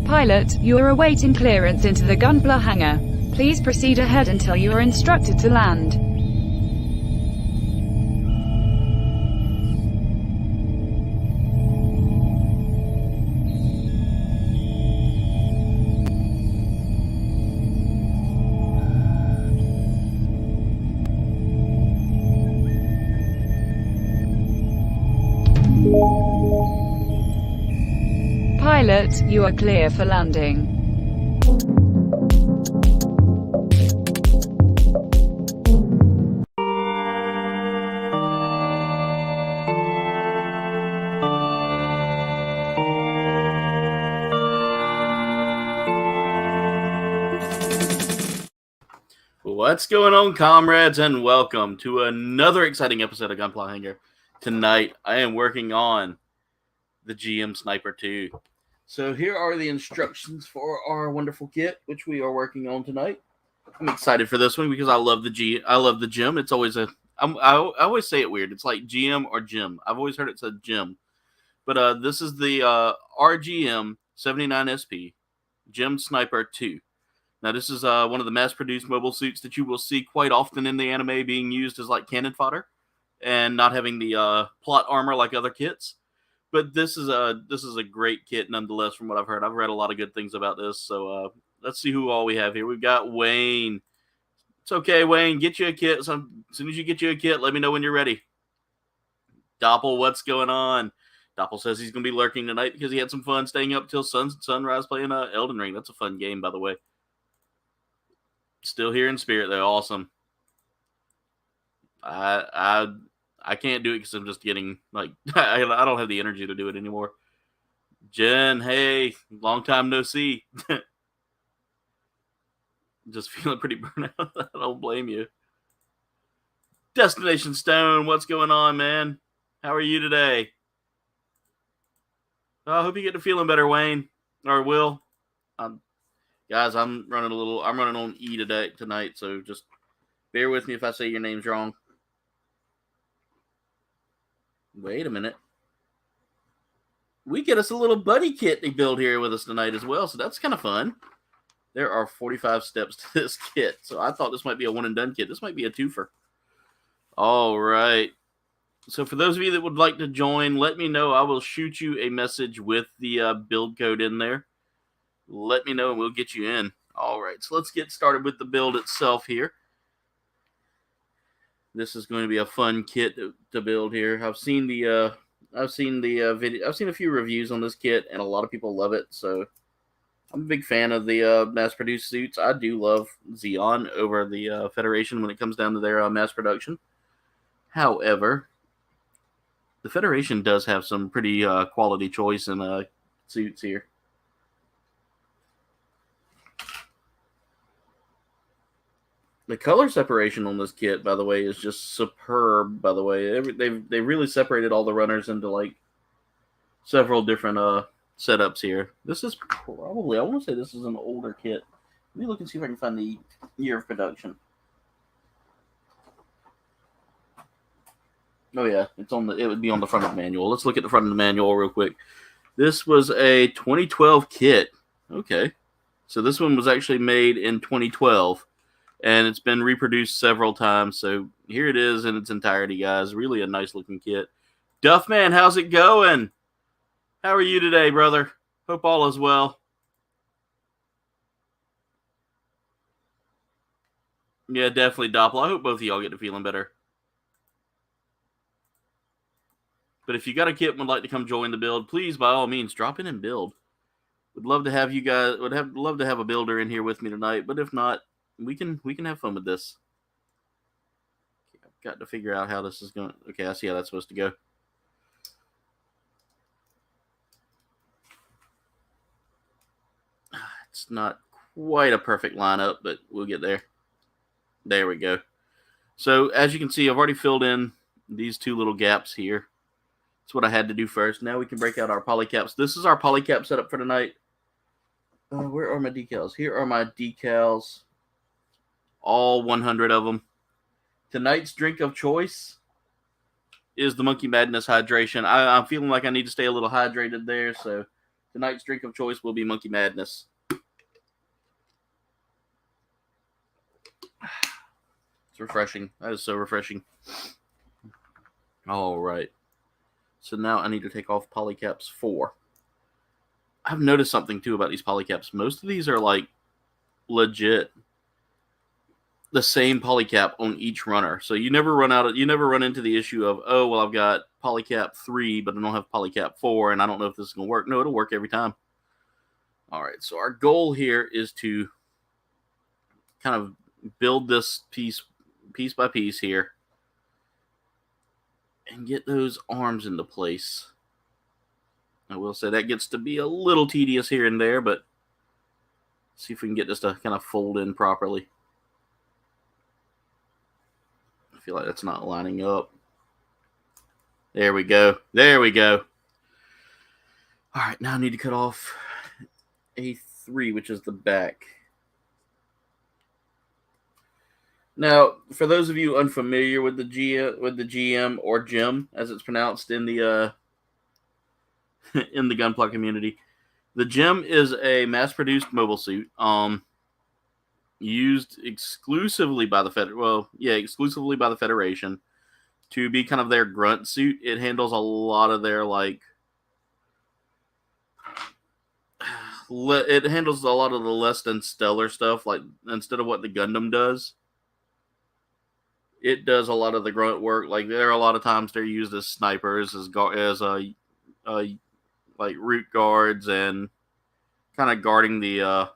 Pilot, you are awaiting clearance into the Gunpla Hangar. Please proceed ahead until you are instructed to land. Pilot, you are clear for landing. What's going on, comrades, and welcome to another exciting episode of Gunpla Hangar. Tonight, I am working on the GM Sniper 2. So here are the instructions for our wonderful kit, which we are working on tonight. I'm excited for this one because I love the gym. It's always I always say it weird. It's like GM or gym. I've always heard it said gym. But this is the RGM 79SP GM Sniper 2. Now, this is one of the mass-produced mobile suits that you will see quite often in the anime being used as like cannon fodder and not having the plot armor like other kits. But this is a great kit nonetheless from what I've heard. I've read a lot of good things about this. So let's see who all we have here. We've got Wayne. It's okay, Wayne. Get you a kit. So as soon as you get you a kit, let me know when you're ready. Doppel, what's going on? Doppel says he's going to be lurking tonight because he had some fun staying up till sunrise playing Elden Ring. That's a fun game, by the way. Still here in spirit, though. Awesome. I can't do it because I'm just getting, like, I don't have the energy to do it anymore. Jen, hey, long time no see. Just feeling pretty burnt out. I don't blame you. Destination Stone, what's going on, man? How are you today? I hope you get to feeling better, Wayne. Or Will. Guys, I'm running on E tonight, so just bear with me if I say your names wrong. Wait a minute. We get us a little buddy kit to build here with us tonight as well, so that's kind of fun. There are 45 steps to this kit, so I thought this might be a one-and-done kit. This might be a twofer. All right. So for those of you that would like to join, let me know. I will shoot you a message with the build code in there. Let me know and we'll get you in. All right, so let's get started with the build itself here. This is going to be a fun kit to build here. I've seen the video. I've seen a few reviews on this kit, and a lot of people love it. So I'm a big fan of the mass-produced suits. I do love Xeon over the Federation when it comes down to their mass production. However, the Federation does have some pretty quality choice in suits here. The color separation on this kit, by the way, is just superb, by the way. They really separated all the runners into, like, several different setups here. This is probably, I want to say this is an older kit. Let me look and see if I can find the year of production. Oh, yeah, it would be on the front of the manual. Let's look at the front of the manual real quick. This was a 2012 kit. Okay. So this one was actually made in 2012. And it's been reproduced several times. So here it is in its entirety, guys. Really a nice looking kit. Duffman, how's it going? How are you today, brother? Hope all is well. Yeah, definitely, Doppel. I hope both of y'all get to feeling better. But if you got a kit and would like to come join the build, please, by all means, drop in and build. Would love to have you guys. Love to have a builder in here with me tonight. But if not, we can have fun with this. Okay, I've got to figure out how this is going. Okay, I see how that's supposed to go. It's not quite a perfect lineup, but we'll get there. There we go. So as you can see, I've already filled in these two little gaps here. That's what I had to do first. Now we can break out our polycaps. This is our polycap setup for tonight. Where are my decals? Here are my decals. All 100 of them. Tonight's drink of choice is the Monkey Madness hydration. I'm feeling like I need to stay a little hydrated there, so tonight's drink of choice will be Monkey Madness. It's refreshing. That is so refreshing. All right. So now I need to take off polycaps 4. I've noticed something too about these polycaps. Most of these are like legit the same polycap on each runner. So you never run into the issue of, oh, well, I've got polycap 3, but I don't have polycap 4, and I don't know if this is going to work. No, it'll work every time. All right, so our goal here is to kind of build this piece by piece here and get those arms into place. I will say that gets to be a little tedious here and there, but see if we can get this to kind of fold in properly. I feel like that's not lining up. There we go. There we go. All right, now I need to cut off A3, which is the back. Now, for those of you unfamiliar with the GM or Gem, as it's pronounced in the in the Gunpla community, the Gem is a mass-produced mobile suit, used exclusively by the exclusively by the Federation to be kind of their grunt suit. It handles a lot of their it handles a lot of the less than stellar stuff, like instead of what the Gundam does. It does a lot of the grunt work. Like there are a lot of times they're used as snipers, as like root guards, and kind of guarding the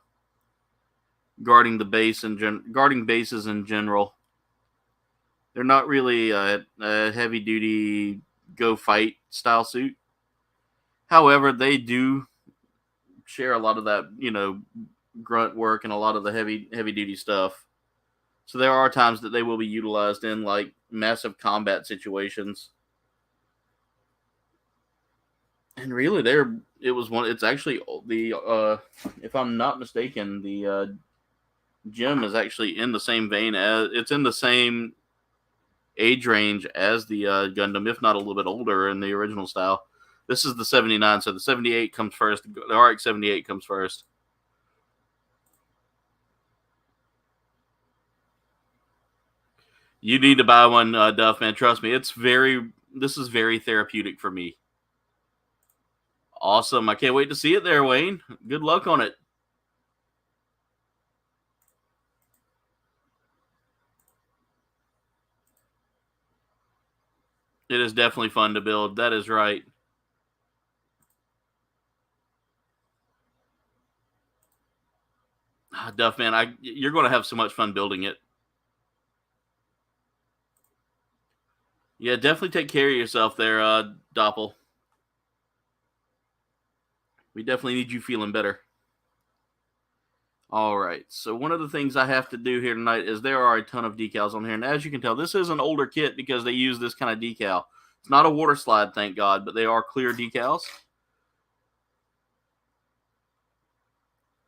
base and guarding bases in general. They're not really a heavy duty go fight style suit. However, they do share a lot of that, grunt work and a lot of the heavy duty stuff. So there are times that they will be utilized in like massive combat situations. And really it's actually the if I'm not mistaken, the Gem is actually in the same vein it's in the same age range as the Gundam, if not a little bit older in the original style. This is the 79, so the 78 comes first. The RX 78 comes first. You need to buy one, Duff, man. Trust me, this is very therapeutic for me. Awesome. I can't wait to see it there, Wayne. Good luck on it. It is definitely fun to build. That is right. Duff, man, you're going to have so much fun building it. Yeah, definitely take care of yourself there, Doppel. We definitely need you feeling better. All right, so one of the things I have to do here tonight is there are a ton of decals on here. And as you can tell, this is an older kit because they use this kind of decal. It's not a water slide, thank God, but they are clear decals.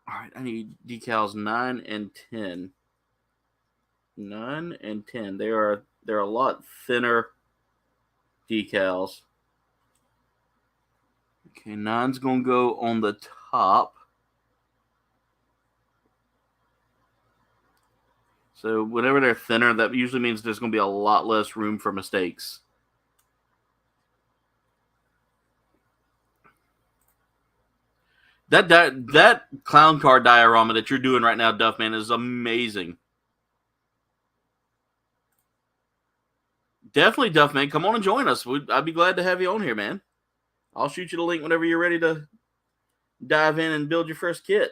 All right, I need decals 9 and 10. 9 and 10. They're a lot thinner decals. Okay, 9's going to go on the top. So whenever they're thinner, that usually means there's going to be a lot less room for mistakes. That clown car diorama that you're doing right now, Duffman, is amazing. Definitely, Duffman. Come on and join us. I'd be glad to have you on here, man. I'll shoot you the link whenever you're ready to dive in and build your first kit.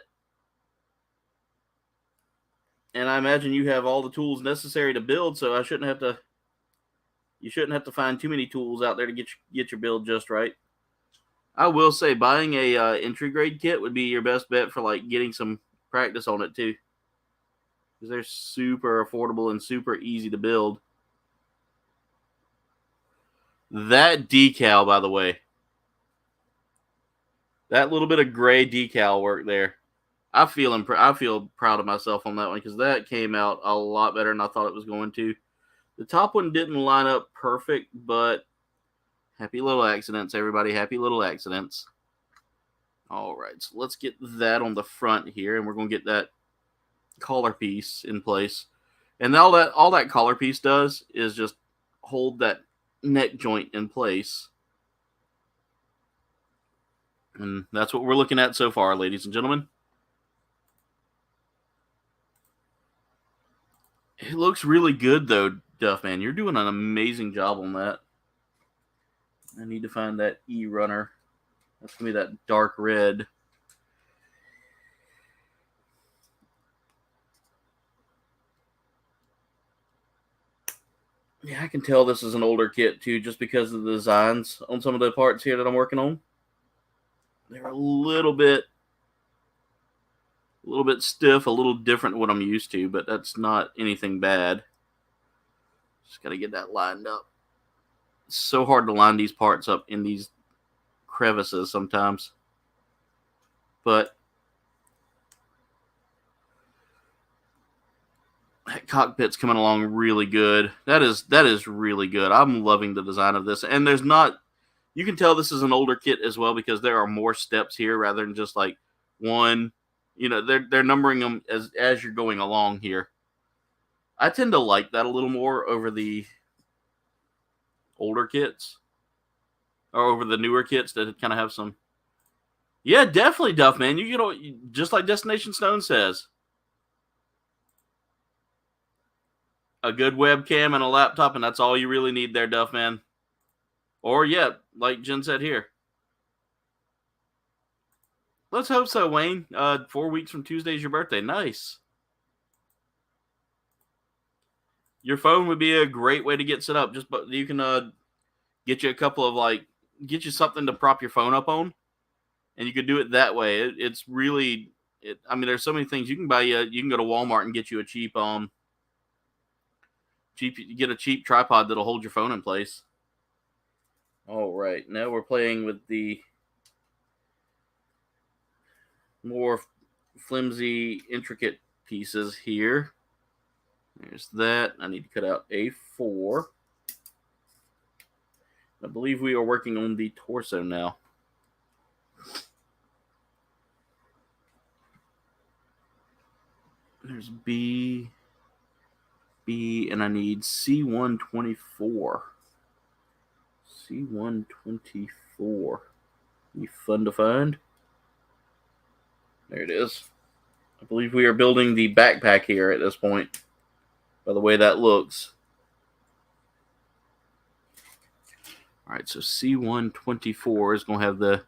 And I imagine you have all the tools necessary to build, so you shouldn't have to find too many tools out there to get your build just right. I will say buying a entry grade kit would be your best bet for like getting some practice on it too, because they're super affordable and super easy to build. That decal, by the way, that little bit of gray decal work there, I feel proud of myself on that one because that came out a lot better than I thought it was going to. The top one didn't line up perfect, but Happy little accidents, everybody. Happy little accidents. All right, so let's get that on the front here, and we're going to get that collar piece in place. And all that collar piece does is just hold that neck joint in place. And that's what we're looking at so far, ladies and gentlemen. It looks really good, though, Duff, man. You're doing an amazing job on that. I need to find that E-runner. That's going to be that dark red. Yeah, I can tell this is an older kit, too, just because of the designs on some of the parts here that I'm working on. They're a little bit stiff, a little different than what I'm used to, but that's not anything bad. Just got to get that lined up. It's so hard to line these parts up in these crevices sometimes. But that cockpit's coming along really good. That is really good. I'm loving the design of this. And you can tell this is an older kit as well because there are more steps here rather than just like one. You know, they're numbering them as you're going along here. I tend to like that a little more over the older kits or over the newer kits that kind of have some. Yeah, definitely, Duff, man. Just like Destination Stone says, a good webcam and a laptop, and that's all you really need there, Duff, man. Or, yeah, like Jen said here. Let's hope so, Wayne. 4 weeks from Tuesday is your birthday. Nice. Your phone would be a great way to get set up. But you can get you a couple of get you something to prop your phone up on, and you could do it that way. It's really, there's so many things you can buy. You can go to Walmart and get you a cheap get a cheap tripod that'll hold your phone in place. All right, now we're playing with the more flimsy, intricate pieces here. There's that. I need to cut out A4. I believe we are working on the torso now. There's B, and I need C124. C124. Be fun to find. There it is. I believe we are building the backpack here at this point, by the way that looks. All right, so C124 is going to have the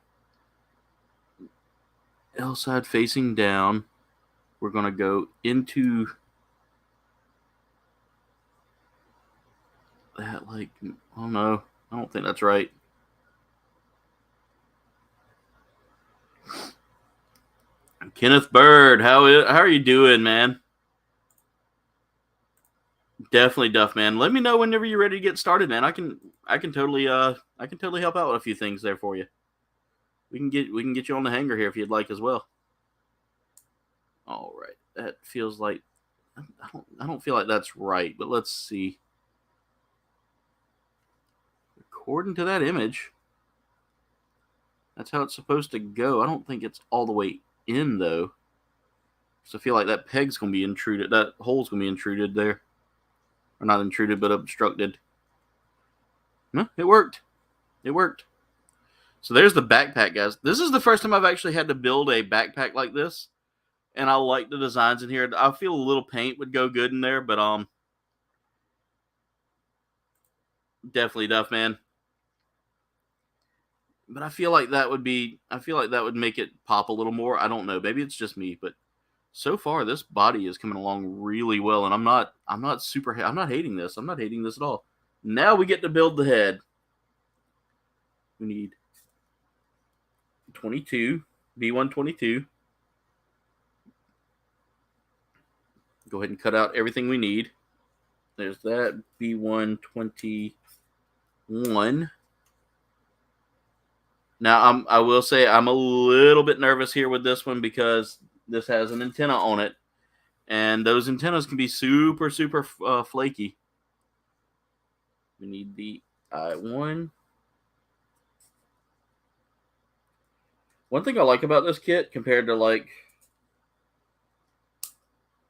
L side facing down. We're going to go into that, oh no, I don't think that's right. Kenneth Bird, how are you doing, man? Definitely, Duff, man. Let me know whenever you're ready to get started, man. I can totally help out with a few things there for you. We can get you on the hanger here if you'd like as well. All right, that feels like I don't feel like that's right, but let's see. According to that image, that's how it's supposed to go. I don't think it's all the way in though. So I feel like that peg's gonna be intruded. That hole's gonna be intruded there. Or not intruded, but obstructed. No, it worked. It worked. So there's the backpack, guys. This is the first time I've actually had to build a backpack like this. And I like the designs in here. I feel a little paint would go good in there, but definitely, Duff, man. But I feel like that would make it pop a little more. I don't know. Maybe it's just me, but so far this body is coming along really well, and I'm not hating this. I'm not hating this at all. Now we get to build the head. We need 22, B122. Go ahead and cut out everything we need. There's that B121. Now, I will say I'm a little bit nervous here with this one because this has an antenna on it. And those antennas can be super, super flaky. We need the I1. One thing I like about this kit compared to like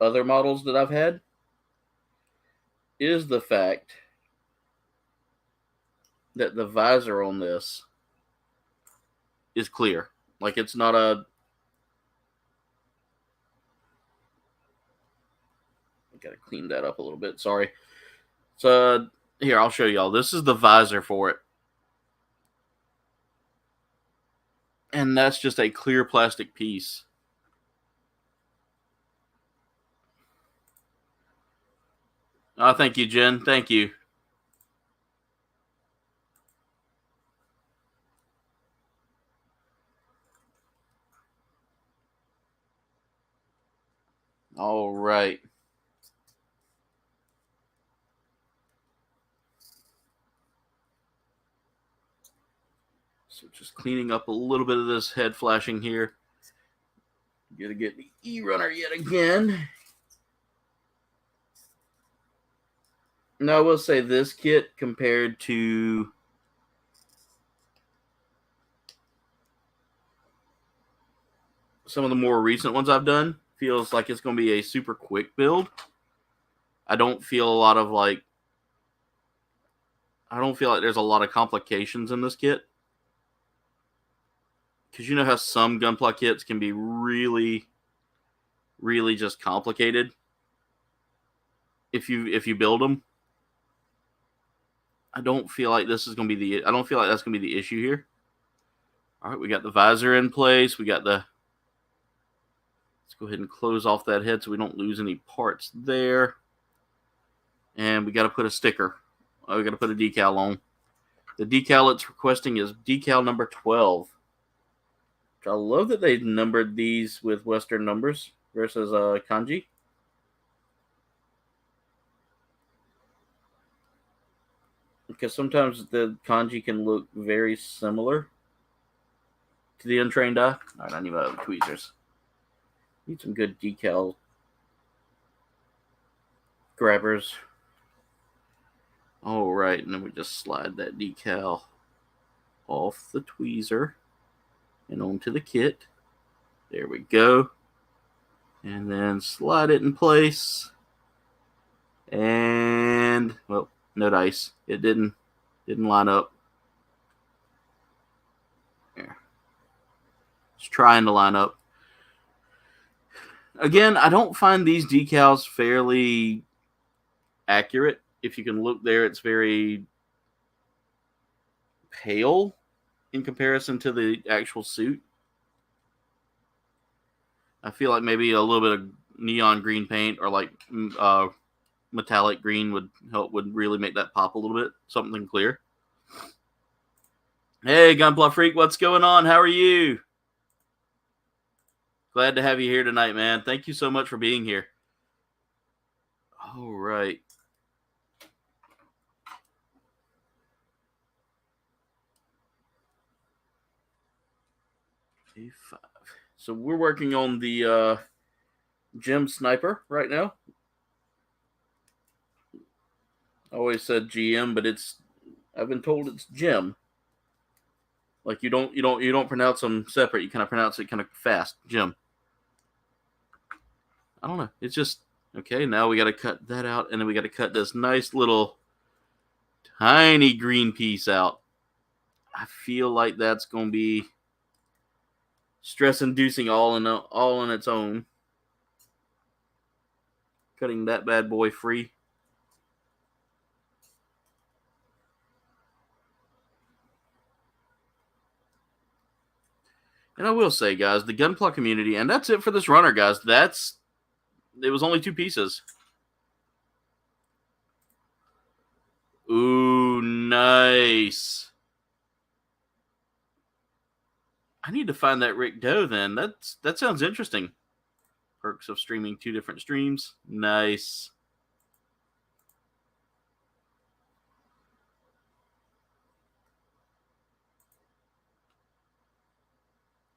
other models that I've had is the fact that the visor on this is clear. Like it's not a... I gotta clean that up a little bit. Sorry. So here, I'll show y'all. This is the visor for it. And that's just a clear plastic piece. Oh, thank you, Jen. Thank you. All right. So just cleaning up a little bit of this head flashing here. Gotta get the E-runner yet again. Now, I will say this kit compared to some of the more recent ones I've done feels like it's going to be a super quick build. I don't feel like there's a lot of complications in this kit. Because you know how some Gunpla kits can be really, really just complicated if you build them. I don't feel like that's going to be the issue here. All right, we got the visor in place. We got the... Let's go ahead and close off that head so we don't lose any parts there. And we got to put a sticker. We got to put a decal on. The decal it's requesting is decal number 12. I love that they numbered these with Western numbers versus kanji. Because sometimes the kanji can look very similar to the untrained eye. All right, I need my other tweezers. Need some good decal grabbers. All right, and then we just slide that decal off the tweezer and onto the kit. There we go. And then slide it in place. And, well, no dice. It didn't line up. There. It's trying to line up. Again, I don't find these decals fairly accurate. If you can look there, it's very pale in comparison to the actual suit. I feel like maybe a little bit of neon green paint or like metallic green would really make that pop a little bit. Something clear. Hey, Gunpla Freak, what's going on? How are you? Glad to have you here tonight, man. Thank you so much for being here. All right. A5. So we're working on the Gem Sniper right now. I always said GM, but I've been told it's Gem. Like you don't pronounce them separate. You kind of pronounce it kind of fast. Gem. I don't know. It's just okay. Now we got to cut that out, and then we got to cut this nice little tiny green piece out. I feel like that's going to be stress-inducing all on its own. Cutting that bad boy free. And I will say, guys, the Gunpla community, and that's it for this runner, guys. It was only 2 pieces. Ooh, nice. I need to find that Rick Doe then. That sounds interesting. Perks of streaming 2 different streams. Nice.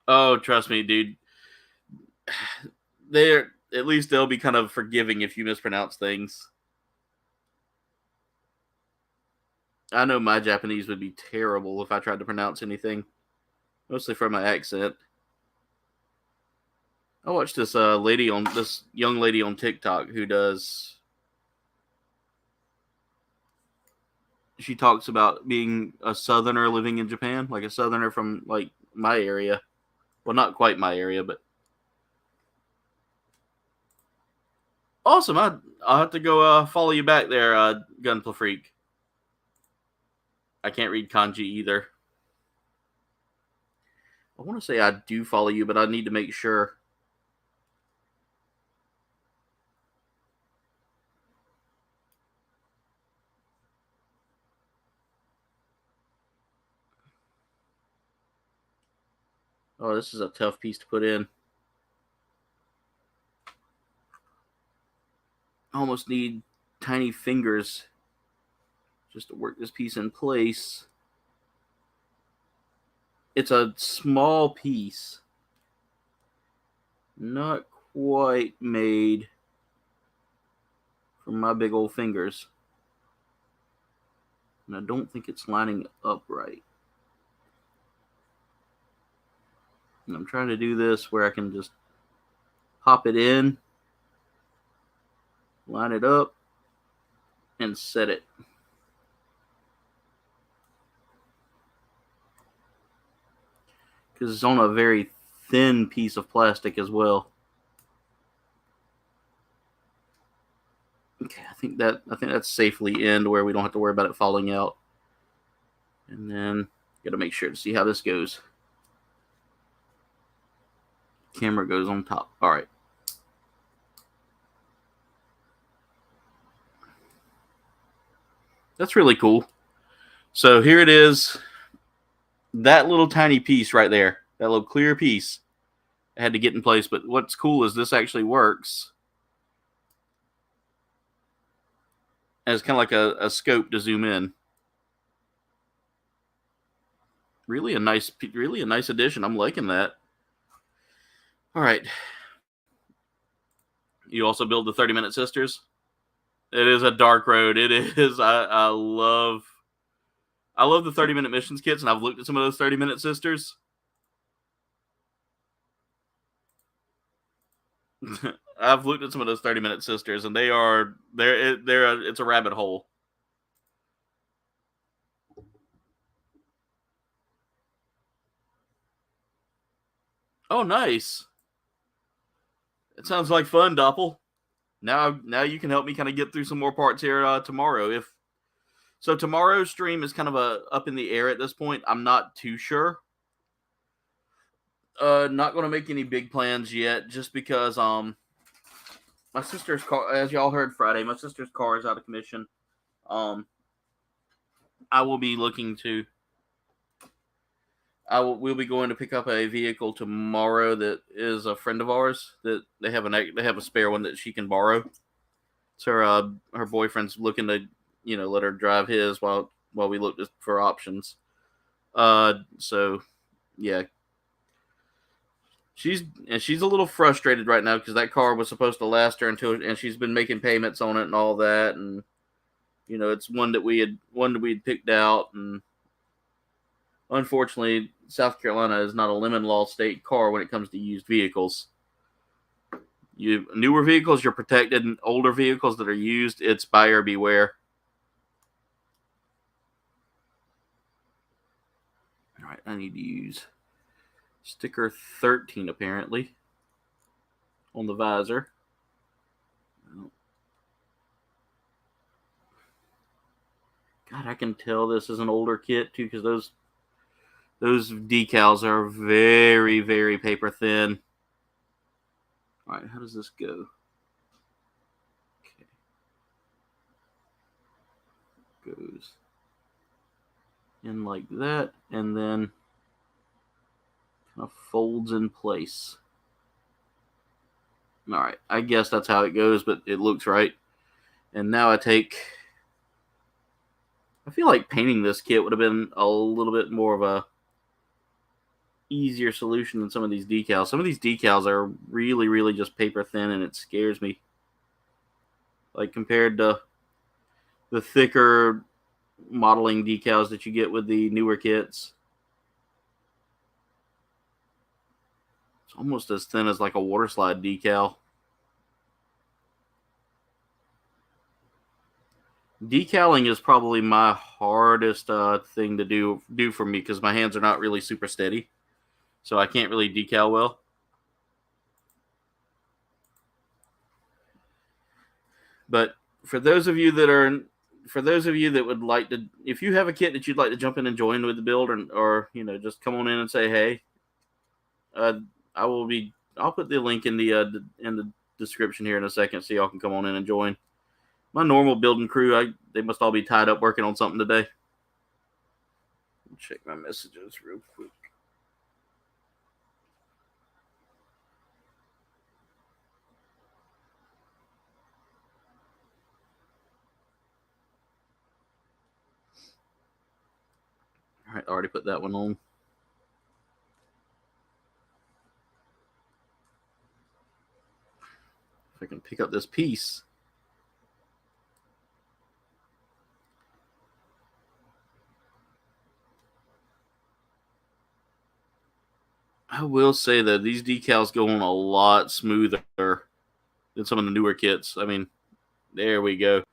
Oh, trust me, dude. At least they'll be kind of forgiving if you mispronounce things. I know my Japanese would be terrible if I tried to pronounce anything. Mostly from my accent. I watched this young lady on TikTok who does. She talks about being a southerner living in Japan, like a southerner from like my area. Well, not quite my area, but awesome. I'll have to go follow you back there, Gunpla Freak. I can't read kanji either. I want to say I do follow you, but I need to make sure. Oh, this is a tough piece to put in. I almost need tiny fingers just to work this piece in place. It's a small piece. Not quite made for my big old fingers. And I don't think it's lining up right. And I'm trying to do this where I can just pop it in, line it up, and set it. Because it's on a very thin piece of plastic as well. Okay, I think that's safely in where we don't have to worry about it falling out. And then gotta make sure to see how this goes. Camera goes on top. All right. That's really cool. So here it is. That little tiny piece right there, that little clear piece, I had to get in place. But what's cool is this actually works as kind of like a scope to zoom in. Really a nice addition. I'm liking that. All right. You also build the 30-minute sisters. It is a dark road. It is. I love the 30-minute missions kits, and I've looked at some of those 30-minute sisters. I've looked at some of those 30-minute sisters, and it's a rabbit hole. Oh, nice. It sounds like fun, Doppel. Now you can help me kind of get through some more parts here tomorrow. So tomorrow's stream is kind of up in the air at this point. I'm not too sure. Not going to make any big plans yet, just because my sister's car, as y'all heard Friday, my sister's car is out of commission. I will be looking to. We'll be going to pick up a vehicle tomorrow that is a friend of ours that they have a spare one that she can borrow. So her boyfriend's looking to let her drive his while we look for options. So yeah, she's a little frustrated right now because that car was supposed to last her and she's been making payments on it and all that, and it's one that we had picked out, and unfortunately South Carolina is not a lemon law state car when it comes to used vehicles. Newer vehicles, you're protected, and older vehicles that are used, it's buyer beware. All right, I need to use sticker 13 apparently on the visor. God, I can tell this is an older kit too because those decals are very, very paper thin. All right, how does this go? Okay. Goes in like that, and then kind of folds in place. All right, I guess that's how it goes, but it looks right. And now I feel like painting this kit would have been a little bit more of a easier solution than some of these decals. Some of these decals are really, really just paper thin, and it scares me. Like compared to the thicker modeling decals that you get with the newer kits. It's almost as thin as like a water slide decal. Decaling is probably my hardest thing to do for me because my hands are not really super steady, so I can't really decal well. But for those of you that would like to, if you have a kit that you'd like to jump in and join with the build, or just come on in and say hey, I'll put the link in the description here in a second, so y'all can come on in and join. My normal building crew, they must all be tied up working on something today. Check my messages real quick. All right, I already put that one on. If I can pick up this piece. I will say that these decals go on a lot smoother than some of the newer kits. I mean, there we go.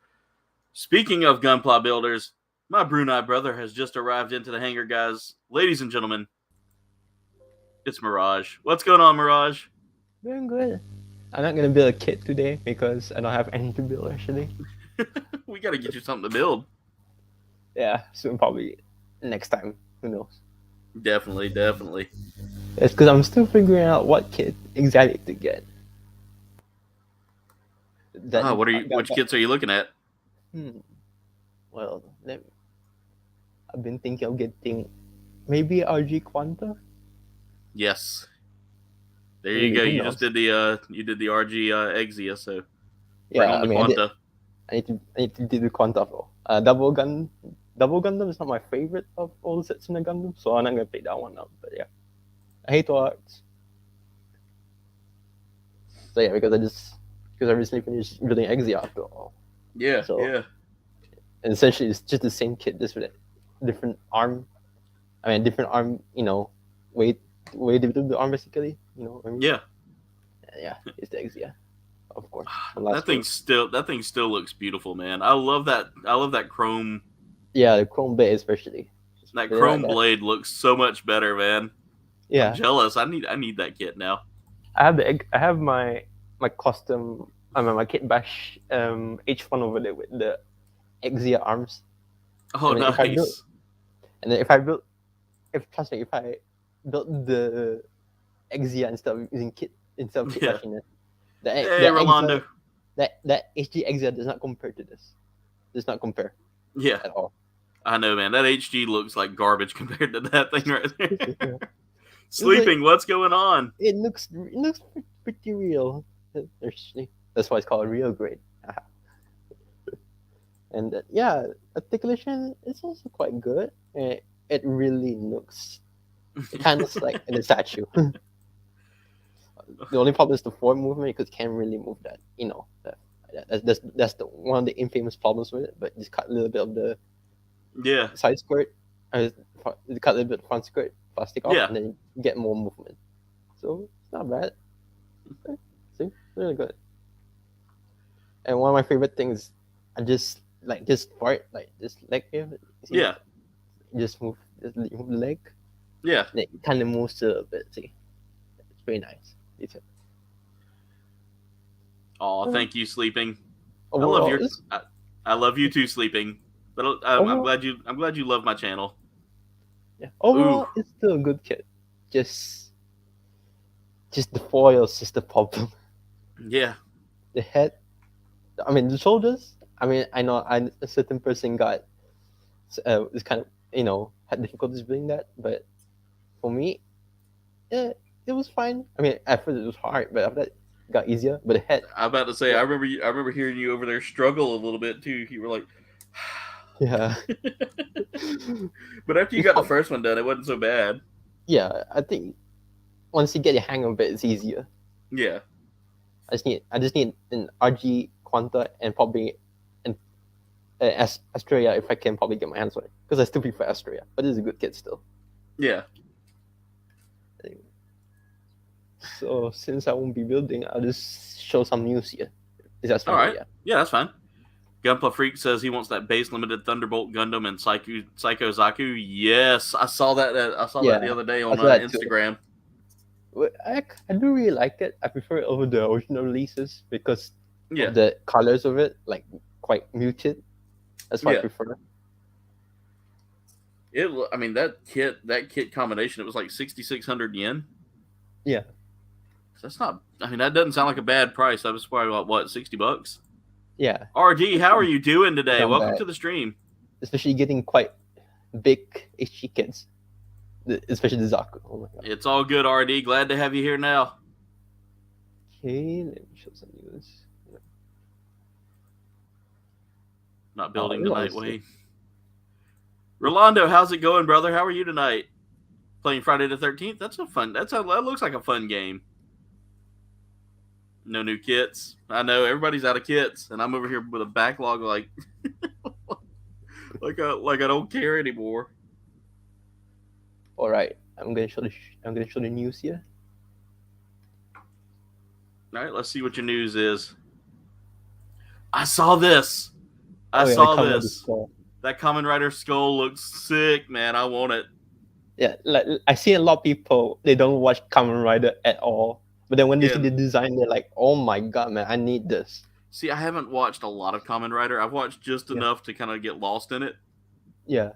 Speaking of Gunpla builders, my Brunei brother has just arrived into the hangar, guys. Ladies and gentlemen, it's Mirage. What's going on, Mirage? Doing good. I'm not gonna build a kit today because I don't have anything to build actually. We gotta get you something to build. Yeah, soon probably next time. Who knows? Definitely. It's because I'm still figuring out what kit exactly to get. Which kits are you looking at? Well, I've been thinking of getting maybe RG Quanta. Yes. There you go. You just did the RG Exia, so bring on the Quanta. I need to do the Quanta though. Double Gundam is not my favorite of all the sets in the Gundam, so I'm not gonna pick that one up. But yeah, I hate arts. So yeah, because I recently finished building Exia after all. Yeah, so, yeah. And essentially, it's just the same kit, just with a different arm. I mean, different arm. Way to build the arm basically. What I mean? Yeah. Yeah, it's the Exia, of course. That thing still looks beautiful, man. I love that chrome. Yeah, the chrome blade especially. That chrome blade looks so much better, man. Yeah, I'm jealous. I need that kit now. I have my custom. My Kit Bash H1 over there with the Exia arms. Oh, nice. If I built the Exia instead of Kit Bashing it, hey, Rolando. That HD Exia does not compare to this. Does not compare. Yeah. At all. I know, man. That HG looks like garbage compared to that thing right there. Yeah. Sleeping, what's going on? It looks pretty real. Actually, that's why it's called real grade. And articulation is also quite good. It really looks kind of like in a statue. The only problem is the forward movement because it can't really move that. That's the one of the infamous problems with it. But just cut a little bit of the side skirt, cut a little bit of front skirt, plastic off, and then you get more movement. So it's not bad. See, really good. And one of my favorite things, I just like this part, like this leg here. See? Yeah. Just move the leg. Yeah. And it kind of moves a little bit. See, it's very nice. Oh, thank you, Sleeping. I love you too, Sleeping. But I'm glad you love my channel. Yeah. Overall, it's still a good kit. Just the foils is the problem. Yeah. The head. I mean, the shoulders. I mean, I know a certain person got this kind of had difficulties doing that, but for me, it was fine. I mean, at first it was hard, but after that it got easier. But the head. I'm about to say, I remember hearing you over there struggle a little bit too. You were like, yeah. But after you got the first one done, it wasn't so bad. Yeah, I think once you get the hang of it, it's easier. Yeah. I just need an RG Quanta and probably an Astrea if I can probably get my hands on it, because I still prefer Astrea, but it's a good kit still. Yeah. So since I won't be building, I'll just show some news here. Is that fine? All right. Yeah, that's fine. Gunpla Freak says he wants that base limited Thunderbolt Gundam and Psycho Zaku. Yes, I saw that. That the other day on Instagram. I do really like it. I prefer it over the original releases because of the colors of it, like quite muted. That's why I prefer. I mean that kit combination. It was like 6,600 yen. Yeah, that's not. I mean that doesn't sound like a bad price. That was probably what $60. Yeah. RG, how are you doing today? Welcome to the stream. Especially getting quite big HG kits, especially the Zaku. Oh my god. It's all good, RD. Glad to have you here now. Okay, let me show some news. Not building tonight, Wayne. Rolando, how's it going, brother? How are you tonight? Playing Friday the 13th? That looks like a fun game. No new kits. I know everybody's out of kits, and I'm over here with a backlog like I don't care anymore. All right, I'm gonna show the news here. All right, let's see what your news is. I saw this. I saw this. That Kamen Rider skull looks sick, man. I want it. Yeah, like I see a lot of people, they don't watch Kamen Rider at all. But then when they see the design, they're like, oh my god, man, I need this. See, I haven't watched a lot of Kamen Rider. I've watched just enough to kind of get lost in it. Yeah.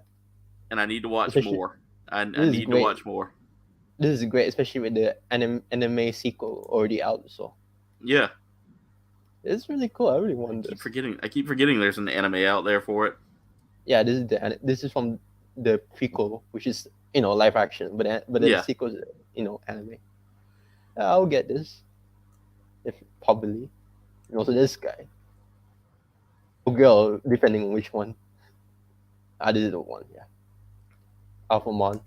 And I need to watch more. I need to watch more. This is great, especially with the anime sequel already out. So yeah. It's really cool. I really want this. I keep forgetting there's an anime out there for it. Yeah, this is from the prequel, which is, live action. But the sequel is, anime. I'll get this, if probably. And also this guy, or girl, depending on which one. This is the one, yeah. Alphamon.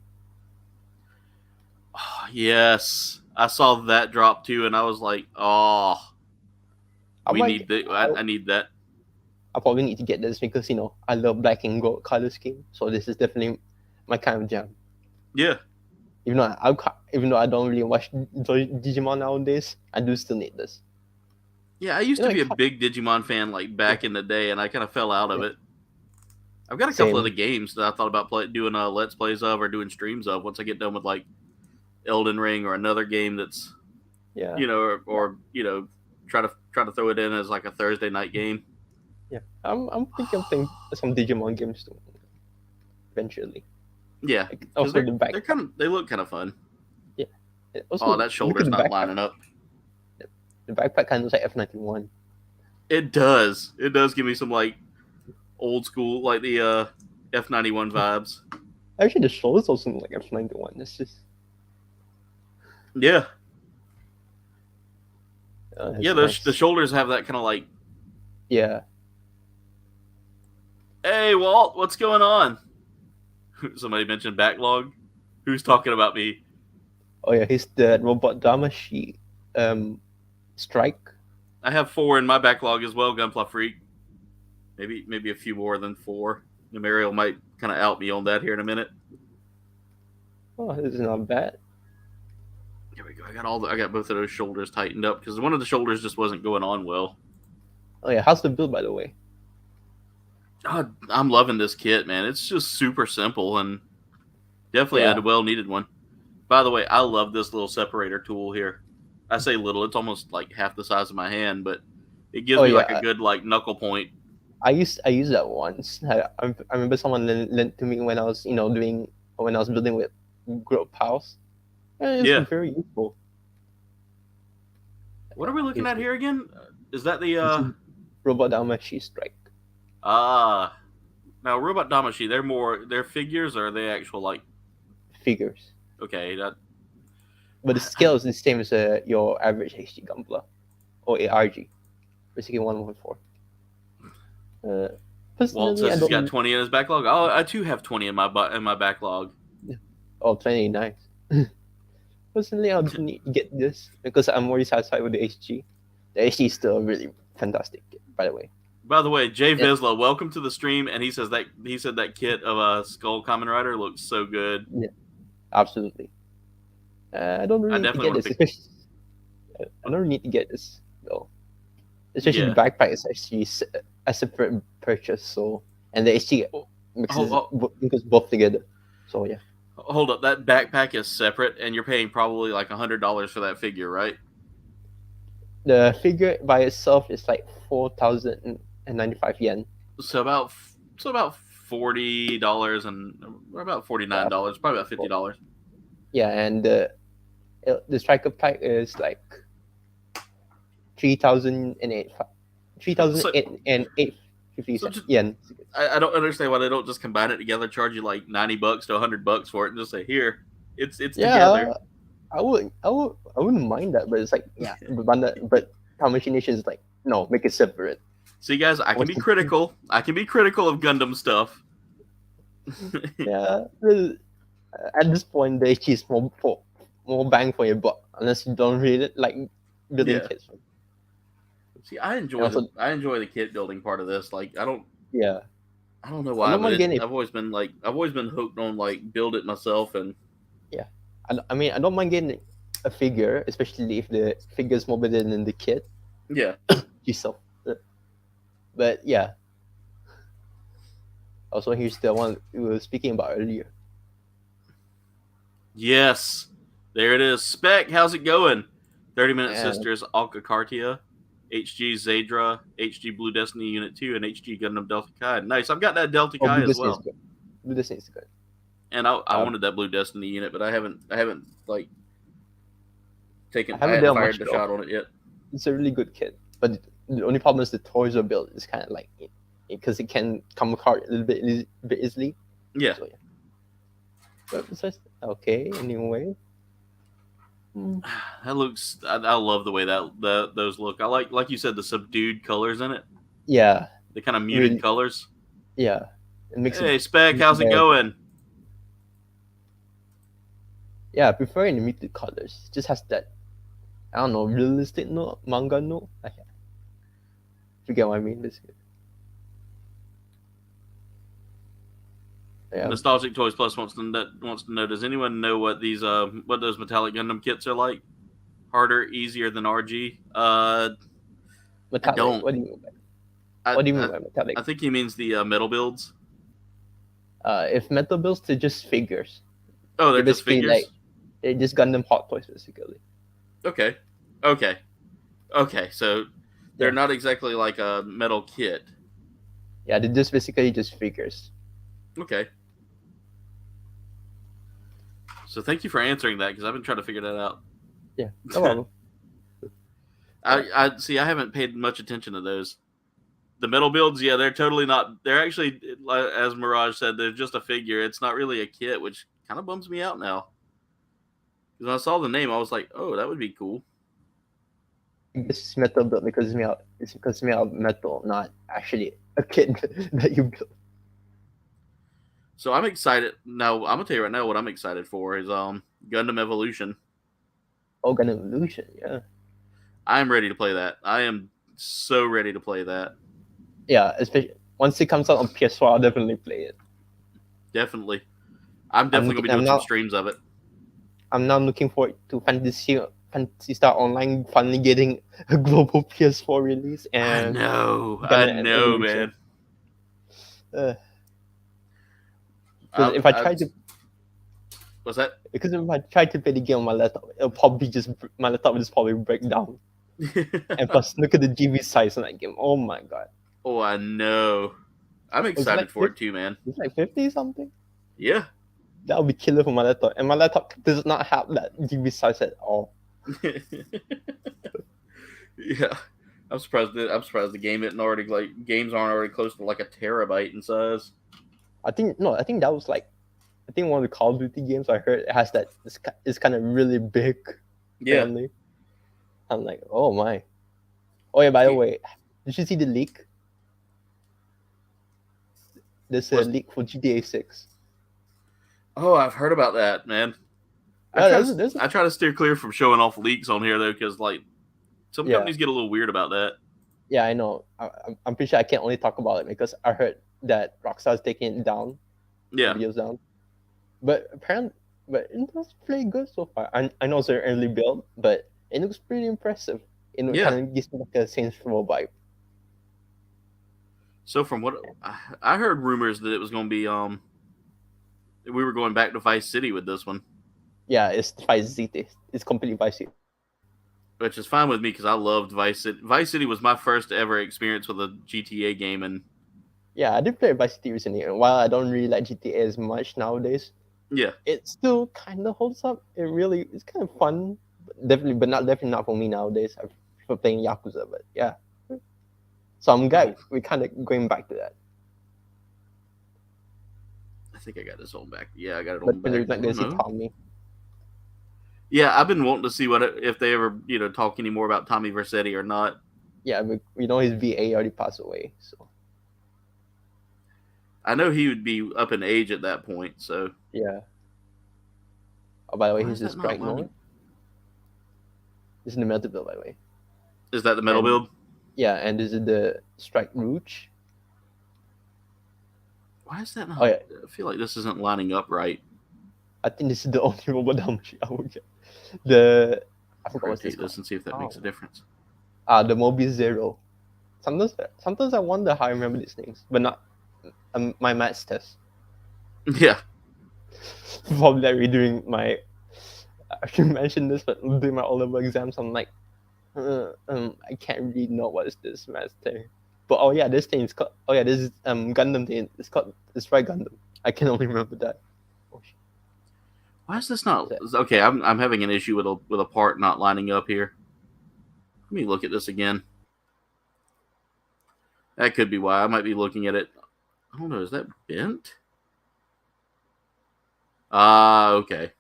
Oh, yes, I saw that drop too, and I was like, "Oh, I need that." I probably need to get this because I love black and gold color scheme, so this is definitely my kind of jam. Yeah. Even though I don't really watch Digimon nowadays, I do still need this. Yeah, I used to be a big Digimon fan like back in the day, and I kind of fell out of it. I've got a couple of the games that I thought about doing Let's Plays of or doing streams of once I get done with like Elden Ring or another game that's or try to throw it in as like a Thursday night game. Yeah, I'm thinking of playing some Digimon games too, eventually. Yeah, also they look kind of fun. Yeah. Also, that shoulder's not lining up. The backpack kind of looks like F91. It does. It does give me some like old school, like the F91 vibes. Actually, the shoulders also look like F91. It's just yeah. The shoulders have that kind of like. Yeah. Hey, Walt, what's going on? Somebody mentioned backlog. Who's talking about me? Oh yeah, he's the Robot Damashi strike. I have 4 in my backlog as well, Gunpla Freak. Maybe a few more than 4. Numerial might kind of out me on that here in a minute. Oh, this is not bad. Here we go. I got both of those shoulders tightened up because one of the shoulders just wasn't going on well. Oh yeah, how's the build, by the way? I'm loving this kit, man. It's just super simple and definitely a well-needed one. By the way, I love this little separator tool here. I say little; it's almost like half the size of my hand, but it gives me like a good like knuckle point. I used that once. I remember someone lent to me when I was building with Group House. It's very useful. What are we looking at here again? Is that the Robot Damashi strike? Now Robot Damashi, they're figures or are they actual like figures? Okay, but the scale is the same as your average HD Gunpla or ARG, basically 1.4. Walt says he's got 20 in his backlog. Oh, I too have 20 in my backlog. Oh, 20, nice. Personally, I don't need to get this because I'm already satisfied with the HG. The HG is still really fantastic, by the way. By the way, Jay Vizsla, welcome to the stream, and he said that kit of a Skull Kamen Rider looks so good. Yeah, absolutely. I don't really need to get this, I don't need to get this though. Especially Yeah. the backpack is actually a separate purchase. So and they actually mixes both together. So yeah. Hold up, that backpack is separate, and you're paying probably like $100 for that figure, right? The figure by itself is like 4,095 yen. So about $40 or about $49, probably about $50. Yeah, and the striker pack is like 3,008 yen. I don't understand why they don't just combine it together, charge you like $90 to $100 for it, and just say here, it's together. I wouldn't mind that, but it's like but Time Machine Nation is like no, make it separate. See, guys, I can be critical. I can be critical of Gundam stuff. Yeah, at this point, they choose more bang for your buck, unless you don't really like building kits. See, I enjoy the kit building part of this. Like, I don't know why. I've always been hooked on like build it myself, and I mean, I don't mind getting a figure, especially if the figure's more better than the kit. Yeah. Yourself. But yeah. Also, here's the one we were speaking about earlier. Yes. There it is. Spec, how's it going? 30-Minute Sisters, Alka Cartia, HG Zadra, HG Blue Destiny Unit 2, and HG Gundam Delta Kai. Nice. I've got that Delta Kai as well. Blue Destiny is good. And I wanted that Blue Destiny unit, but I haven't like taken. I haven't fired the shot on it yet. It's a really good kit, but the only problem is the toys are built. It's kind of like because it can come apart a little bit easily. Yeah. So, yeah. But besides, okay. Anyway, that looks. I love the way those look. I like you said, the subdued colors in it. Yeah. The kind of muted colors. Yeah. Hey, Spec, how's it going? Yeah, I prefer in the muted colors. It just has that, I don't know, realistic manga no. You get what I mean? Basically. Yeah. Nostalgic Toys Plus wants to know. Does anyone know what those metallic Gundam kits are like? Harder, easier than RG? Metallic. I don't. What do you mean by? What do you mean by metallic? I think he means the metal builds. If metal builds, they're just figures. Oh, they're just figures. They're just Gundam Hot Toys, basically. Okay. So they're not exactly like a metal kit. Yeah, they're just basically just figures. Okay. So thank you for answering that, because I've been trying to figure that out. Yeah, no problem. I see. I haven't paid much attention to those. The metal builds, yeah, they're totally not. They're actually, as Mirage said, they're just a figure. It's not really a kit, which kind of bums me out now. Because when I saw the name, I was like, "Oh, that would be cool." This is metal built because it's made of metal, not actually a kit that you built. So I'm excited. Now I'm gonna tell you right now what I'm excited for is Gundam Evolution. Oh, Gundam Evolution, yeah. I'm ready to play that. I am so ready to play that. Yeah, especially once it comes out on PS4, I'll definitely play it. Definitely. I'm definitely going to be doing some streams of it. I'm now looking forward to Fantasy Star Online finally getting a global PS4 release. And I know, man. If I try to... What's that? Because if I try to play the game on my laptop, my laptop will just probably break down. And plus, look at the GB size on that game. Oh my god. Oh, I know. I'm excited for it too, man. It's like 50 something. Yeah. That would be killer for my laptop, and my laptop does not have that GB size at all. Yeah, I'm surprised the games aren't already close to like a terabyte in size. I think that was like, I think one of the Call of Duty games I heard it has that. It's kind of really big. Yeah. Family. I'm like, oh my. Oh yeah, by the way, did you see the leak? There's a leak for GTA 6. Oh, I've heard about that, man. I try to steer clear from showing off leaks on here, though, because like some companies get a little weird about that. Yeah, I know. I'm pretty sure I can only talk about it because I heard that Rockstar's taking it down. Yeah. Videos down. But it does play good so far. I know it's an early build, but It looks pretty impressive. It Yeah. kind of gives me like a Saints Row vibe. So from what I heard, rumors that it was going to be we were going back to Vice City with this one. Yeah, it's Vice City. It's completely Vice City. Which is fine with me because I loved Vice City. Vice City was my first ever experience with a GTA game, and yeah, I did play Vice City recently. And while I don't really like GTA as much nowadays, yeah, it still kind of holds up. It's kind of fun, but definitely not for me nowadays. I prefer playing Yakuza, but yeah. So I'm glad we're kind of going back to that. I think I got this on back. Yeah, I got it on But back. you're not gonna see Tommy. Yeah, I've been wanting to see if they ever talk any more about Tommy Vercetti or not. Yeah, but we know his VA already passed away, so I know he would be up in age at that point. So yeah. Oh, by the way, he's the Strike North. This is the metal build, by the way. Is that the metal build? Yeah, and this is the Strike Rouge. Why is that not? Oh, yeah. I feel like this isn't lining up right. I think this is the only robot machine I would get. I forgot what's this and see if that makes a difference. The Moby Zero. Sometimes I wonder how I remember these things, but not my maths test. Yeah. Probably like redoing my. I should mention this, but doing my O-level exams, I'm like, I can't really know what is this maths thing. But oh yeah, this thing is called. Oh yeah, this is Gundam thing. It's called Strike Gundam. I can only remember that. Oh, shit. Why is this not okay? I'm having an issue with a part not lining up here. Let me look at this again. That could be why. I might be looking at it. I don't know. Is that bent? Okay.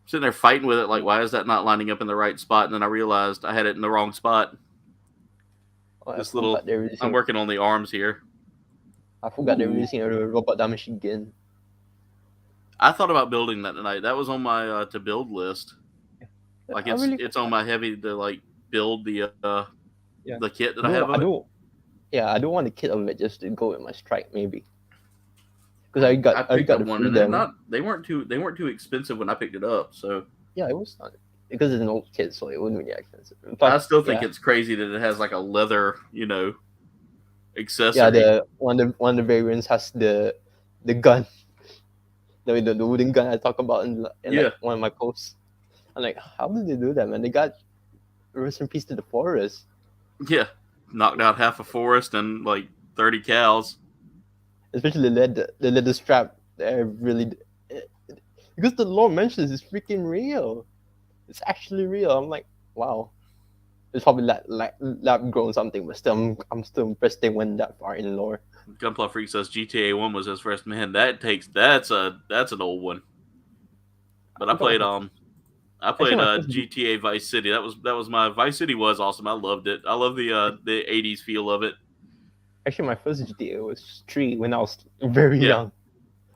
Sitting there fighting with it, like, why is that not lining up in the right spot? And then I realized I had it in the wrong spot. This little. I'm working on the arms here. I forgot they're releasing a robot damage again. I thought about building that tonight. That was on my to build list. Like it's on my heavy to like build the kit that I have. I don't want the kit of it just to go with my Strike maybe. Because I got one and they weren't too expensive when I picked it up. So yeah, it was not because it's an old kit, so it wouldn't be expensive. But I still think it's crazy that it has like a leather, accessory. Yeah, one of the variants has the gun. The wooden gun I talk about in like one of my posts. I'm like, how did they do that, man? They got rest in peace to the forest. Yeah, knocked out half a forest and like 30 cows. Especially the leather strap. They're really because the lore mentions it's freaking real. It's actually real. I'm like, wow. It's probably lab grown something, but still, I'm still impressed they went that far in lore. Gunpla Freak says GTA 1 was his first. Man, that's an old one. But I played GTA Vice City. That was my Vice City was awesome. I loved it. I love the 80s feel of it. Actually, my first GTA was 3 when I was very young.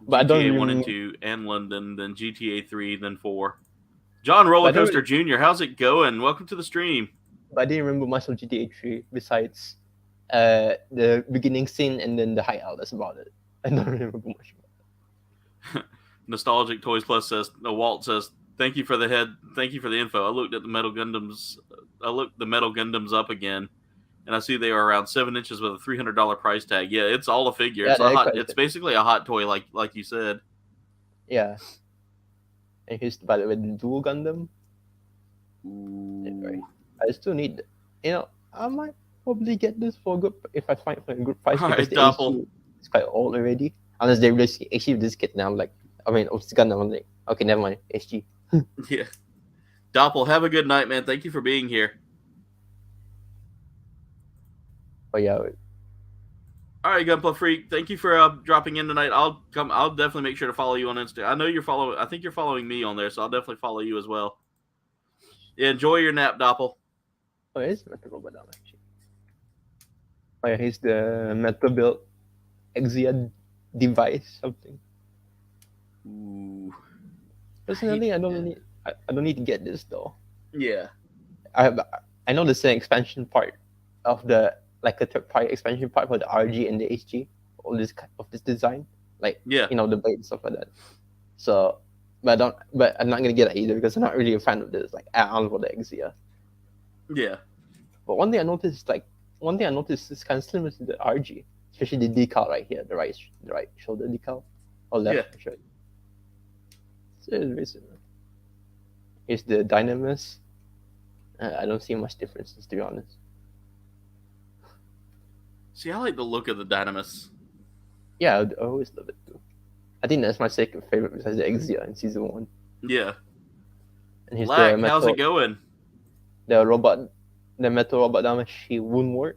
But GTA I don't 1 and 2 and London, then GTA 3, then 4. John Rollercoaster Jr., how's it going? Welcome to the stream. But I didn't remember much of GTA 3 besides the beginning scene and then the hideout. That's about it. I don't remember much about it. Nostalgic Toys Plus says, Walt says, thank you for the info. I looked at the metal Gundams. I looked the metal Gundams up again, and I see they are around 7 inches with a $300 price tag. Yeah, it's all a figure. Yeah, it's basically a hot toy, like you said. Yeah. And here's by the way the dual Gundam. Anyway, I still need. I might probably get this for good if I find for a good price. Because the HG is quite old already. Unless they release HG with this kit now, it's Gundam. I'm like, okay, never mind, HG. Yeah. Doppel, have a good night, man. Thank you for being here. Oh yeah. All right, Gunpla Freak. Thank you for dropping in tonight. I'll definitely make sure to follow you on Insta. I know I think you're following me on there, so I'll definitely follow you as well. Yeah, enjoy your nap, Doppel. Oh, it's Metal Robot actually. Oh yeah, here's the Metal Build Exia device something. Ooh. Personally, I don't need to get this though. Yeah. I know there's an expansion part of the a third-party expansion part for the RG and the HG, all this of this design, the blade and stuff like that. So But I'm not gonna get it either because I'm not really a fan of this. Like I don't know the Exia. Yeah. But one thing I noticed is kind of similar to the RG, especially the decal right here, the right shoulder decal, or left. Yeah. Actually. So it's very similar. Here's the Dynamis. I don't see much differences, to be honest. See, I like the look of the Dynamis. Yeah, I always love it too. I think that's my second favorite besides the Exia in season 1. Yeah. And here's Lack, how's it going? The metal robot Damashi Woundwort.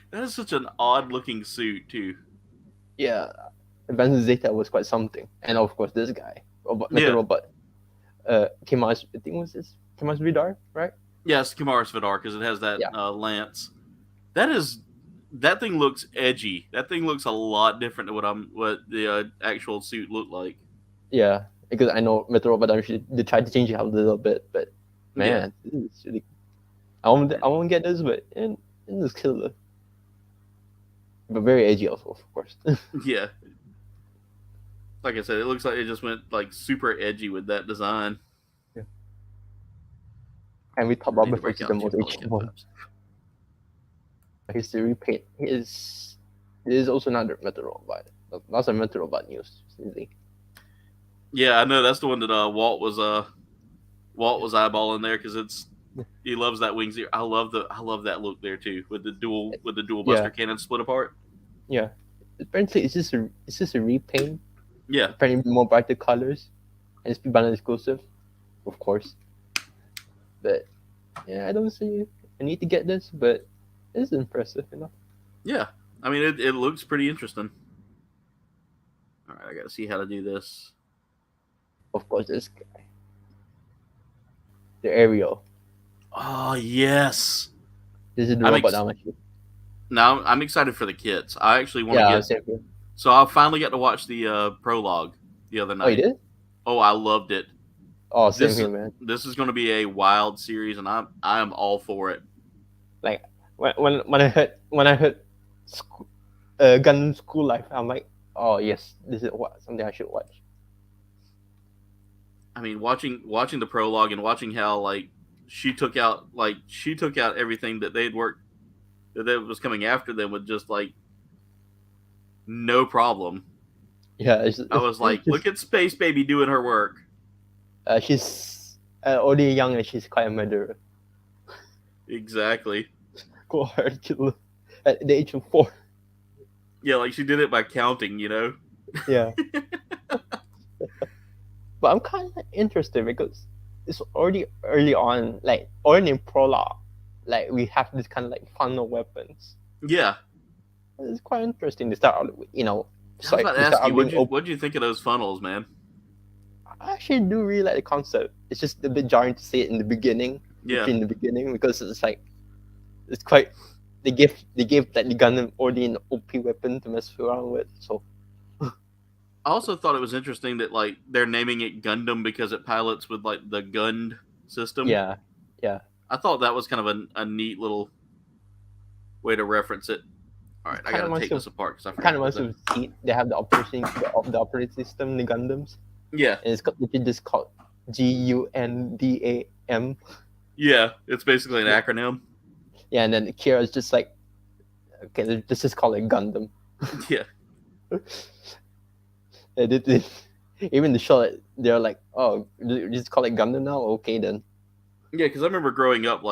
That is such an odd-looking suit, too. Yeah, Advanced Zeta was quite something, and of course this guy, metal robot. Kima's, I think was this Kima's Vidar, right? Yes, Kimaris Vidar, because it has that lance. That thing looks edgy. That thing looks a lot different than what the actual suit looked like. Yeah, because I know Metal Robot they tried to change it out a little bit, but man, this is really. I won't get this, but it is killer. But very edgy also, of course. Yeah. Like I said, it looks like it just went like super edgy with that design. Yeah. And we thought Robert was the most edgy one. His repaint is also not a Metal Robot. That's a Metal Robot news. Really. Yeah, I know that's the one that Walt was eyeballing there because he loves that wings. I love that look there too with the dual Buster cannon split apart. Yeah, apparently it's just a repaint. Yeah, apparently more brighter colors, and it's Bana exclusive, of course. But yeah, I don't see I need to get this, but it's impressive enough. Yeah, I mean it looks pretty interesting. All right, I got to see how to do this. Of course, this guy, the Aerial. Oh yes, this is the robot Damashi. Now I'm excited for the kits. I actually want to get. So I finally got to watch the prologue the other night. Oh, you did? Oh, I loved it. Oh, same here, man. This is going to be a wild series, and I'm all for it. Like when I heard Gundam School Life, I'm like, oh yes, this is something I should watch. I mean, watching the prologue and watching how she took out everything that they'd worked that was coming after them with just no problem. Yeah, I was like, look at Space Baby doing her work. She's only young and she's quite a murderer. Exactly. Cool hard killer at the age of 4. Yeah, she did it by counting, Yeah. But I'm kind of interested because it's already early on, already in prologue, we have this kind of funnel weapons. Yeah. It's quite interesting to start out with, I was about to ask you, what do you think of those funnels, man? I actually do really like the concept. It's just a bit jarring to see it in the beginning. Yeah. In the beginning, because it's quite. They gave the Gundam already an OP weapon to mess around with. So. I also thought it was interesting that they're naming it Gundam because it pilots with the Gund system. Yeah. Yeah. I thought that was kind of a neat little way to reference it. All right, I gotta take this apart because I forgot. Kind of wants to see they have the operating system, the Gundams. Yeah, and it's just called GUNDAM. Yeah, it's basically an acronym. Yeah, and then Kira's just okay, let's just call it Gundam. Yeah. Even the show, they're like, oh, just call it Gundam now? Okay, then. Yeah, because I remember growing up,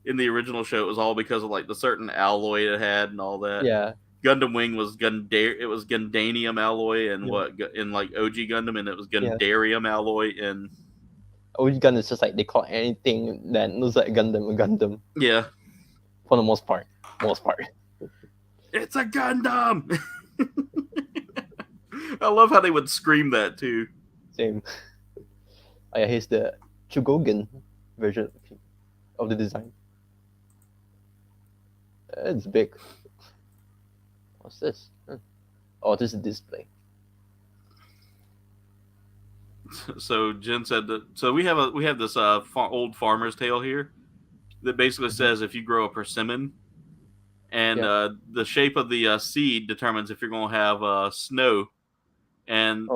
in the original show, it was all because of the certain alloy it had and all that. Yeah. Gundam Wing was it was Gundanium alloy and in OG Gundam, and it was Gundarium alloy in OG Gundam is just they call anything that looks like Gundam a Gundam. Yeah. For the most part. It's a Gundam. I love how they would scream that too. Same. Oh yeah, here's the Chugogen version of the design. It's big. What's this? Oh, this is display. So Jen said that. So we have this old farmer's tale here that basically says if you grow a persimmon, and the shape of the seed determines if you're going to have snow and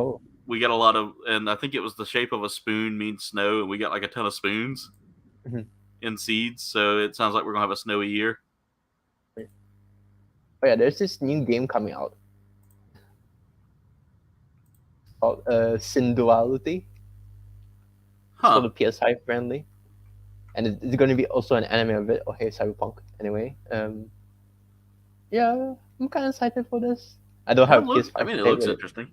we got a lot of, and I think it was the shape of a spoon means snow, and we got like a ton of spoons in seeds. So it sounds like we're gonna have a snowy year. Oh yeah, there's this new game coming out called Synduality. Huh. So the PS5 friendly, and it's going to be also an anime of it. Oh hey, Cyberpunk. Anyway, yeah, I'm kind of excited for this. I don't have PS5. I mean, it looks interesting.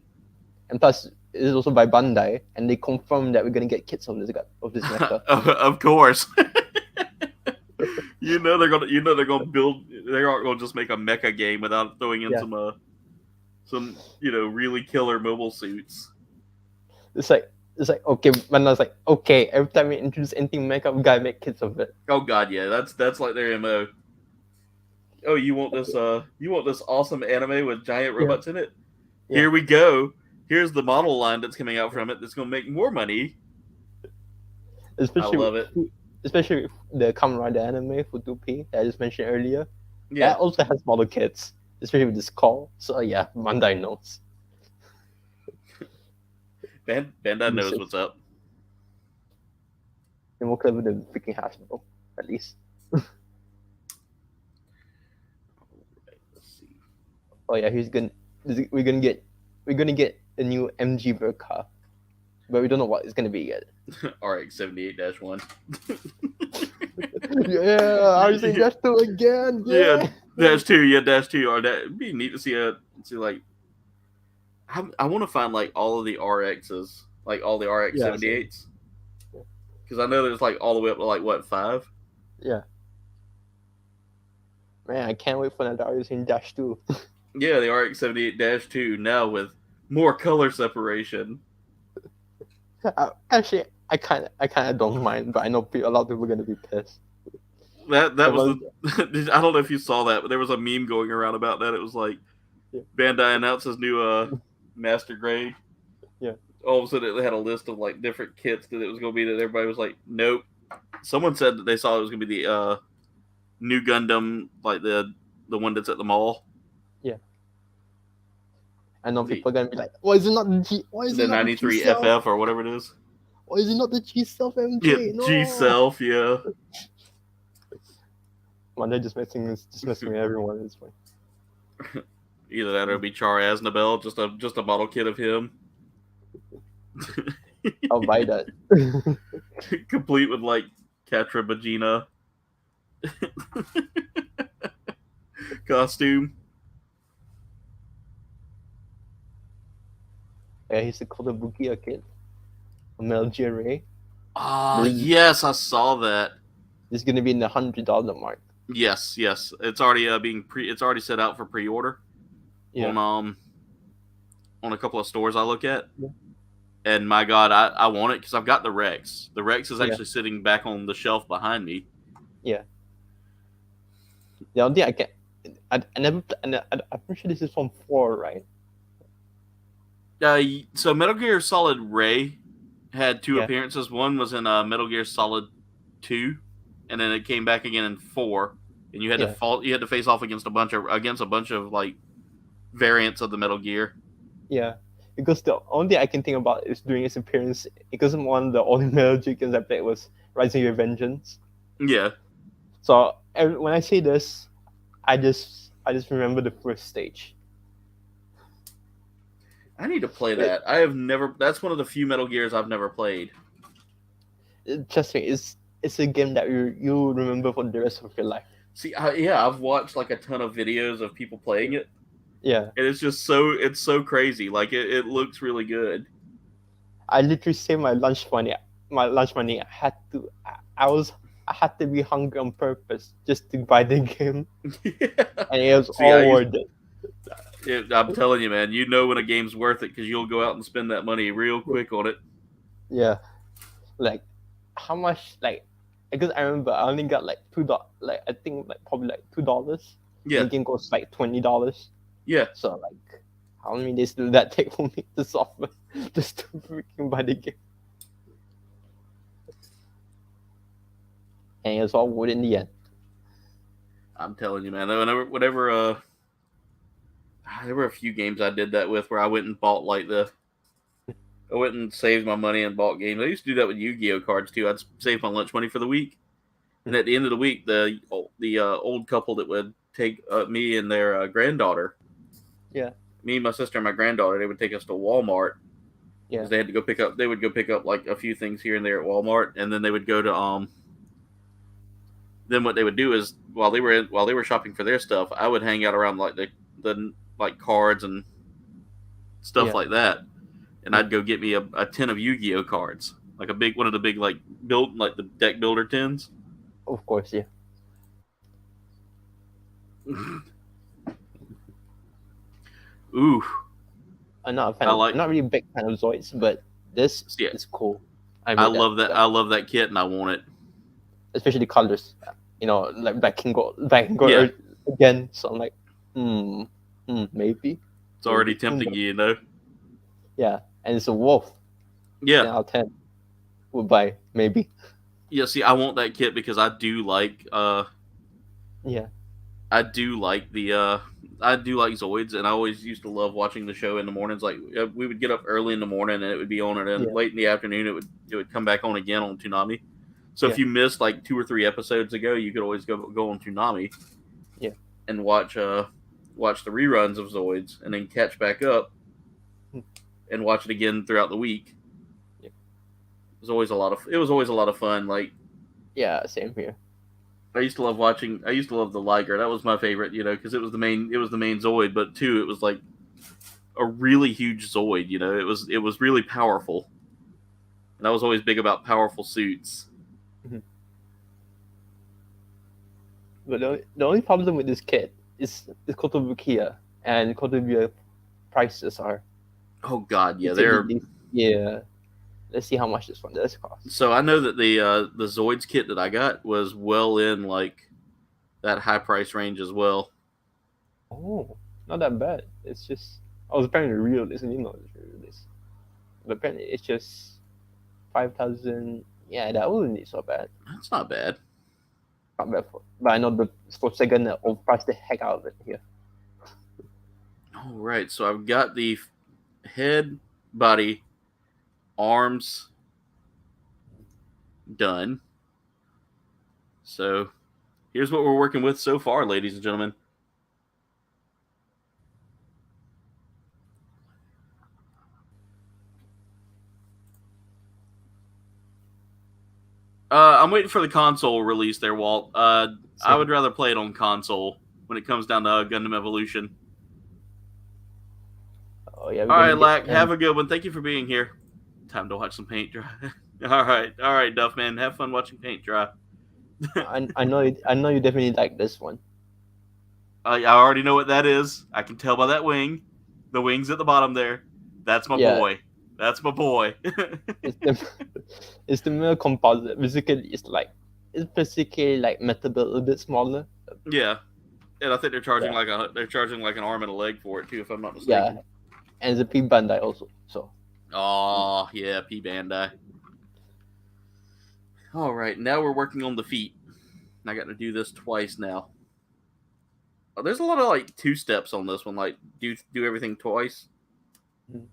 And plus, it is also by Bandai, and they confirmed that we're gonna get kits of this mecha. Of course. they're gonna build. They aren't gonna just make a mecha game without throwing in some really killer mobile suits. It's like okay, Bandai's like okay. Every time we introduce anything mecha, we gotta make kits of it. Oh god, yeah, that's like their MO. Oh, you want this awesome anime with giant robots in it? Yeah. Here we go. Here's the model line that's coming out from it that's going to make more money. Especially I love it. Especially the Kamen Rider anime for 2P that I just mentioned earlier. Yeah. That also has model kits, especially with this call. So yeah, Bandai knows. Bandai knows what's up. They're more clever than freaking Hasbro, at least. Let's see. Oh yeah, we're gonna get a new MG car, but we don't know what it's gonna be yet. RX-78-1. Yeah, I was saying -2 again. Yeah, -2. Yeah, -2. Or that it'd be neat to see like. I want to find like all of the RXs, like all the RX-78s, because I know there's like all the way up to like what 5. Yeah. Man, I can't wait for that RX-2. Yeah, the RX-78-2 now with more color separation. Actually, I kind of don't mind, but I know a lot of people are gonna be pissed. That was I don't know if you saw that, but there was a meme going around about that. It was like Bandai announces new Master Grade. Yeah. All of a sudden, they had a list of like different kits that it was going to be. That everybody was like, nope. Someone said that they saw it was going to be the new Gundam, like the one that's at the mall. Yeah. I know people are gonna be like, "Why is it not the G? Why is the it not 93 the FF or whatever it is? Why is it not the G Self MJ? Yeah, no. G Self, yeah. Man, they're just messing with everyone. It's fine. Either that or it'll be Char Aznabel, just a model kit of him. I'll buy that. Complete with like Catra Bagina costume. Yeah, he's a Kouldbayne kid. Mel G. Ray. Ah, yes, I saw that. It's gonna be in the $100 mark. Yes. It's already it's already set out for pre-order. Yeah. On a couple of stores I look at. Yeah. And my God, I want it because I've got the Rex. The Rex is actually sitting back on the shelf behind me. Yeah. The only thing I'm pretty sure this is from 4, right? So Metal Gear Solid Ray had 2 appearances. One was in Metal Gear Solid 2, and then it came back again in 4. And you had to face off against a bunch of like variants of the Metal Gear. Yeah, because the only thing I can think about is during his appearance, because one of the only Metal Gear games I played was Rising of Vengeance. Yeah. So when I say this, I just remember the first stage. I need to play that. I have never. That's one of the few Metal Gears I've never played. Trust me, it's a game that you remember for the rest of your life. See, I've watched like a ton of videos of people playing it. Yeah, and it's just so crazy. Like it looks really good. I literally saved my lunch money. I had to be hungry on purpose just to buy the game, and it was all worth it. I'm telling you, man. You know when a game's worth it because you'll go out and spend that money real quick on it. Yeah, like how much? Like because I remember I only got like $2. Like I think like probably like $2. Yeah, the game costs like $20. Yeah. So like, how many days did that take for me to software just to freaking buy the game? And it's all worth in the end. I'm telling you, man. Whenever There were a few games I did that with where I went and bought I went and saved my money and bought games. I used to do that with Yu-Gi-Oh cards too. I'd save my lunch money for the week, and at the end of the week, the old couple that would take me and their granddaughter, me, my sister, and my granddaughter, they would take us to Walmart. Yeah, because they had to go pick up. They would go pick up like a few things here and there at Walmart, and then they would go to Then what they would do is while they were shopping for their stuff, I would hang out around like the like cards and stuff like that, and I'd go get me a tin of Yu-Gi-Oh cards, like one of the big like the deck builder tins. Of course, yeah. Ooh. I'm not a fan. I'm not really a big fan of Zoids, but this is cool. I love that. I love that kit, and I want it. Especially the colors, like black and gold again. So I'm like, maybe. It's already tempting you, Yeah, and it's a wolf. Yeah. 10 out of 10 would buy, maybe. Yeah, see, I want that kit because I do like. I do like Zoids, and I always used to love watching the show in the mornings. Like we would get up early in the morning, and it would be on, and then late in the afternoon, it would come back on again on Toonami. So if you missed like 2 or 3 episodes ago, you could always go on Toonami, and watch the reruns of Zoids, and then catch back up, and watch it again throughout the week. It was always a lot of fun. Like same here. I used to love the Liger. That was my favorite, because it was the main Zoid. But too, it was like a really huge Zoid. It was really powerful, and I was always big about powerful suits. Mm-hmm. But the only problem with this kit is Kotobukiya, and Kotobukiya prices are. Oh God, yeah, they're. Yeah. Let's see how much this one does cost. So I know that the Zoids kit that I got was well in like that high price range as well. Oh, not that bad. It's just I was apparently real this, and this, but apparently it's just 5,000. Yeah, that wouldn't so bad. That's not bad. Not bad but I know the sports are gonna overprice the heck out of it here. All right, so I've got the head, body, arms done. So here's what we're working with so far, ladies and gentlemen. I'm waiting for the console release there, Walt. I would rather play it on console when it comes down to Gundam Evolution. Oh yeah. All right, Lack, have a good one. Thank you for being here. Time to watch some paint dry. All right, Duffman. Have fun watching paint dry. I know you definitely like this one. I already know what that is. I can tell by that wing. The wing's at the bottom there. That's my boy. That's my boy. It's the mill composite. Basically, it's basically like metal built a little bit smaller. Yeah, and I think they're charging like an arm and a leg for it too, if I'm not mistaken. Yeah, and it's a P Bandai also. So. Oh yeah, P Bandai. All right, now we're working on the feet. I got to do this twice now. Oh, there's a lot of like 2 steps on this one. Like do everything twice. Mm-hmm.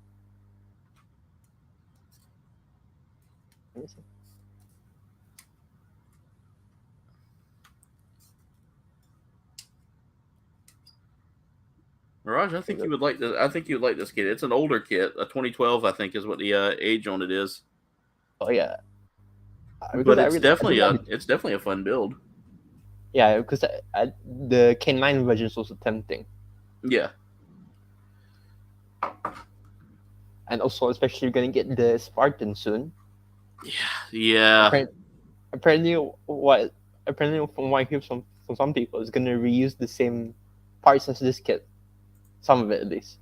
Mirage, I think you would like this. I think you would like this kit. It's an older kit, a 2012, I think, is what the age on it is. Oh yeah, but it's definitely a fun build. Yeah, because the K9 version is also tempting. Yeah. And also, especially, you're gonna get the Spartan soon. Yeah. Apparently, from what I hear from some people, it's gonna reuse the same parts as this kit. Some of it, at least.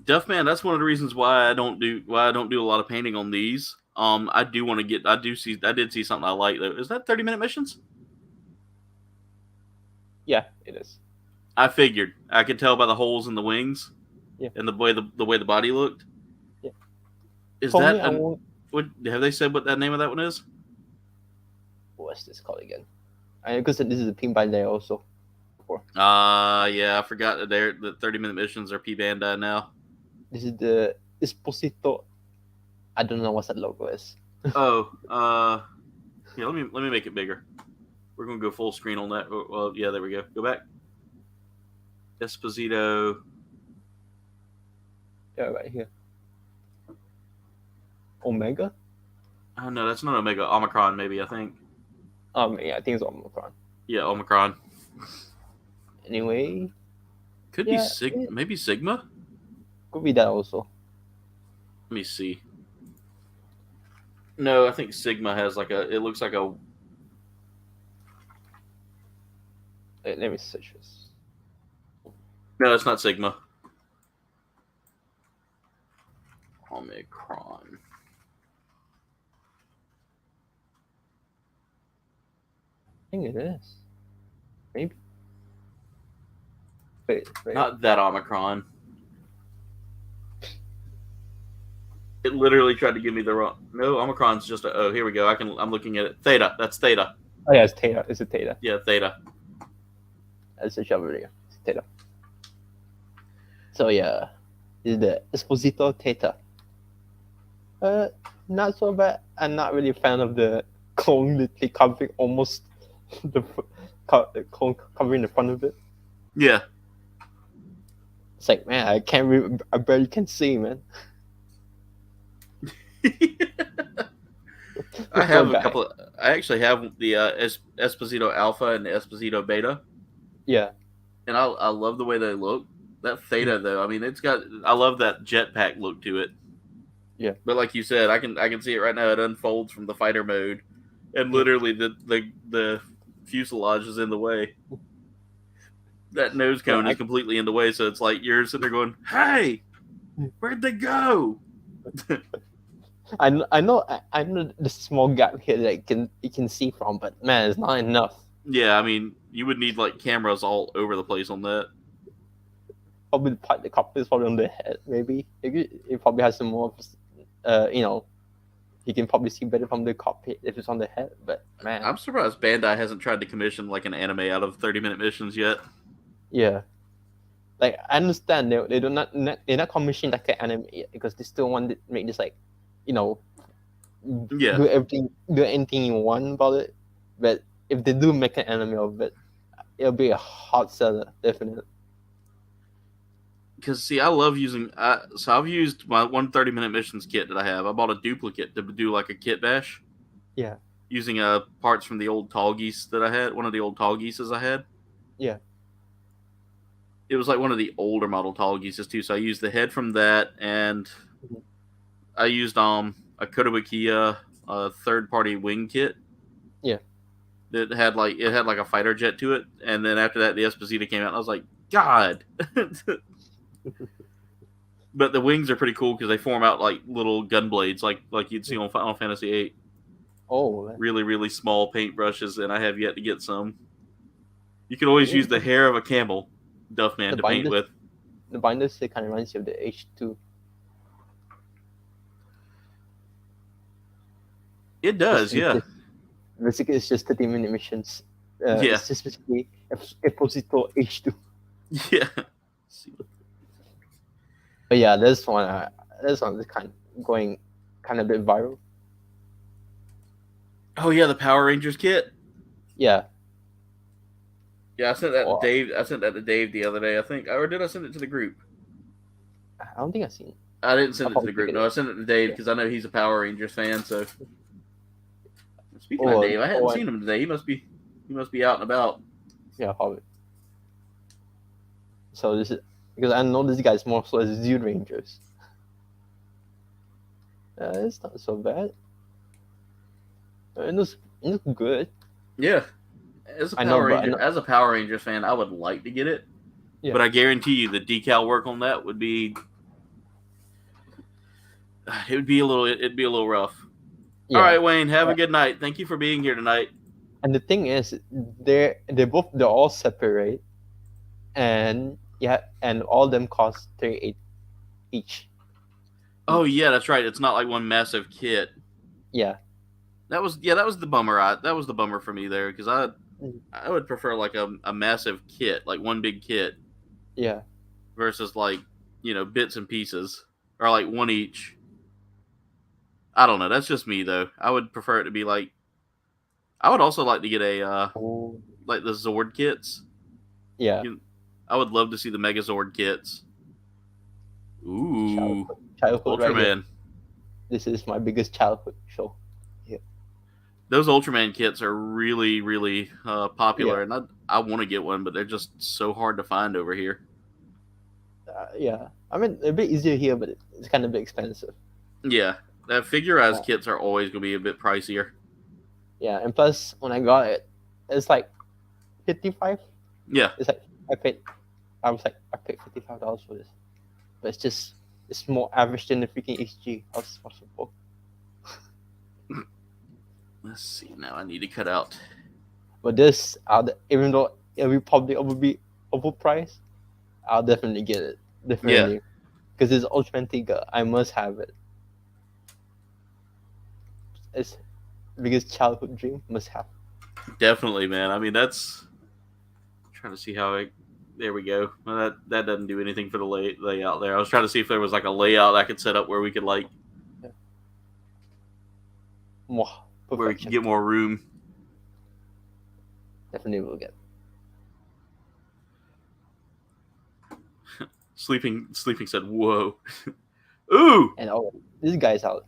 Duffman, that's one of the reasons why I don't do a lot of painting on these. I did see something I like though. Is that 30-minute missions? Yeah, it is. I figured. I could tell by the holes in the wings. Yeah. And the way the body looked. Yeah. Is that have they said what that name of that one is? what's this called again? Because this is a pin by there also. Yeah, I forgot that the 30-minute missions are P Bandai now. This is the Esposito. I don't know what that logo is. Yeah, let me make it bigger. We're gonna go full screen on that. Well, yeah, there we go. Go back. Esposito. Yeah, right here. Omega? Oh no, that's not Omega. Omicron, maybe, I think. Yeah, I think it's Omicron. Yeah, Omicron. Anyway. Could be maybe Sigma? Could be that also. Let me see. No, I think Sigma has it looks like a... Let me search this. No, it's not Sigma. Omicron. I think it is. Maybe. Wait. Not that Omicron. It literally tried to give me the wrong... No, Omicron's just a... Oh, here we go. I'm looking at it. Theta. That's Theta. Oh, yeah, it's Theta. It's a Theta. Yeah, Theta. Let's search over there. It's Theta. So, yeah. This is the Esposito Theta. Not so bad. I'm not really a fan of the clone literally covering almost the clone covering the front of it. Yeah. It's like, man, I barely can see, man. I have a couple. I actually have the Esposito Alpha and the Esposito Beta. Yeah. And I love the way they look. That Theta though, I mean, I love that jetpack look to it. Yeah. But like you said, I can see it right now. It unfolds from the fighter mode, and literally the fuselage is in the way. That nose cone is completely in the way, so it's like you're sitting there going, "Hey, where'd they go?" I know the small gap here that you can see from, but man, it's not enough. Yeah, I mean, you would need like cameras all over the place on that. Probably the cockpit is probably on the head. Maybe it probably has some more. You can probably see better from the cockpit if it's on the head. But man, I'm surprised Bandai hasn't tried to commission like an anime out of 30-minute missions yet. Yeah, like I understand they're not commissioning like an anime yet because they still want to make this like, do anything you want about it. But if they do make an anime of it, it'll be a hot seller, definitely. Because see, I love using. So I've used my 130-minute missions kit that I have. I bought a duplicate to do like a kit bash. Yeah. Using parts from the old tall geese that I had. One of the old tall geeses I had. Yeah. It was like one of the older model tall geeses too. So I used the head from that, and I used a Kouldbayne third-party wing kit. Yeah. That had like a fighter jet to it, and then after that the Esposito came out, and I was like, God. But the wings are pretty cool because they form out like little gun blades, like you'd see on Final Fantasy VIII. Oh, man. Really, really small paintbrushes, and I have yet to get some. You can always use the hair of a camel, Duffman, to paint with. The binders, it kind of reminds you of the H2. It does, yeah. Basically, it's just 30-minute missions. Yeah. It's just basically Esposito H2. Yeah. But yeah, this one is going a bit viral. Oh yeah, the Power Rangers kit. Yeah. Yeah, I sent that to Dave. I sent that to Dave the other day, I think. Or did I send it to the group? I don't think I've seen it. I didn't send it to the group. No, I sent it to Dave because I know he's a Power Rangers fan. So speaking of Dave, I hadn't seen him today. He must be out and about. Yeah, probably. So this is because I know this guy's more so as Zoo Rangers. It's not so bad. It looks good. Yeah. As a Power Rangers fan, I would like to get it. Yeah. But I guarantee you the decal work on that would be it'd be a little rough. Yeah. All right, Wayne, have a good night. Thank you for being here tonight. And the thing is, they're all separate, and all of them cost $38 each. Oh yeah, that's right. It's not like one massive kit. Yeah. That was the bummer. That was the bummer for me there because I would prefer like a massive kit, like one big kit. Yeah. Versus like bits and pieces or like one each. I don't know. That's just me though. I would prefer it to be like. I would also like to get a like the Zord kits. Yeah. I would love to see the Megazord kits. Ooh, childhood Ultraman. Right, this is my biggest childhood show. Yeah. Those Ultraman kits are really, really popular, and I want to get one, but they're just so hard to find over here. Yeah, I mean a bit easier here, but it's kind of a bit expensive. Yeah, that figurized kits are always going to be a bit pricier. Yeah, and plus when I got it, it's like 55. Yeah, it's like I paid $55 for this, but it's more average than the freaking HG. How's possible? Let's see. Now I need to cut out. But this, even though it will probably be overpriced, I'll definitely get it. Definitely. Yeah. Because it's Ultraman Tiga. I must have it. It's biggest childhood dream. Must have. Definitely, man. I mean, that's... I'm trying to see how it... There we go. Well, that doesn't do anything for the layout there. I was trying to see if there was like a layout I could set up where we could like... More perfection. Where we could get more room. Definitely will get. Sleeping said, "Whoa, ooh!" And this guy's out.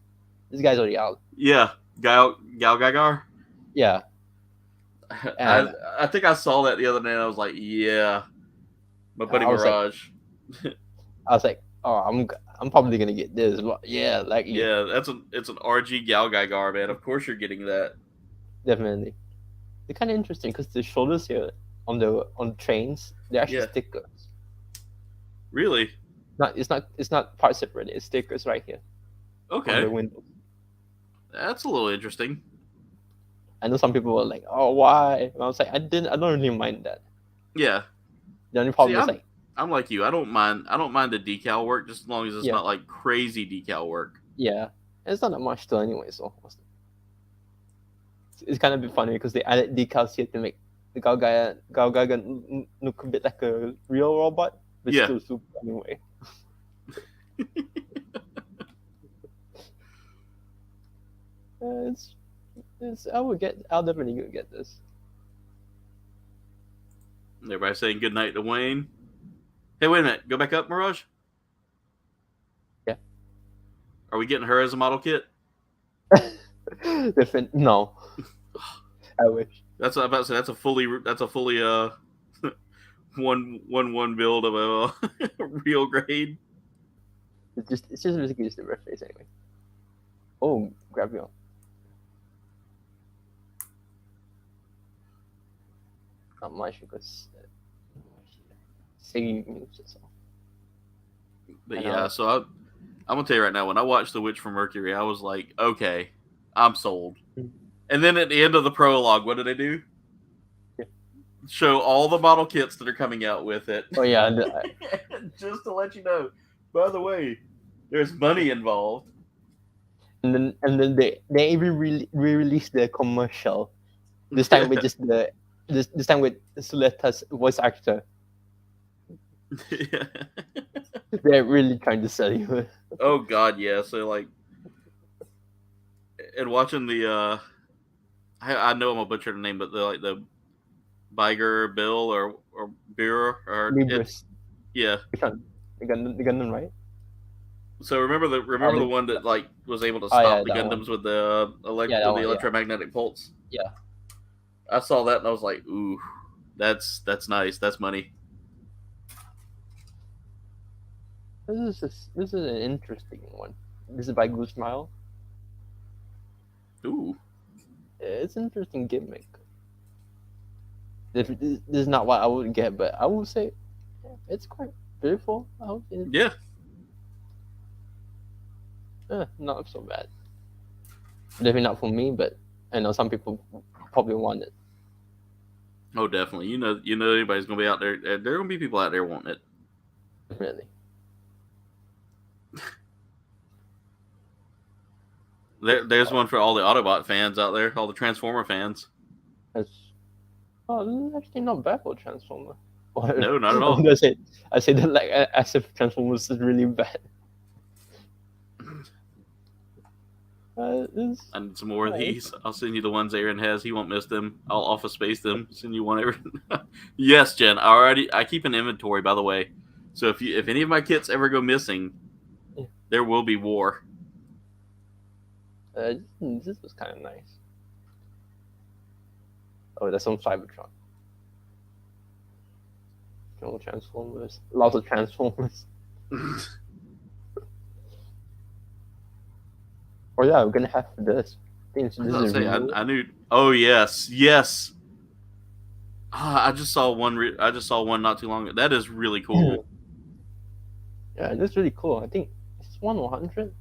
This guy's already out. Yeah, Gal Gagar. Yeah. I think I saw that the other day, and I was like, "Yeah." My buddy Mirage. I was like, "Oh, I'm probably gonna get this." But yeah, like yeah, it's an RG Gal Gagar, man. Of course you're getting that. Definitely. It's kind of interesting because the shoulders here on trains, they're actually stickers. Really? It's not part separated. It's stickers right here. Okay. On the windows. That's a little interesting. I know some people were like, "Oh, why?" And I was like, I don't really mind that. Yeah. The only problem is I'm like you. I don't mind the decal work just as long as it's not like crazy decal work. Yeah, and it's not that much still anyway. So it's kind of a bit funny because they added decals here to make the Galgaga look a bit like a real robot, but still super anyway. I'll definitely get this. Everybody saying good night to Wayne. Hey, wait a minute. Go back up, Mirage. Yeah. Are we getting her as a model kit? No. I wish. That's what I'm about to say. That's a fully one build of a real grade. It's just basically just the red face anyway. Oh, grab you. Not much because singing music. But yeah, so I'm gonna tell you right now. When I watched The Witch from Mercury, I was like, okay, I'm sold. And then at the end of the prologue, what do they do? Yeah. Show all the model kits that are coming out with it. Oh yeah, just to let you know. By the way, there's money involved. And then they even re-released the commercial. This time with just this time with Suleta's voice actor. Yeah. They're really trying to sell you. Oh God, yeah. So like, and watching the I know I'm a butcher the name, but the Biger Bill or Beer or yeah. The Gundam, right? So remember the one that like was able to stop the Gundams with the electromagnetic pulse. Yeah. I saw that and I was like, ooh, that's nice. That's money. This is an interesting one. This is by Goose Smile. Ooh. It's an interesting gimmick. This is not what I would get, but I would say it's quite beautiful. Yeah. Not so bad. Definitely not for me, but I know some people probably want it. Oh, definitely. You know, anybody's gonna be out there. There are gonna be people out there wanting it. Definitely. There's one for all the Autobot fans out there, all the Transformer fans. This is actually not bad for Transformer. No, not at all. I say that like as if Transformers is really bad. I need some more of these. I'll send you the ones Aaron has. He won't miss them. I'll Office Space them. Send you one every. Yes, Jen. I keep an inventory, by the way. So if any of my kits ever go missing, there will be war. This was kind of nice. Oh, there's some Cybertron. No Transformers. Lots of Transformers. Oh yeah, we're gonna have this. I knew. Oh yes. I just saw one. I just saw one not too long ago. That is really cool. Yeah, that's really cool. I think it's 1/100.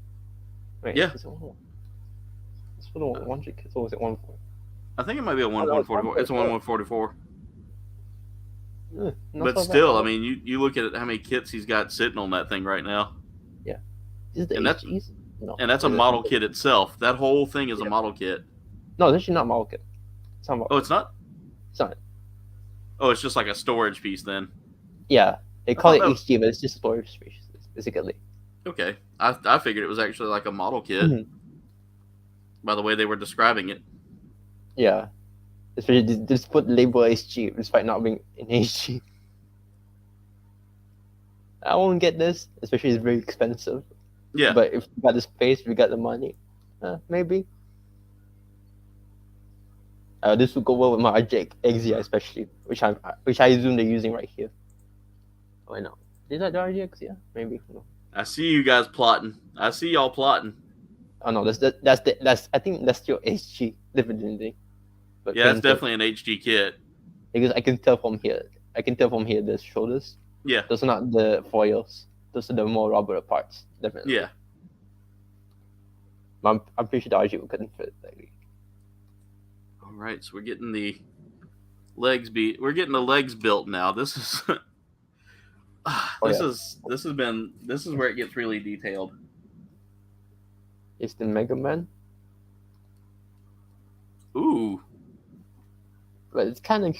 Wait, yeah. It's for the 100 kids, or was it 140? I think it might be a 1/144. It's a 1/144. Yeah, but still, I mean, you look at how many kits he's got sitting on that thing right now. Yeah, and that's a model kit itself. That whole thing is a model kit. No, it's actually not a model kit. It's not. Oh, it's not. It's not. Oh, it's just like a storage piece then. Yeah, they call it HG, but it's just storage space, basically. Okay, I figured it was actually like a model kit. Mm-hmm. By the way they were describing it. Yeah, especially just put label HG despite not being in HG. I won't get this, especially it's very expensive. Yeah. But if we got the space, we got the money, maybe. This would go well with my RGXZ especially, which I assume they're using right here. Oh, I know. Is that the RGX? Yeah, maybe. No. I see you guys plotting. I see y'all plotting. Oh no, that's I think that's your HG definitely. But yeah, it's definitely an HG kit. Because I can tell from here. The shoulders. Yeah. Those are not the foils. Those are the more rubber parts. Definitely. Yeah. I'm pretty sure the RG couldn't fit like. All right, so we're getting the legs built now. This is this is where it gets really detailed. It's the Mega Man. Ooh. But it's kind of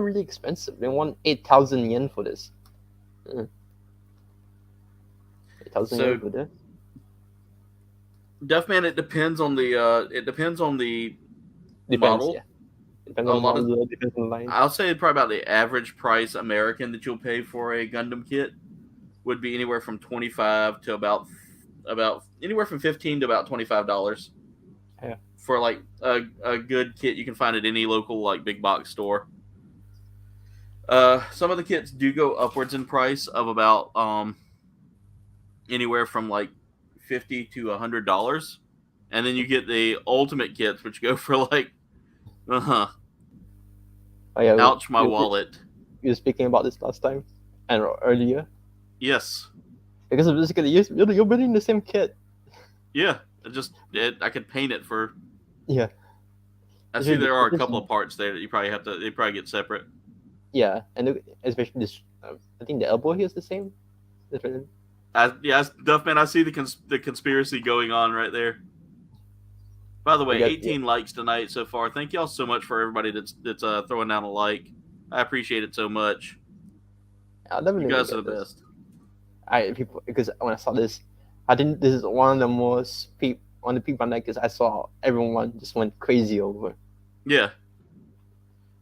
really expensive. They want 8,000 yen for this. 8,000 yen for this. Duffman, it depends on the model. Yeah. Depends on the line. I'll say probably about the average price American that you'll pay for a Gundam kit would be anywhere from $25 to about anywhere from $15 to about $25. Yeah. For like a good kit you can find at any local like big box store. Some of the kits do go upwards in price of about anywhere from like $50 to $100, and then you get the ultimate kits which go for like Oh, yeah, ouch my wallet. You were speaking about this last time and earlier. Yes. Because basically you're building the same kit. Yeah, I could paint it for. Yeah. I see there are a couple of parts there that they probably get separate. Yeah, and especially this, I think the elbow here is the same. Duffman, I see the conspiracy going on right there. By the way, 18 likes tonight so far. Thank y'all so much for everybody that's throwing down a like. I appreciate it so much. You guys are the best. Because when I saw this, I think this is one of the on the peak because I saw everyone just went crazy over. Yeah.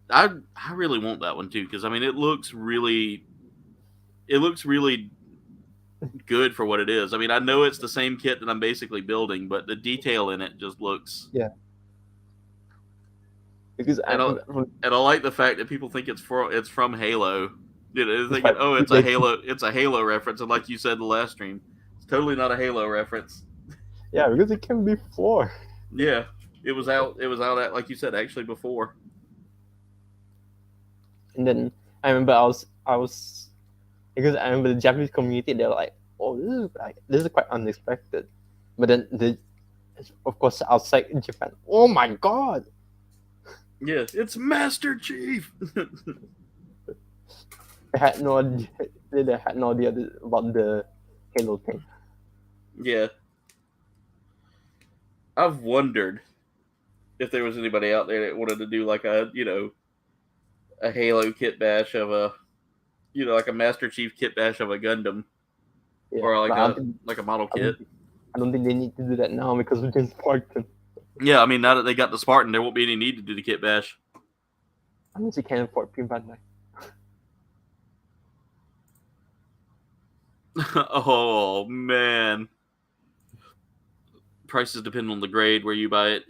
I really want that one too, because I mean it looks really good for what it is. I mean, I know it's the same kit that I'm basically building, but the detail in it just looks. Yeah. Because I like the fact that people think it's from Halo. You know, thinking, it's a Halo reference, and like you said in the last stream, it's totally not a Halo reference. Yeah, because it can be before. Yeah, it was out at, like you said, actually before. And then I remember I was because I remember the Japanese community, they're like, "Oh, this is quite unexpected," but then of course outside in Japan, oh my god! Yes, it's Master Chief. They had no idea. They had no idea about the Halo thing. Yeah. I've wondered if there was anybody out there that wanted to do like a Halo kit bash of a like a Master Chief kit bash of a Gundam, or like a model kit. I don't think they need to do that now because we're doing Spartan. Yeah, I mean, now that they got the Spartan, there won't be any need to do the kit bash. Unless you can't afford Pre-Bandai. Oh man, prices depend on the grade where you buy it.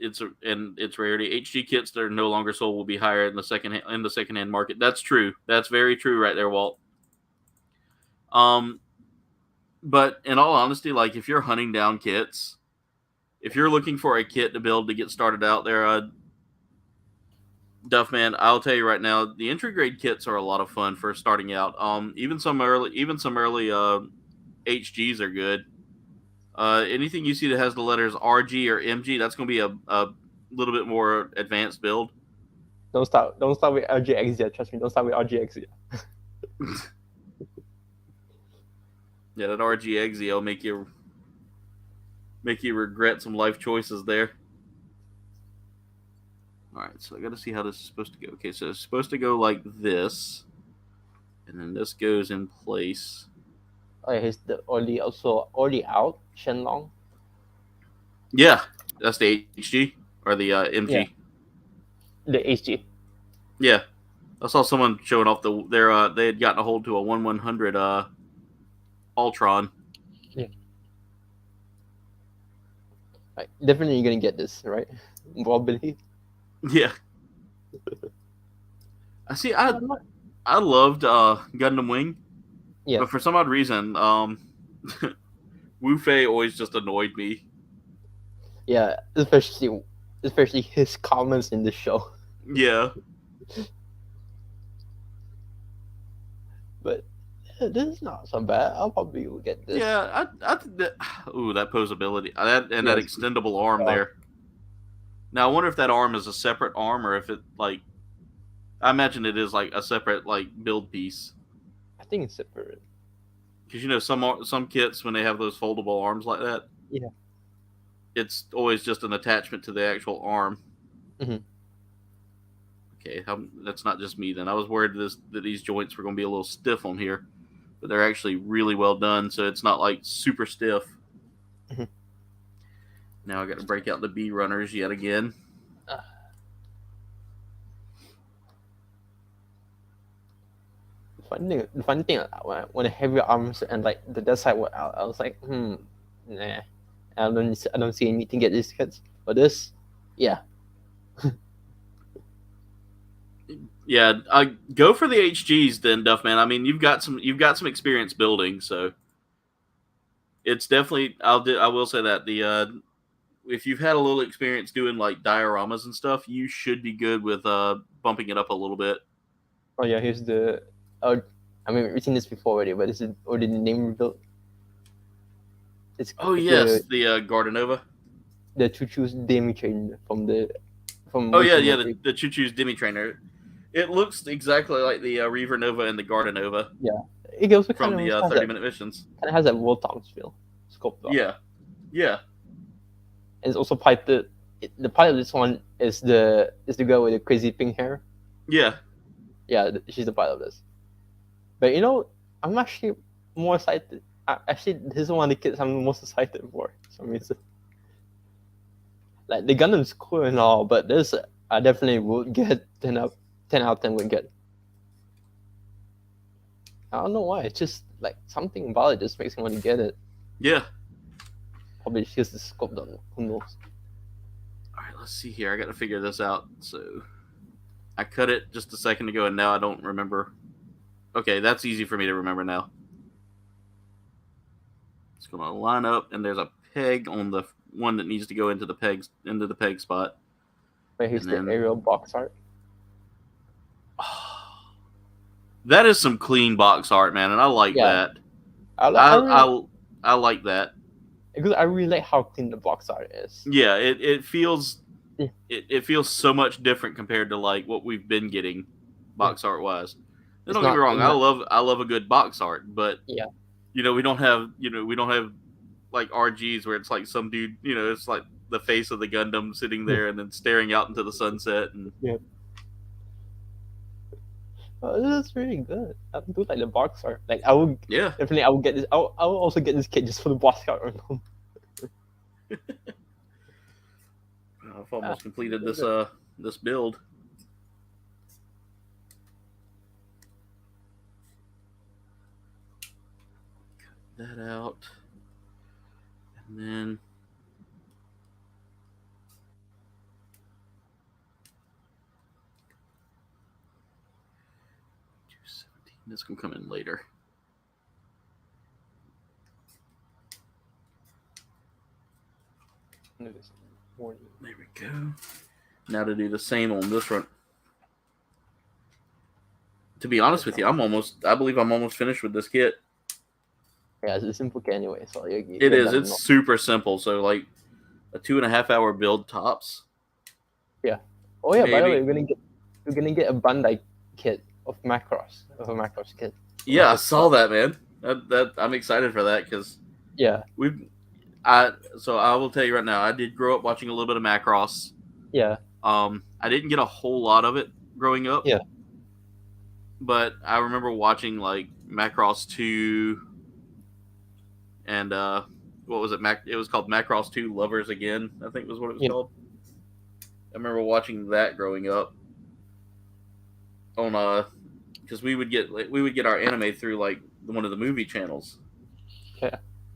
And its rarity. HG kits that are no longer sold will be higher in the secondhand market. That's true. That's very true, right there, Walt. But in all honesty, like if you're hunting down kits, if you're looking for a kit to build to get started out there, Duff man, I'll tell you right now, the entry grade kits are a lot of fun for starting out. Even some early HGs are good. Anything you see that has the letters RG or MG, that's going to be a little bit more advanced build. Don't start with RGX yet. Trust me, don't start with RGX yet. Yeah, that RGX will make you regret some life choices there. All right, so I got to see how this is supposed to go. Okay, so it's supposed to go like this, and then this goes in place. Oh, yeah, here's the already out Shenlong. Yeah, that's the HG or the MG. Yeah. The HG. Yeah, I saw someone showing off they had gotten a hold to a 1/100 Ultron. Yeah. Right. Definitely you're gonna get this, right? Probably. Yeah. I see. I loved Gundam Wing. Yeah. But for some odd reason, Wu Fei always just annoyed me. Yeah, especially his comments in the show. Yeah. But this is not so bad. I'll probably get this. Yeah, I think that. Ooh, that posability, that extendable arm there. Now I wonder if that arm is a separate arm or if it I imagine it is like a separate build piece. I think it's separate. Because some kits when they have those foldable arms like that. Yeah. It's always just an attachment to the actual arm. Mm-hmm. Okay, that's not just me then. I was worried that these joints were going to be a little stiff on here, but they're actually really well done, so it's not super stiff. Mm-hmm. Now I got to break out the B runners yet again. The funny thing when I have your arms and the dead side were out, I was like, nah, I don't see anything at these kits. But this, yeah. Yeah, I go for the HGs then, Duff man. I mean, you've got some experience building, so it's definitely. I will say that if you've had a little experience doing dioramas and stuff, you should be good with bumping it up a little bit. Oh yeah, here's the. I mean, we've seen this before already, but this is already the name rebuilt. The Gardenova. The Choo-Choo's Demi Trainer from. The Choo-Choo's Demi Trainer. It looks exactly like the Reaver Nova and the Gardenova. Yeah, it goes from the 30-minute missions. Kind of has that World Tongs feel. Scope. Yeah. And it's also piloted. The pilot of this one is the girl with the crazy pink hair. Yeah. Yeah, she's the pilot of this. But I'm actually more excited. Actually, this is one of the kits I'm most excited for some reason. The Gundam's cool and all, but this I definitely would get 10 out of 10 would get. I don't know why. It's just something about it just makes me want to get it. Yeah. Probably just the scope done. Who knows? All right, let's see here. I got to figure this out. So I cut it just a second ago, and now I don't remember. Okay, that's easy for me to remember now. It's going to line up, and there's a peg on the one that needs to go into the peg spot. Wait, here's the aerial box art. That is some clean box art, man, and I like that. I like that. Because I really like how clean the box art is. Yeah, it feels it feels so much different compared to what we've been getting box art wise. Don't get me wrong, I love a good box art, but we don't have RGs where it's some dude, it's the face of the Gundam sitting there and then staring out into the sunset. And oh, this is really good. I do like the box art. Like I would definitely I would get this. I will also get this kit just for the box art. I've almost completed this this build. Cut that out, and then. This can come in later. There we go. Now to do the same on this one. To be honest with you, I believe I'm almost finished with this kit. Yeah, it's a simple kit anyway. So it is. It's super simple. So like a 2.5 hour build tops. Yeah. Oh yeah. Maybe. By the way, we're gonna get a Bandai kit of Macross kit. Yeah, I saw that, man. That I'm excited for that because so I will tell you right now, I did grow up watching a little bit of Macross. Yeah. I didn't get a whole lot of it growing up. Yeah. But I remember watching like Macross 2 and what was it? It was called Macross 2 Lovers Again, I think was what it was called. I remember watching that growing up on because we would get our anime through like one of the movie channels. Yeah.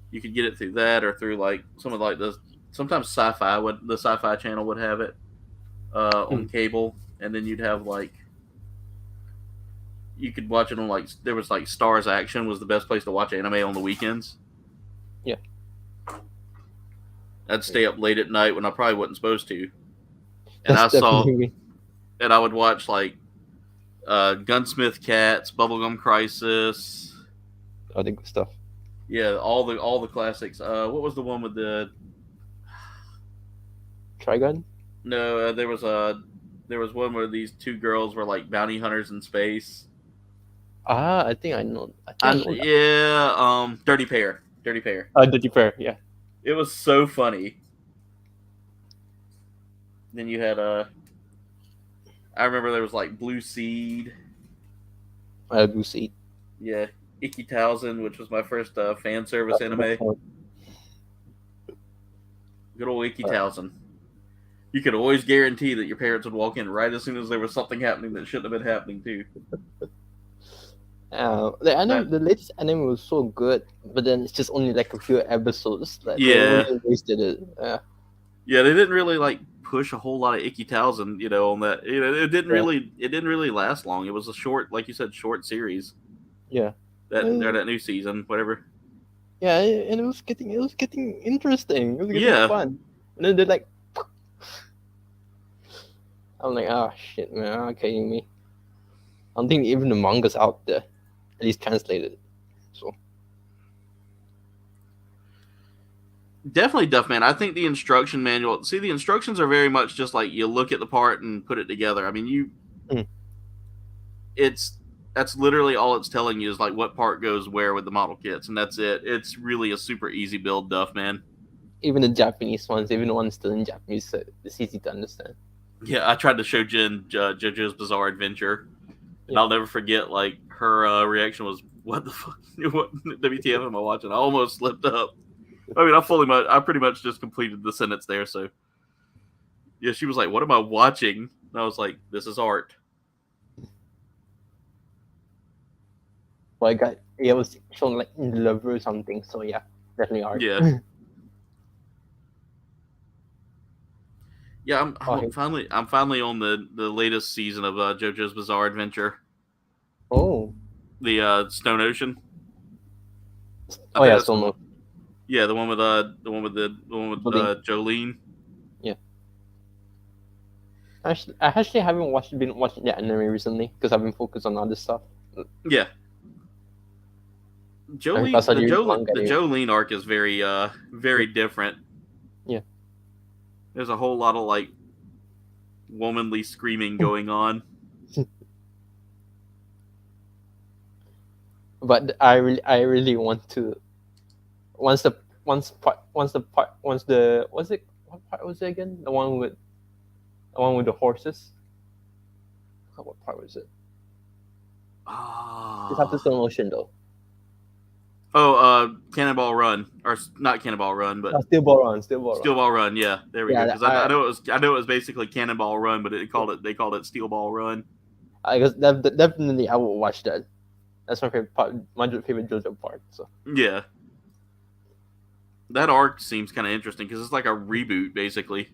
You could get it through that or through like some of like sometimes the Sci-Fi channel would have it on cable, and then you'd have like you could watch it on like there was like Stars Action was the best place to watch anime on the weekends. Yeah. I'd stay up late at night when I probably wasn't supposed to. And I would watch like Gunsmith Cats, Bubblegum Crisis. Oh, the good stuff. Yeah, all the classics. What was the one with the Trigun? No, there was one where these two girls were like bounty hunters in space. I think I know. Yeah, Dirty Pair. Dirty Pair, yeah. It was so funny. Then you had I remember there was like Blue Seed. Blue Seed. Yeah, Icky Towson, which was my first fan service anime. Good old Icky Towson. You could always guarantee that your parents would walk in right as soon as there was something happening that shouldn't have been happening too. The latest anime was so good, but then it's just only like a few episodes. They really wasted it. Yeah, they didn't really like push a whole lot of Icky Towson, on that. It didn't really last long. It was a short, like you said, short series. Yeah. That new season, whatever. Yeah, and it was getting interesting. It was getting fun. And then they're like, I'm like, oh shit, man, are you kidding me? I don't think even the manga's out there, at least translated. So definitely, Duff Man. I think the instruction manual. See, the instructions are very much just like you look at the part and put it together. I mean, that's literally all it's telling you is like what part goes where with the model kits, and that's it. It's really a super easy build, Duff Man. Even the Japanese ones, even the ones still in Japanese, it's easy to understand. Yeah, I tried to show Jen JoJo's Bizarre Adventure, and I'll never forget, like, her reaction was, what the fuck? What WTF am I watching? I almost slipped up. I mean, I pretty much just completed the sentence there, so. Yeah, she was like, what am I watching? And I was like, this is art. Well, it was shown, like, in the lover or something, so yeah, definitely art. Yeah. Yeah, I'm finally on the latest season of JoJo's Bizarre Adventure. Oh. The Stone Ocean. Oh yeah, Stone Ocean. Yeah, the one with Jolene. Yeah. I actually haven't been watching the anime recently because I've been focused on other stuff. Yeah. The Jolene arc is very very different. Yeah. There's a whole lot of like womanly screaming going on. But I really want to what's what part was it again? The one with the horses. What part was it? It's after slow motion though. Oh, Cannonball Run, or not Cannonball Run, but Steel Ball Run. Steel Ball Run. Yeah, there we go. Because I know it was basically Cannonball Run, but they called it Steel Ball Run. I guess definitely I will watch that. That's my favorite part. My favorite JoJo part. So yeah, that arc seems kind of interesting because it's like a reboot, basically.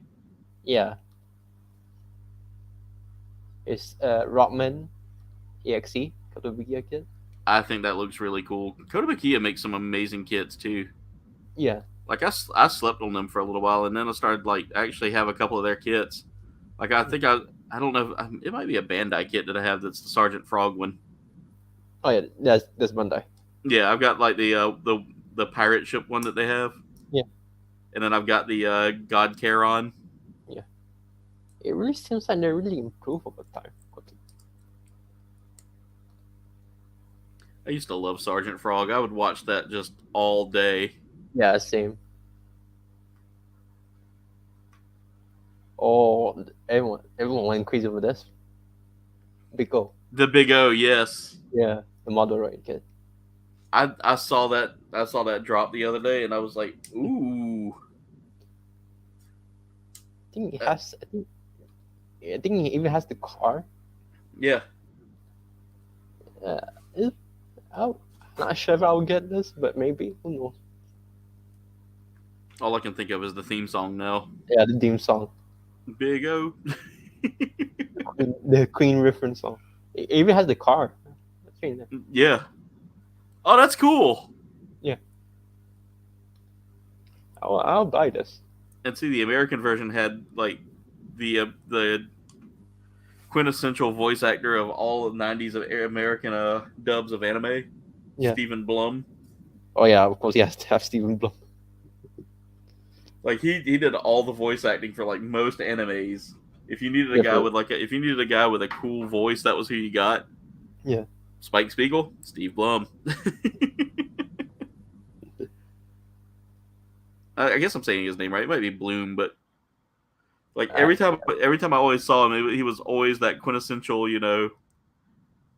Yeah. It's Rockman, EXE, Kouldbayne kid. I think that looks really cool. Kouldbayne makes some amazing kits too. Yeah. Like I slept on them for a little while, and then I started like actually have a couple of their kits. Like I think I don't know, it might be a Bandai kit that I have that's the Sergeant Frog one. Oh yeah, that's Bandai. Yeah, I've got like the pirate ship one that they have. Yeah. And then I've got the God Charon. Yeah. It really seems like they really improve over time. I used to love Sergeant Frog. I would watch that just all day. Yeah, same. Oh, everyone went crazy over this. Big O. The Big O, yes. Yeah, the model right kid. I saw that drop the other day, and I was like, ooh. I think he has. I think he even has the car. Yeah. I'm not sure if I'll get this, but maybe. Who knows? All I can think of is the theme song now. Yeah, the theme song. Big O. The Queen reference song. It even has the car. Yeah. Oh, that's cool. Yeah. I'll buy this. And see, the American version had like the quintessential voice actor of all of 90s American dubs of anime, yeah. Stephen Blum. Oh yeah, of course he has to have Stephen Blum. Like he did all the voice acting for like most animes. If you needed a guy with a cool voice, that was who you got. Yeah. Spike Spiegel, Steve Blum. I guess I'm saying his name right. It might be Bloom, but like every time I always saw him, he was always that quintessential,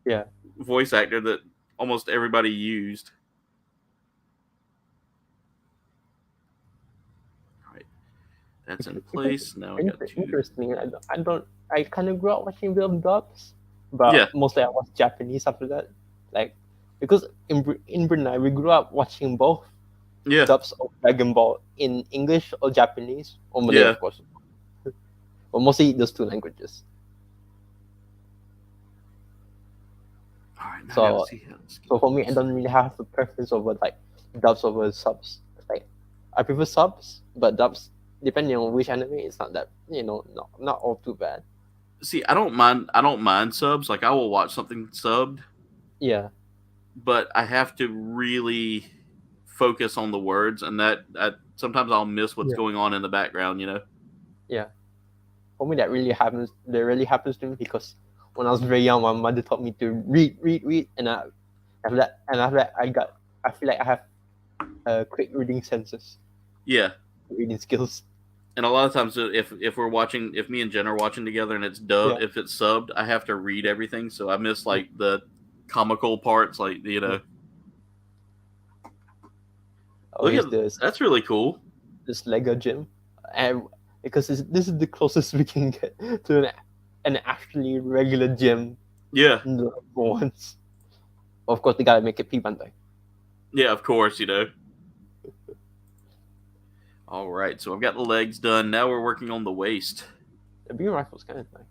yeah, voice actor that almost everybody used. All right, that's in place. Now I got two. Interesting. I kind of grew up watching film dubs, but mostly I watched Japanese after that. Like because in Brunei we grew up watching both dubs of Dragon Ball in English or Japanese or Malay, of course. But mostly those two languages. All right, so for me, I don't really have a preference over like dubs over subs. Like I prefer subs, but dubs, depending on which anime, it's not that not all too bad. See, I don't mind subs. Like I will watch something subbed. Yeah. But I have to really focus on the words, and that sometimes I'll miss what's going on in the background. Yeah. For me, that really happens. That really happens to me because when I was very young, my mother taught me to read, and after that, I feel like I have quick reading senses. Yeah. Reading skills. And a lot of times, if me and Jen are watching together and it's dubbed, if it's subbed, I have to read everything, so I miss like the comical parts, like Look at this. That's really cool. This Lego gym, and because this is the closest we can get to an actually regular gym. Yeah. For once. Of course, they gotta make it P-Bandai. Yeah, of course, All right, so I've got the legs done. Now we're working on the waist. The beam rifle's kind of nice.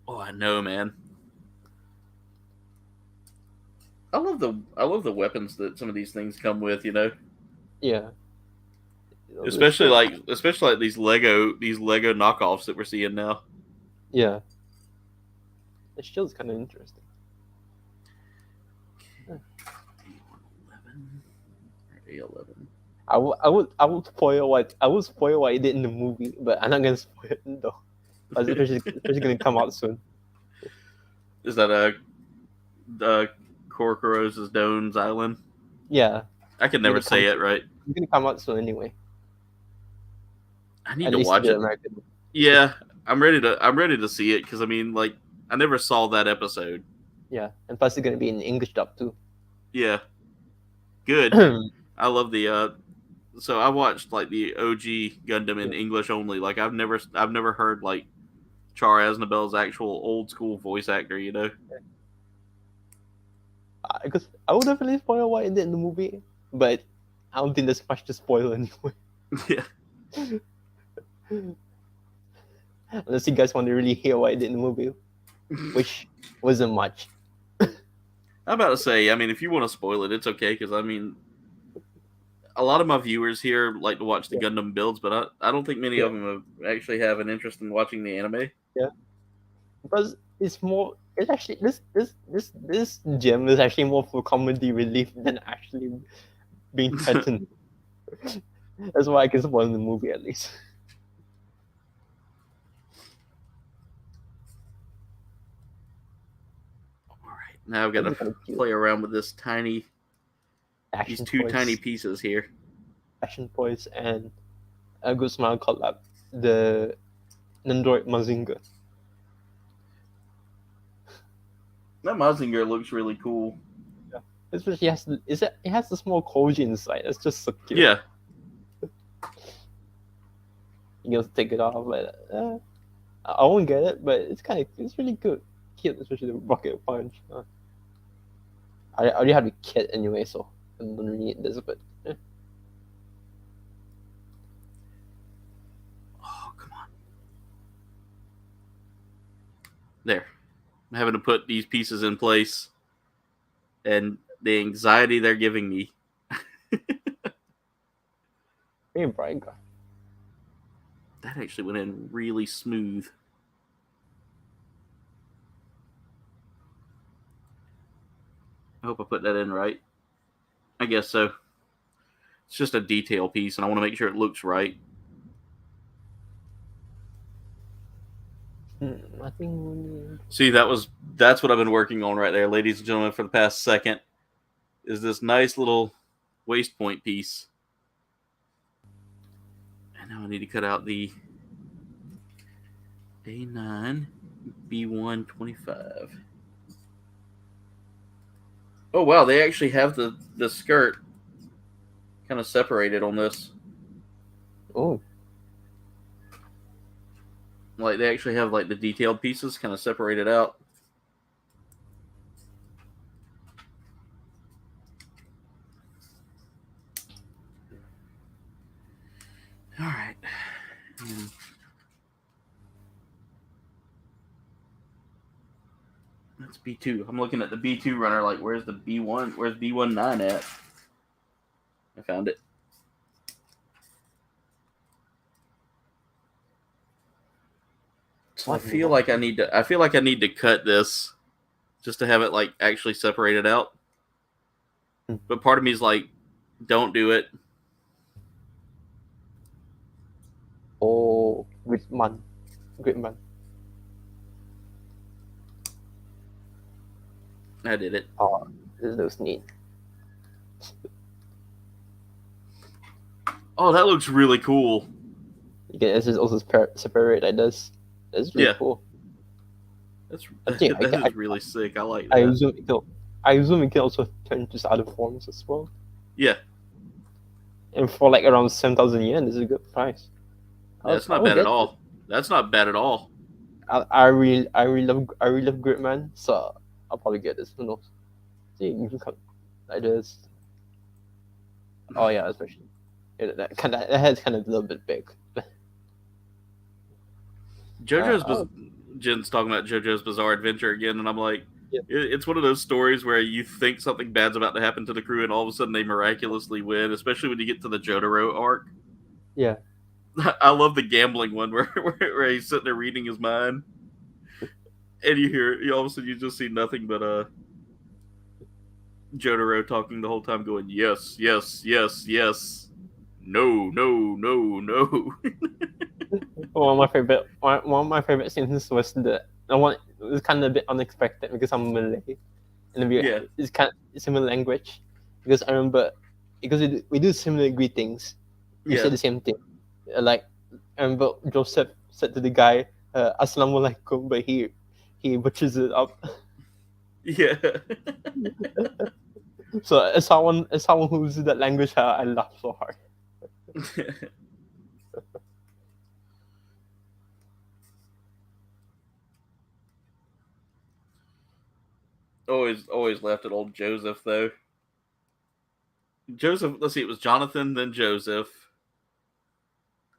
Oh, I know, man. I love the weapons that some of these things come with, Yeah. Especially like these Lego knockoffs that we're seeing now. Yeah. The shield's kind of interesting. A11. I would spoil what it did in the movie, but I'm not gonna spoil it though. It's gonna come out soon. Is that Korokoro's Done's Island? Yeah. I can never say it right. It's gonna come out soon anyway. I need to watch it. American. Yeah, I'm ready to see it because I mean, like, I never saw that episode. Yeah, and plus it's gonna be in English dub too. Yeah, good. I love the. So I watched like the OG Gundam in English only. Like I've never heard like Char Aznabel's actual old school voice actor. You know. Because I would definitely spoil what it did in the movie, but I don't think there's much to spoil anyway. Yeah. Unless you guys want to really hear what it did in the movie, which wasn't much. I'm about to say, I mean, if you want to spoil it, it's okay, because I mean, a lot of my viewers here like to watch the Gundam builds, but I don't think many of them actually have an interest in watching the anime. Yeah, because it's more. It's actually this gem is actually more for comedy relief than actually being threatened. That's why I can spoil the movie at least. Alright, now I've got to play around with this tiny these two tiny pieces here. Action Poise and a good smile collab. The Nandroid Mazinger. That Mazinger looks really cool. Yeah. Especially it has the small Koji inside. It's just so cute. Yeah. You have to take it off, but I won't get it, but it's really good. Cute, especially the rocket punch. I already have the kit anyway, so I don't really need this, but oh, come on. There. I'm having to put these pieces in place, and the anxiety they're giving me. Hey, bright guy. That actually went in really smooth. I hope I put that in right. I guess so. It's just a detail piece, and I want to make sure it looks right. See, that's what I've been working on right there, ladies and gentlemen, for the past second. Is this nice little waist point piece. And now I need to cut out the A9 B125. Oh wow, they actually have the skirt kind of separated on this. Oh. Like they actually have like the detailed pieces kind of separated out. All right. That's B2. I'm looking at the B2 runner. Like, where's the B1? Where's B19 at? I found it. So I feel like I need to cut this just to have it like actually separated out. But part of me is like, don't do it. Oh, great man. I did it. Oh, this looks neat. Oh, that looks really cool. This is also separate like this. That's really cool. That is really sick. I like that. I assume it can also turn to other forms as well. Yeah. And for like around 7,000 yen, this is a good price. That's not bad at all. That's not bad at all. I really love Gridman, so I'll probably get this. Who knows? See, you can come like this. Oh yeah, especially that head's kind of a little bit big. Jen's talking about JoJo's Bizarre Adventure again, and I'm like, it's one of those stories where you think something bad's about to happen to the crew, and all of a sudden they miraculously win. Especially when you get to the Jotaro arc. Yeah. I love the gambling one where he's sitting there reading his mind, and you all of a sudden you just see nothing but Jotaro talking the whole time, going yes, yes, yes, yes, no, no, no, no. One of my favorite scenes was it was kind of a bit unexpected because I'm Malay, and it's kind of similar language. Because I remember we do similar greetings. We say the same thing, like but Joseph said to the guy, "Assalamualaikum," but he butchers it up. Yeah. So as someone who uses that language, I laugh so hard. always laughed at old Joseph though. Joseph, let's see, it was Jonathan then Joseph,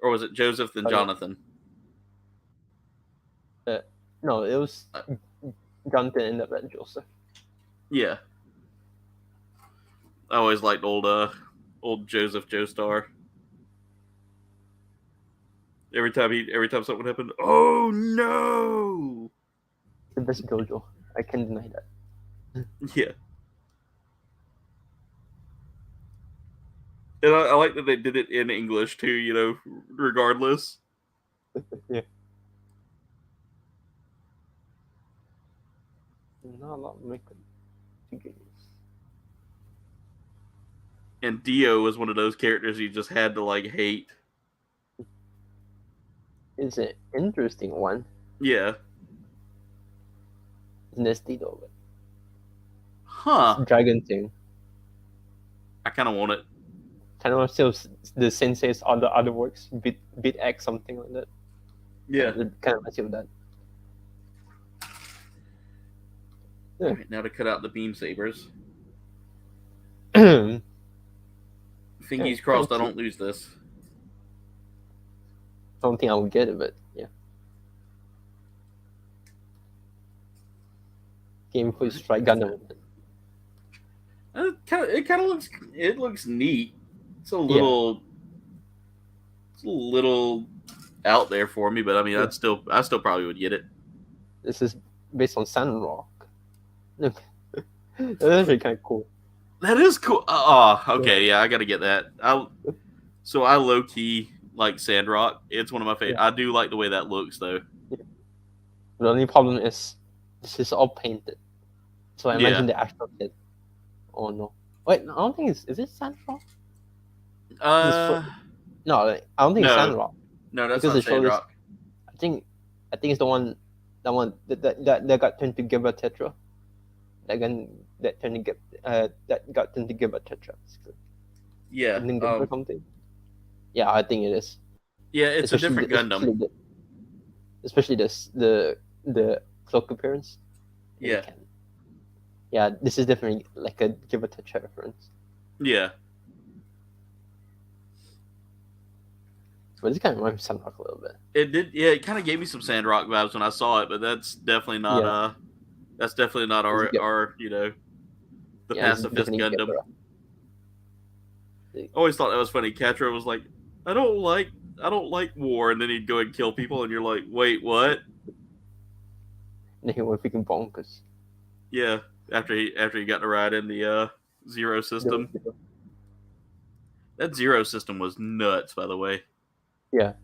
or was it Joseph then Jonathan? No, it was Jonathan and then Joseph. Yeah. I always liked old Joseph Joestar. Every time something happened, oh no! The best JoJo. I can't deny that. Yeah. And I like that they did it in English too, regardless. Yeah. Not a lot of makeup. And Dio was one of those characters you just had to hate. It's an interesting one. Yeah. It's nasty though. But huh. Dragon thing. I kind of want it. Kind of still the sensei's other works, bit X something like that. Yeah. Kind of feel that. Yeah. All right, now to cut out the beam sabers. Fingies crossed, I don't lose this. I don't think I will get it, but yeah. Game for Strike Gundam. It looks neat. It's a little out there for me, but I mean, I still probably would get it. This is based on Sandrock. Look, that's actually kind of cool. That is cool. Okay, yeah, I got to get that. I low key like Sandrock. It's one of my favorite. Yeah. I do like the way that looks, though. Yeah. The only problem is this is all painted, so I imagine the actual kit. Oh no! Wait, I don't think is it Sandrock? No, I don't think it's Sandrock. No, that's not Sandrock. I think it's the one that got turned to Gambit Tetra. That got turned to Gambit Tetra. Yeah. Or something. Yeah, I think it is. Yeah, it's especially a different Gundam. Especially the cloak appearance. Yeah. Yeah, this is definitely like a Gambit Tetra reference. Yeah. But this kind of reminds me of Sandrock a little bit. It did, yeah. It kind of gave me some Sandrock vibes when I saw it, but that's definitely not our the pacifist Gundam. I always thought that was funny. Catra was like, I don't like war, and then he'd go and kill people, and you're like, wait, what? And he went freaking bonkers. Yeah, after he got to ride in the Zero system. That Zero system was nuts, by the way. Yeah.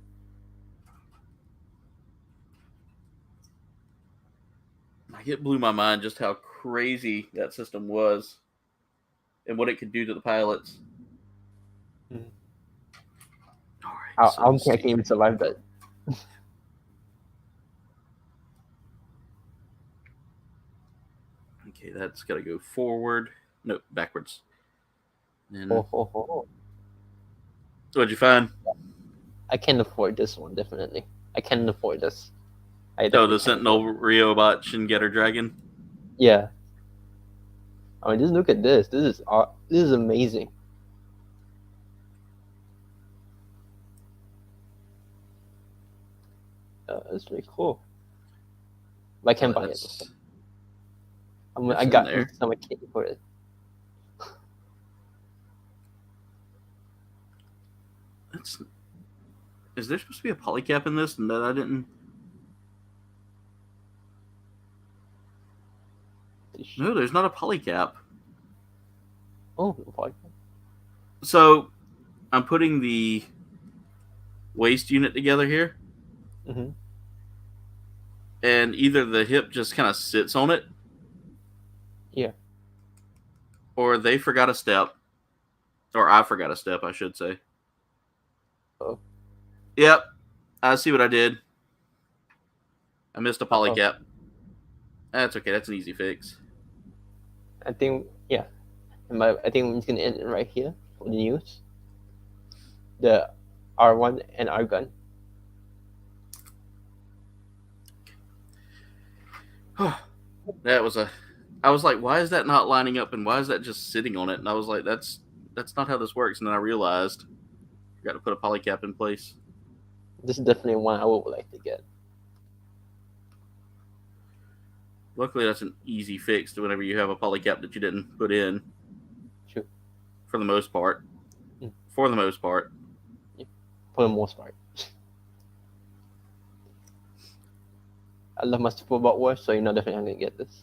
It blew my mind just how crazy that system was and what it could do to the pilots. Mm-hmm. All right, I don't think I can even survive that. Okay, that's got to go forward. No, backwards. And what'd you find? I can't afford this one, definitely. I can't afford this. The Sentinel Ryobot Shingetter Dragon? Yeah. I mean, just look at this. This is amazing. That's pretty cool. But I can't buy it. I got some kit for it. Is there supposed to be a polycap in this and that I didn't? No, there's not a polycap. Oh, no polycap. So, I'm putting the waist unit together here. Mm-hmm. And either the hip just kind of sits on it. Yeah. Or they forgot a step. Or I forgot a step, I should say. Oh. Yep. I see what I did. I missed a polycap. That's okay. That's an easy fix. I think, yeah. I think I'm just going to end it right here for the news. The R1 and R gun. That was I was like, why is that not lining up and why is that just sitting on it? And I was like, that's not how this works. And then I realized I got to put a polycap in place. This is definitely one I would like to get. Luckily, that's an easy fix to whenever you have a polycap that you didn't put in. True. For the most part. For the most part. Yeah. For the most part. I love my Super Bot War, so definitely I'm going to get this.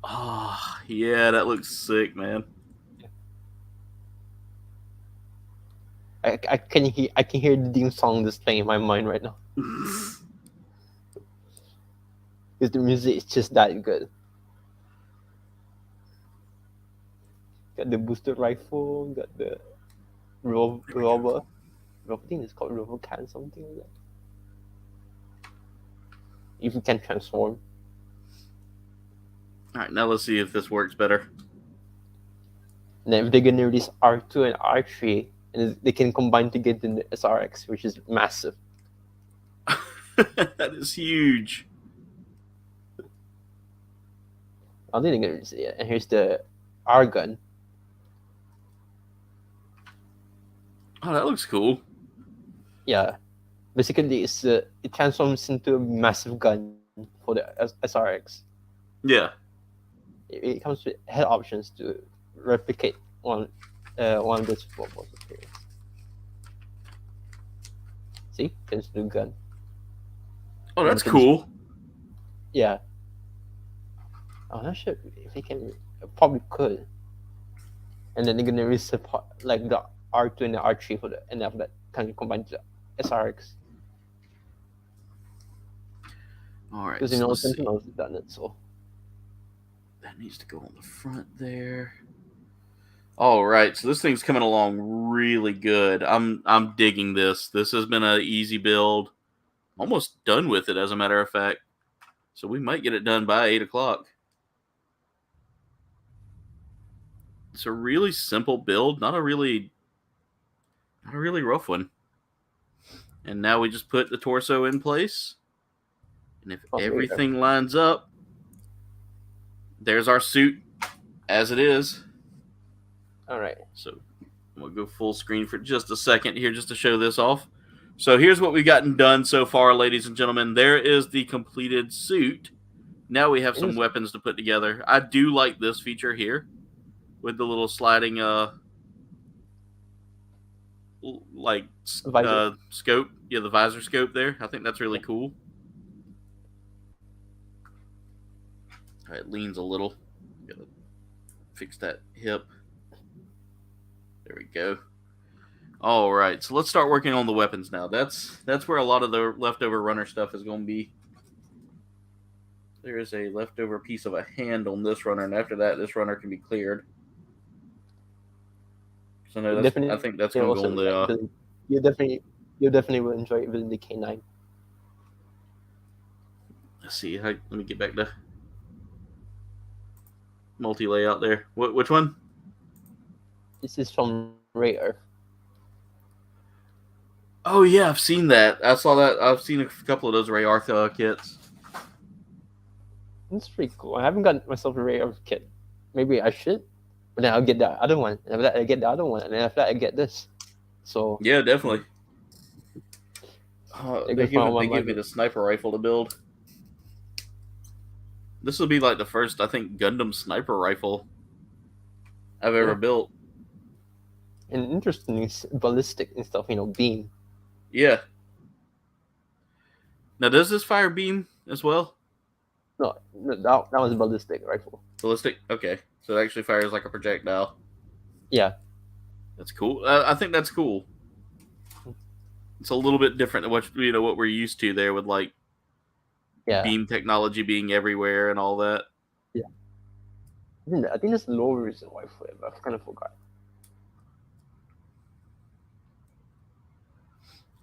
Oh, yeah, that looks sick, man. I can hear the theme song just playing in my mind right now. Because the music is just that good. Got the booster rifle, got the rover. I think it's called rover can, something like that. If you can transform. Alright, now let's see if this works better. And then if they're gonna release R2 and R3, and they can combine to get the SRX, which is massive. That is huge. I don't think they're gonna release it yet. And here's the R gun. Oh, that looks cool. Yeah. Basically, it transforms into a massive gun for the SRX. Yeah. It comes with head options to replicate one of those footballs. See, there's the gun. Oh, that's cool. Yeah. I'm not sure if they can. Probably could. And then they're gonna release like the R2 and the R3 for the, and after that kind of combine to the SRX. All right. Because Sentinel's done it, so that needs to go on the front there. All right, so this thing's coming along really good. I'm digging this. This has been an easy build. Almost done with it, as a matter of fact. So we might get it done by 8 o'clock. It's a really simple build, not a really rough one. And now we just put the torso in place. And if everything lines up, there's our suit as it is. All right. So we'll go full screen for just a second here just to show this off. So here's what we've gotten done so far, ladies and gentlemen. There is the completed suit. Now we have some weapons to put together. I do like this feature here with the little sliding scope. Yeah, the visor scope there. I think that's really cool. All right, it leans a little. Gotta fix that hip. There we go. All right, so let's start working on the weapons now. That's where a lot of the leftover runner stuff is going to be. There is a leftover piece of a hand on this runner, and after that, this runner can be cleared. So I think that's going to go on the. You definitely will enjoy it within the K9. Let's see. Let me get back to multi-layout there. Which one? This is from Ray Earth. Oh yeah, I've seen that. I saw that. I've seen a couple of those Ray Earth kits. It's pretty cool. I haven't got myself a Ray Earth kit. Maybe I should, but then I'll get the other one. And after that, I get the other one, and then after that, I get this. So yeah, definitely. They give me the sniper rifle to build. This will be like the first, I think, Gundam sniper rifle I've ever built. And interesting ballistic and stuff, beam. Yeah. Now, does this fire beam as well? No, that was a ballistic rifle. Ballistic? Okay. So it actually fires like a projectile. Yeah. That's cool. I think that's cool. It's a little bit different than what we're used to there with like beam technology being everywhere and all that. Yeah. I think that's the lower reason why for it, but I kind of forgot.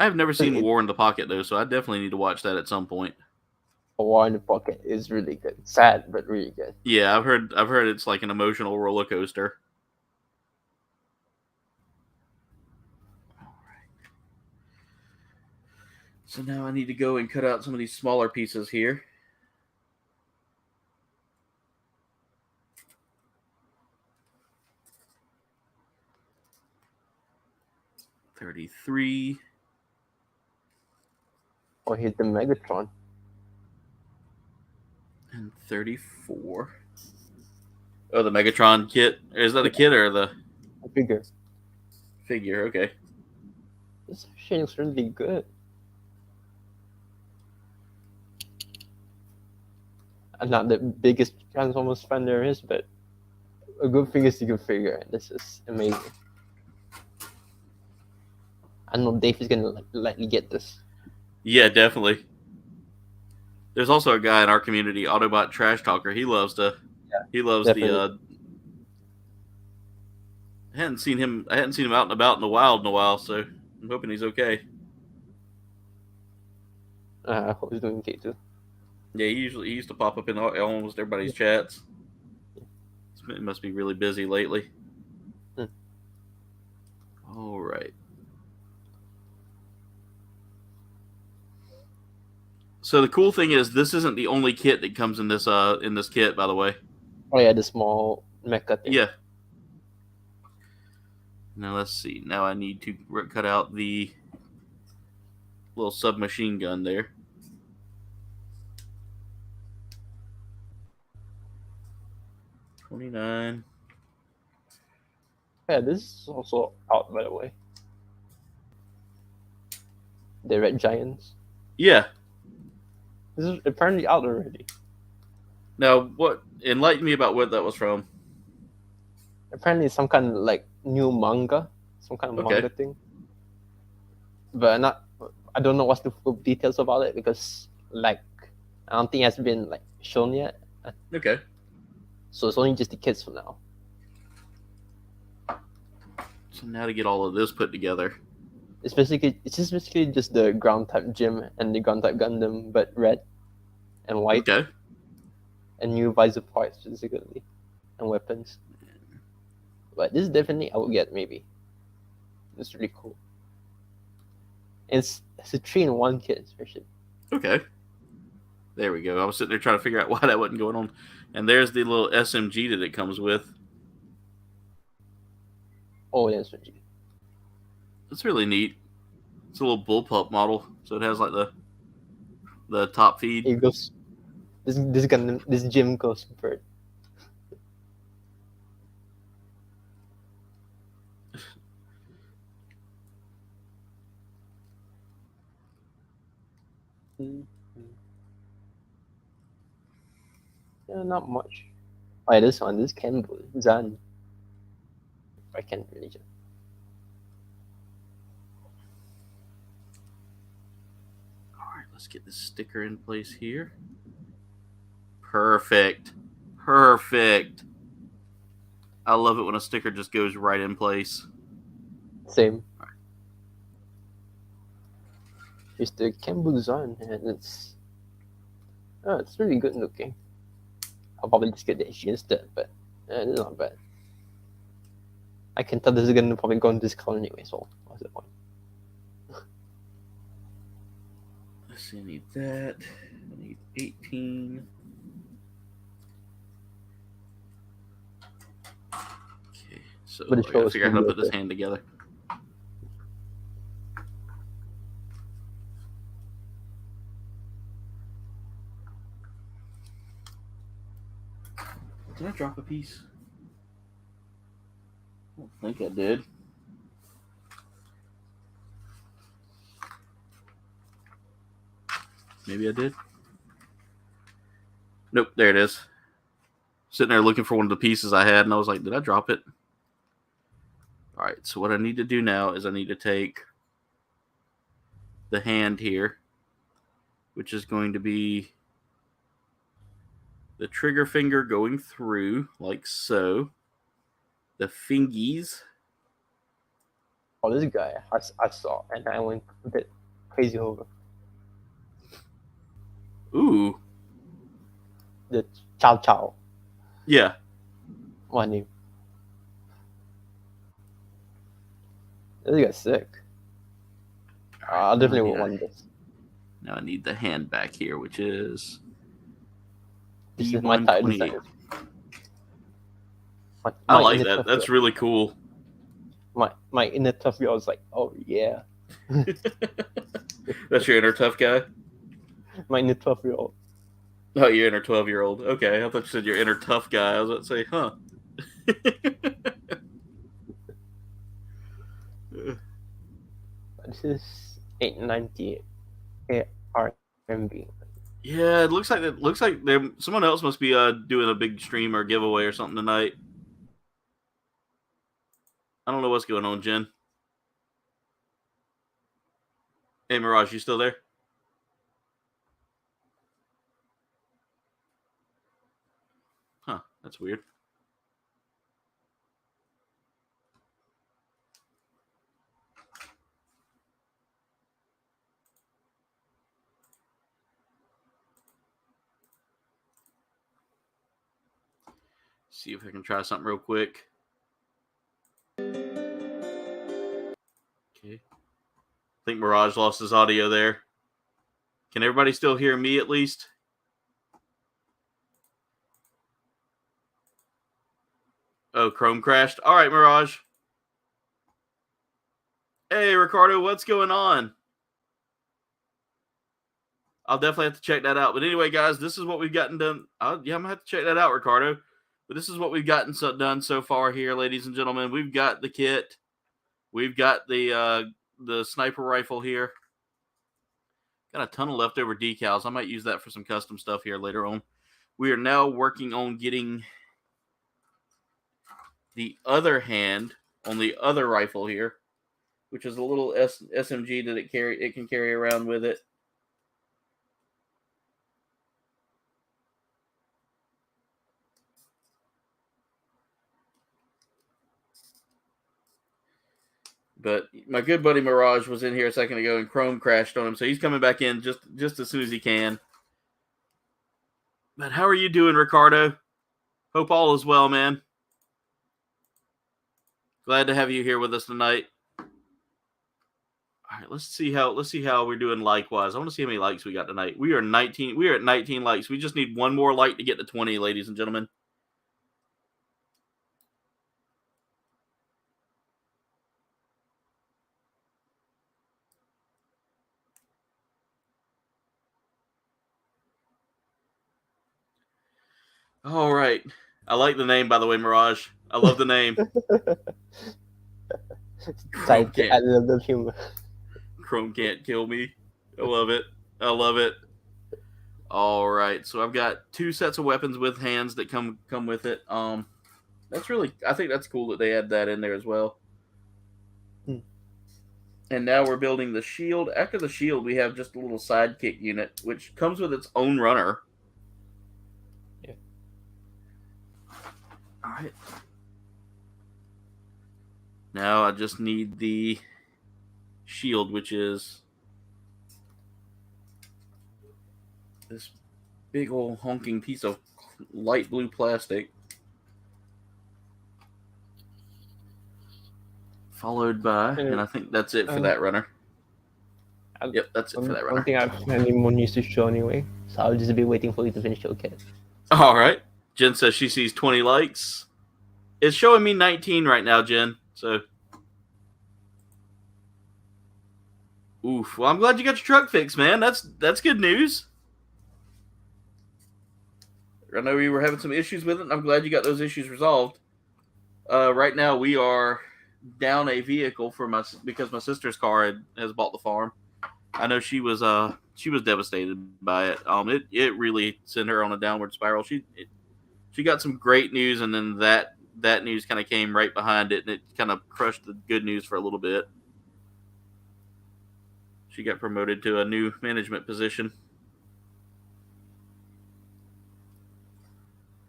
I've never seen War in the Pocket though, so I definitely need to watch that at some point. War in the Pocket is really good. Sad, but really good. Yeah, I've heard it's like an emotional roller coaster. So now I need to go and cut out some of these smaller pieces here. $33. Oh, here's the Megatron. And 34. Oh, the Megatron kit. Is that a kit or the figure? Figure, okay. This actually looks really good. I'm not the biggest Transformers fan there is, but a good figure is a good figure. This is amazing. I know Dave is gonna likely get this. Yeah, definitely. There's also a guy in our community, Autobot Trash Talker. He loves the. Yeah, he loves definitely. I hadn't seen him out and about in the wild in a while, so I'm hoping he's okay. I hope he's doing okay too. Yeah, he used to pop up in almost everybody's chats. It must be really busy lately. All right. So the cool thing is, this isn't the only kit that comes in this kit, by the way. Oh yeah, the small mecha thing. Yeah. Now let's see. Now I need to cut out the little submachine gun there. $29. Yeah, this is also out, by the way. The Red Giants. Yeah. This is apparently out already. Now, enlighten me about what that was from. Apparently, it's some kind of like new manga, some kind of manga thing. But I don't know what's the full details about it because I don't think it has been shown yet. Okay. So it's only just the kids for now. So now to get all of this put together. It's basically just the ground type Gym and the ground type Gundam, but red and white. Okay. And new visor parts basically, and weapons. But this is definitely I would get maybe. It's really cool. It's a 3-in-1 kit, especially. Okay. There we go. I was sitting there trying to figure out why that wasn't going on. And there's the little SMG that it comes with. Oh, the SMG. It's really neat. It's a little bullpup model, so it has like the top feed. It goes. This Gym goes bird. Yeah, not much. Oh, this one, this Campbell, Zan. I can't really just. Alright, let's get this sticker in place here. Perfect. Perfect. I love it when a sticker just goes right in place. Same. Right. It's the Campbell Zan, and it's really good looking. I'll probably just get the issue instead, but it's not bad. I can tell this is gonna probably go in this color anyway, so what's the point? Let's see, I need that. I need 18. Okay, so I gotta figure out how to put this hand together. Did I drop a piece? I don't think I did. Maybe I did. Nope, there it is. Sitting there looking for one of the pieces I had, and I was like, did I drop it? All right, so what I need to do now is I need to take the hand here, which is going to be the trigger finger going through, like so. The fingies. Oh, this guy I saw, and I went a bit crazy over. Ooh. The Chow Chow. Yeah. What name? This guy's sick. I definitely want this. Now I need the hand back here, which is This is my title design. I like that. That's really cool. My inner tough girl was like, oh yeah. That's your inner tough guy? My inner 12-year-old. Oh, your inner 12-year-old. Okay, I thought you said your inner tough guy. I was about to say, huh. This is 890 RMB. Yeah, it looks like someone else must be doing a big stream or giveaway or something tonight. I don't know what's going on, Jen. Hey, Mirage, you still there? Huh, that's weird. See if I can try something real quick. Okay. I think Mirage lost his audio there. Can everybody still hear me at least? Oh, Chrome crashed. All right, Mirage. Hey, Ricardo, what's going on? I'll definitely have to check that out. But anyway, guys, this is what we've gotten done. Yeah, I'm going to have to check that out, Ricardo. But this is what we've gotten done so far here, ladies and gentlemen. We've got the kit. We've got the sniper rifle here. Got a ton of leftover decals. I might use that for some custom stuff here later on. We are now working on getting the other hand on the other rifle here, which is a little SMG that it can carry around with it. But my good buddy Mirage was in here a second ago and Chrome crashed on him, so he's coming back in just as soon as he can. But how are you doing, Ricardo? Hope all is well, man. Glad to have you here with us tonight. All right, let's see how we're doing like-wise. I want to see how many likes we got tonight. We are at 19 likes. We just need one more like to get to 20, ladies and gentlemen. All right. I like the name, by the way, Mirage. I love the name. Chrome can't. I love the humor. Chrome can't kill me. I love it. I love it. All right. So I've got 2 sets of weapons with hands that come with it. That's really, I think that's cool that they add that in there as well. And now we're building the shield. After the shield, we have just a little sidekick unit, which comes with its own runner. Yeah. All right. Now I just need the shield, which is this big old honking piece of light blue plastic. Followed by, and I think that's it for that runner. Yep, that's it for that runner. I don't think I have any more news to show anyway, so I'll just be waiting for you to finish your kit. All right. Jen says she sees 20 likes. It's showing me 19 right now, Jen. So, oof. Well, I'm glad you got your truck fixed, man. That's good news. I know we were having some issues with it, and I'm glad you got those issues resolved. Right now, we are down a vehicle because my sister's car has bought the farm. I know she was devastated by it. It really sent her on a downward spiral. She got some great news, and then that news kind of came right behind it, and it kind of crushed the good news for a little bit. She got promoted to a new management position.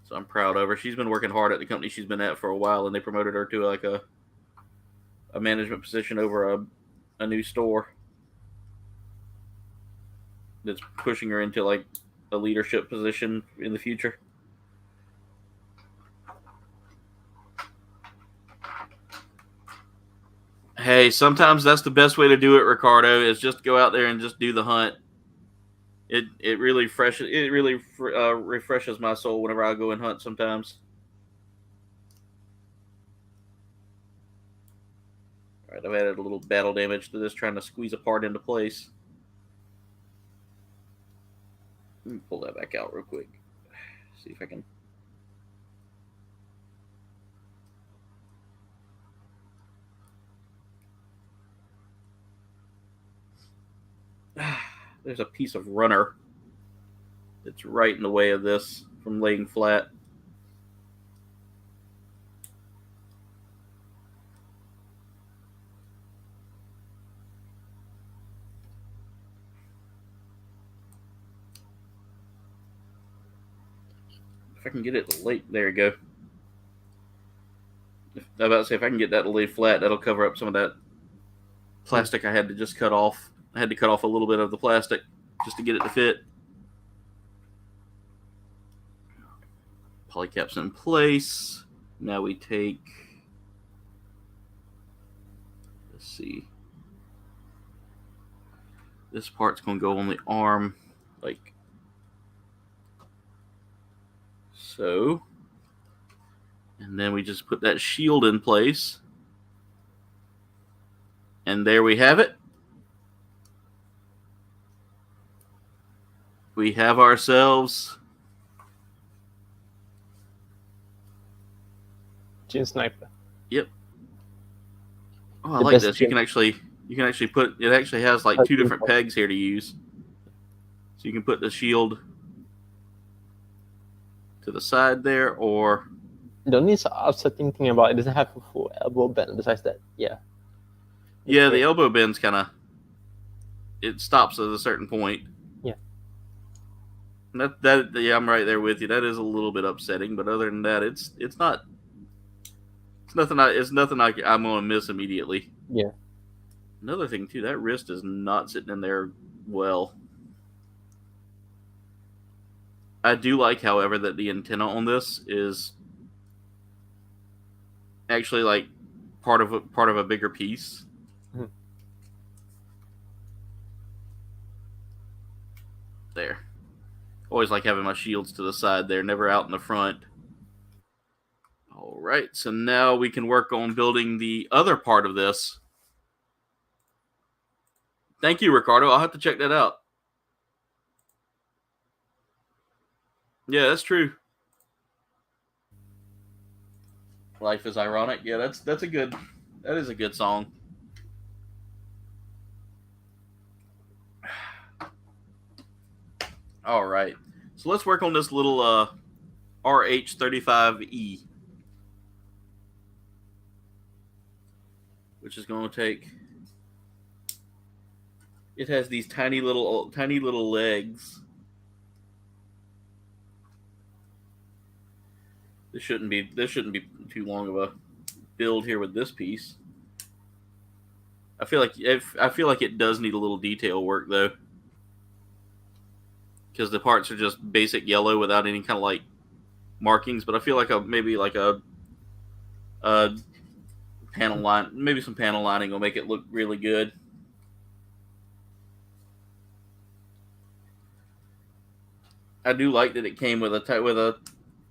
So I'm proud of her. She's been working hard at the company she's been at for a while, and they promoted her to like a a management position over a new store that's pushing her into like a leadership position in the future. Hey, sometimes that's the best way to do it, Ricardo, is just go out there and just do the hunt. It really refreshes my soul whenever I go and hunt sometimes. All right, I've added a little battle damage to this, trying to squeeze a part into place. Let me pull that back out real quick. See if I can. There's a piece of runner that's right in the way of this from laying flat. If I can get it to lay, there you go. I'm about to say, if I can get that to lay flat, that'll cover up some of that plastic I had to just cut off. I had to cut off a little bit of the plastic just to get it to fit. Polycap's in place. Now we take, let's see. This part's going to go on the arm, like so. And then we just put that shield in place. And there we have it. We have ourselves GM Sniper. Yep. Oh, I like this. You can actually put it. Actually has like two different pegs here to use. So you can put the shield to the side there, or the only upsetting thing about it doesn't have a full elbow bend. Besides that, yeah. Yeah, the elbow bend's kind of, it stops at a certain point. Yeah. Yeah, I'm right there with you. That is a little bit upsetting, but other than that, it's nothing I'm gonna miss immediately. Yeah. Another thing too, that wrist is not sitting in there well. I do like, however, that the antenna on this is actually like part of a bigger piece. Mm-hmm. There. Always like having my shields to the side there, never out in the front. All right, so now we can work on building the other part of this. Thank you, Ricardo. I'll have to check that out. Yeah, that's true. Life is ironic. Yeah, that is a good song. All right. So let's work on this little RH-35E, which is going to take. It has these tiny little legs. This shouldn't be too long of a build here with this piece. I feel like it does need a little detail work though, because the parts are just basic yellow without any kind of like markings. But I feel like maybe a panel line, maybe some panel lining will make it look really good. I do like that it came with a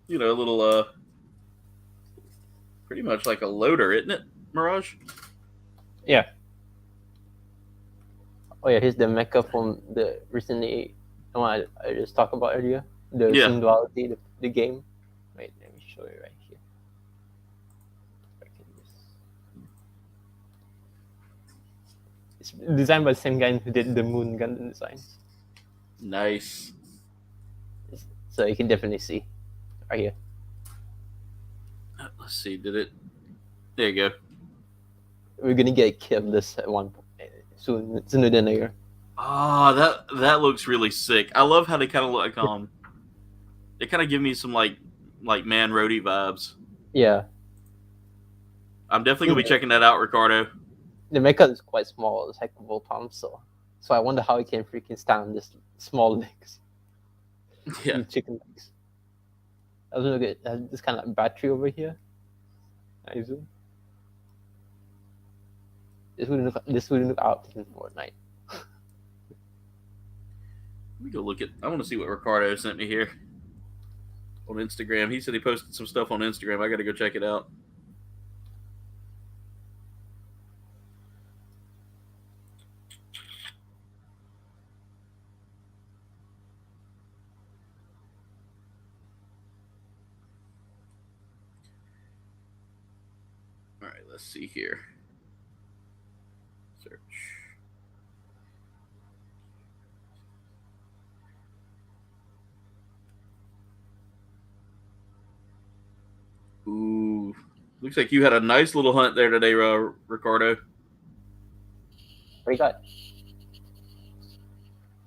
little pretty much like a loader, isn't it, Mirage? Yeah. Oh yeah, here's the mecha from the recently one I just talked about earlier. The Sim Duality, the game. Wait, let me show you right here. It's designed by the same guy who did the Moon Gundam designs. Nice. So you can definitely see right here. Let's see, did it? There you go. We're gonna get killed this at one point sooner than later. Ah, that looks really sick. I love how they kind of look like they kind of give me some like Man Roadie vibes. Yeah. I'm definitely gonna be checking that out, Ricardo. The mecha is quite small. It's like a Voltom, so I wonder how he can freaking stand this small legs. Yeah, chicken legs. I was gonna get this kind of like battery over here. I assume. This wouldn't look out in Fortnite. Let me go look at. I want to see what Ricardo sent me here on Instagram. He said he posted some stuff on Instagram. I got to go check it out. All right, let's see here. Search. Ooh, looks like you had a nice little hunt there today, Ricardo. What you got?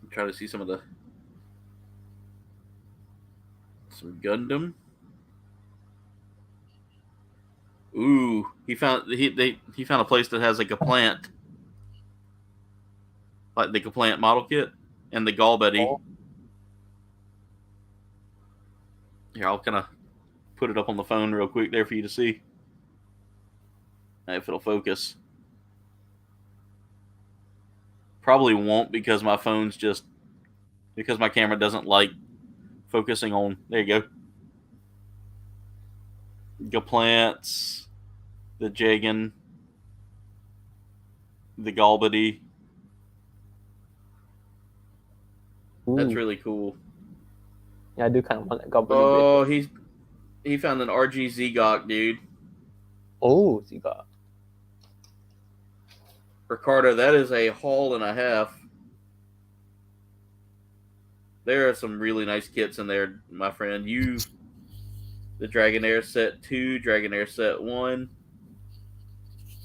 I'm trying to see some Gundam. Ooh, he found a place that has like a plant, like the plant model kit and the Gallbuddy. Oh. Here, I'll kind of put it up on the phone real quick there for you to see. If it'll focus. Probably won't because my phone's because my camera doesn't like focusing on. There you go. Plants, the Jagan, the Gallbuddy. That's really cool. Yeah, I do kind of want that Gallbuddy. Oh, he found an RG Zgok, dude. Oh, Zgok. Ricardo, that is a haul and a half. There are some really nice kits in there, my friend. The Dragonair Set 2, Dragonair Set 1,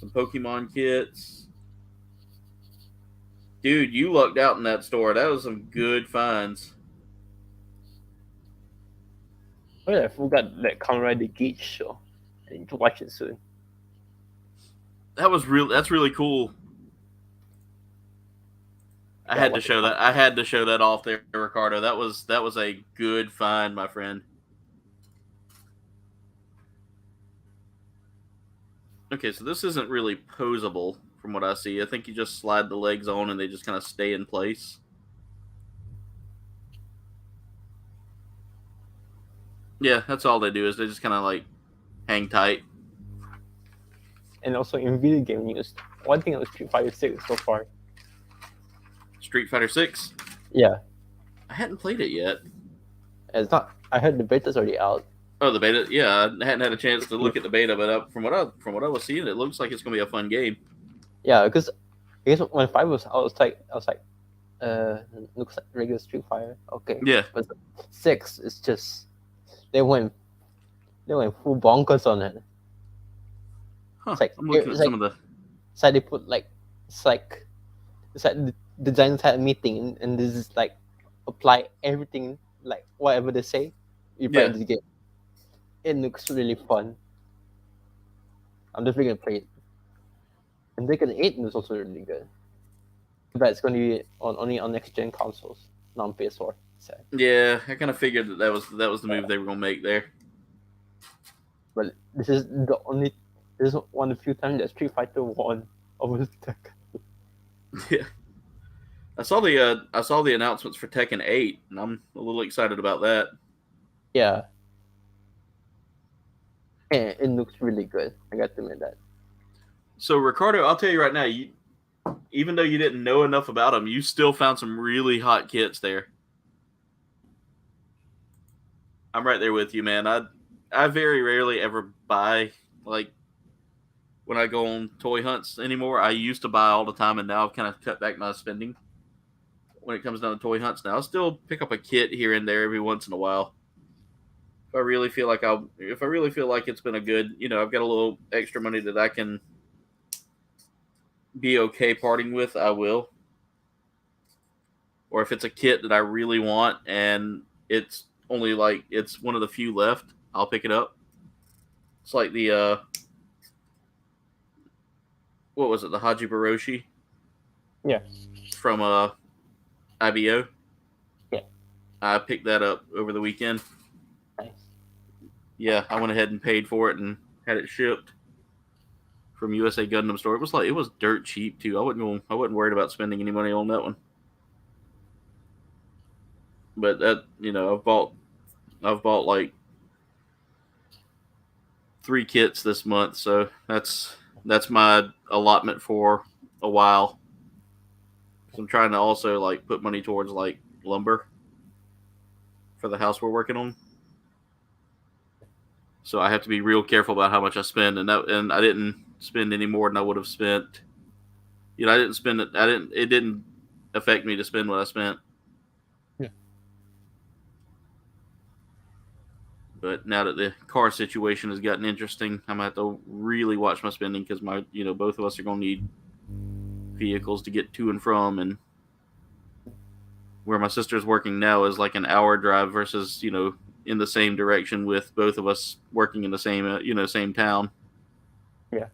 some Pokemon kits. Dude, you lucked out in that store. That was some good finds. Oh yeah, I forgot that Conrad the Geach show. I need to watch it soon. That's really cool. I had to show that off there, Ricardo. That was a good find, my friend. Okay, so this isn't really posable from what I see. I think you just slide the legs on and they just kind of stay in place. Yeah, that's all they do is they just kind of like hang tight. And also in video game news, one thing about Street Fighter 6 so far. Street Fighter 6? Yeah. I hadn't played it yet. It's not. I heard the beta's already out. Oh, the beta? Yeah, I hadn't had a chance to look at the beta, but from what I was seeing, it looks like it's gonna be a fun game. Yeah, because I guess when 5 was, I was like, looks like regular Street Fighter. Okay. Yeah. But 6 is just they went full bonkers on it. Huh. It's like I'm looking at some of the. It's like they put it's like the designers had a meeting and this is like apply everything like whatever they say. You play this game. It looks really fun. I'm definitely gonna play it. And Tekken 8 was also really good. But it's gonna be only on next gen consoles, not on PS4. So. Yeah, I kind of figured that was the move they were gonna make there. But this is one of the few times that Street Fighter won over Tekken. Yeah, I saw the announcements for Tekken 8, and I'm a little excited about that. Yeah, and it looks really good. I got to admit that. So Ricardo, I'll tell you right now, even though you didn't know enough about them, you still found some really hot kits there. I'm right there with you, man. I very rarely ever buy, like, when I go on toy hunts anymore. I used to buy all the time, and now I've kind of cut back my spending when it comes down to toy hunts. Now I'll still pick up a kit here and there every once in a while. If I really feel like it's been a good, I've got a little extra money that I can be okay parting with, I will. Or if it's a kit that I really want and it's only it's one of the few left, I'll pick it up. It's like the what was it? The Haji Baroshi. Yeah. From IBO. Yeah. I picked that up over the weekend. Nice. Yeah, I went ahead and paid for it and had it shipped from USA Gundam Store. It was dirt cheap too. I wasn't worried about spending any money on that one. But that, I've bought like 3 kits this month, so that's my allotment for a while. So I'm trying to also like put money towards like lumber for the house we're working on. So I have to be real careful about how much I spend, and I didn't spend any more than I would have spent. I didn't spend it. It didn't affect me to spend what I spent. Yeah. But now that the car situation has gotten interesting, I'm gonna have to really watch my spending because both of us are gonna need vehicles to get to and from, and where my sister's working now is like an hour drive versus in the same direction with both of us working in the same same town. Yeah.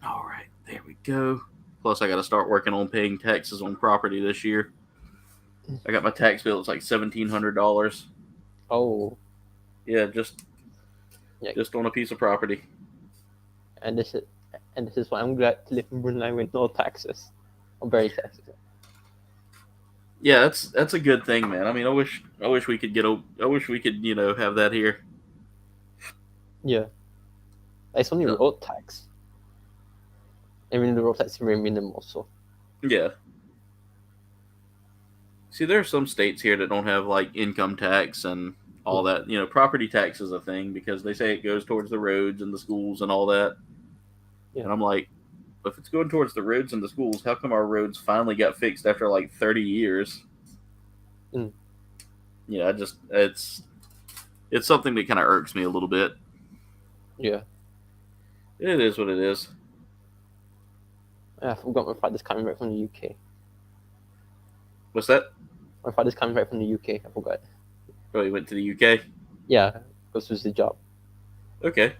All right, there we go. Plus, I got to start working on paying taxes on property this year. I got my tax bill. It's like $1,700. Oh. Yeah, just on a piece of property. And this is why I'm glad to live in Brunei with no taxes, or very taxes. Yeah, that's a good thing, man. I mean, I wish we could have that here. Yeah. It's only road tax. I mean, the road tax is very minimal, so. Yeah. See, there are some states here that don't have like income tax and all that. Property tax is a thing because they say it goes towards the roads and the schools and all that. Yeah. And I'm like, if it's going towards the roads and the schools, how come our roads finally got fixed after like 30 years? Mm. Yeah, it's something that kind of irks me a little bit. Yeah. It is what it is. I forgot my father's coming back from the UK. What's that? My father's coming back from the UK. I forgot. Oh, he went to the UK? Yeah, because it was the job. Okay.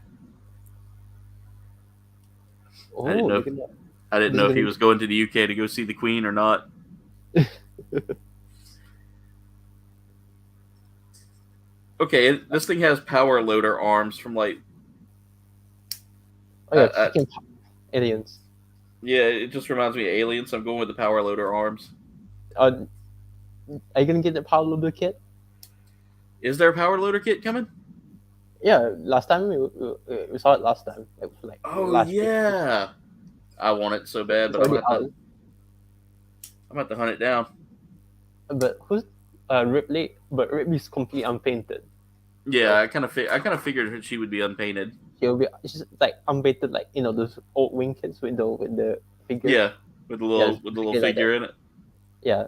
Oh, I didn't know if he was going to the UK to go see the Queen or not. Okay, this thing has power loader arms from like. Oh yeah, aliens. Yeah, it just reminds me of Aliens. So I'm going with the power loader arms. Are you gonna get the power loader kit? Is there a power loader kit coming? Yeah, last time we saw it last time. It was like last yeah. Week. I want it so bad, but I'm about to hunt it down. But who's Ripley? But Ripley's completely unpainted. Yeah, I kind of figured that she would be unpainted. She's just like unpainted, like those old wing kits with the figure. Yeah, with the little figure in it. Yeah.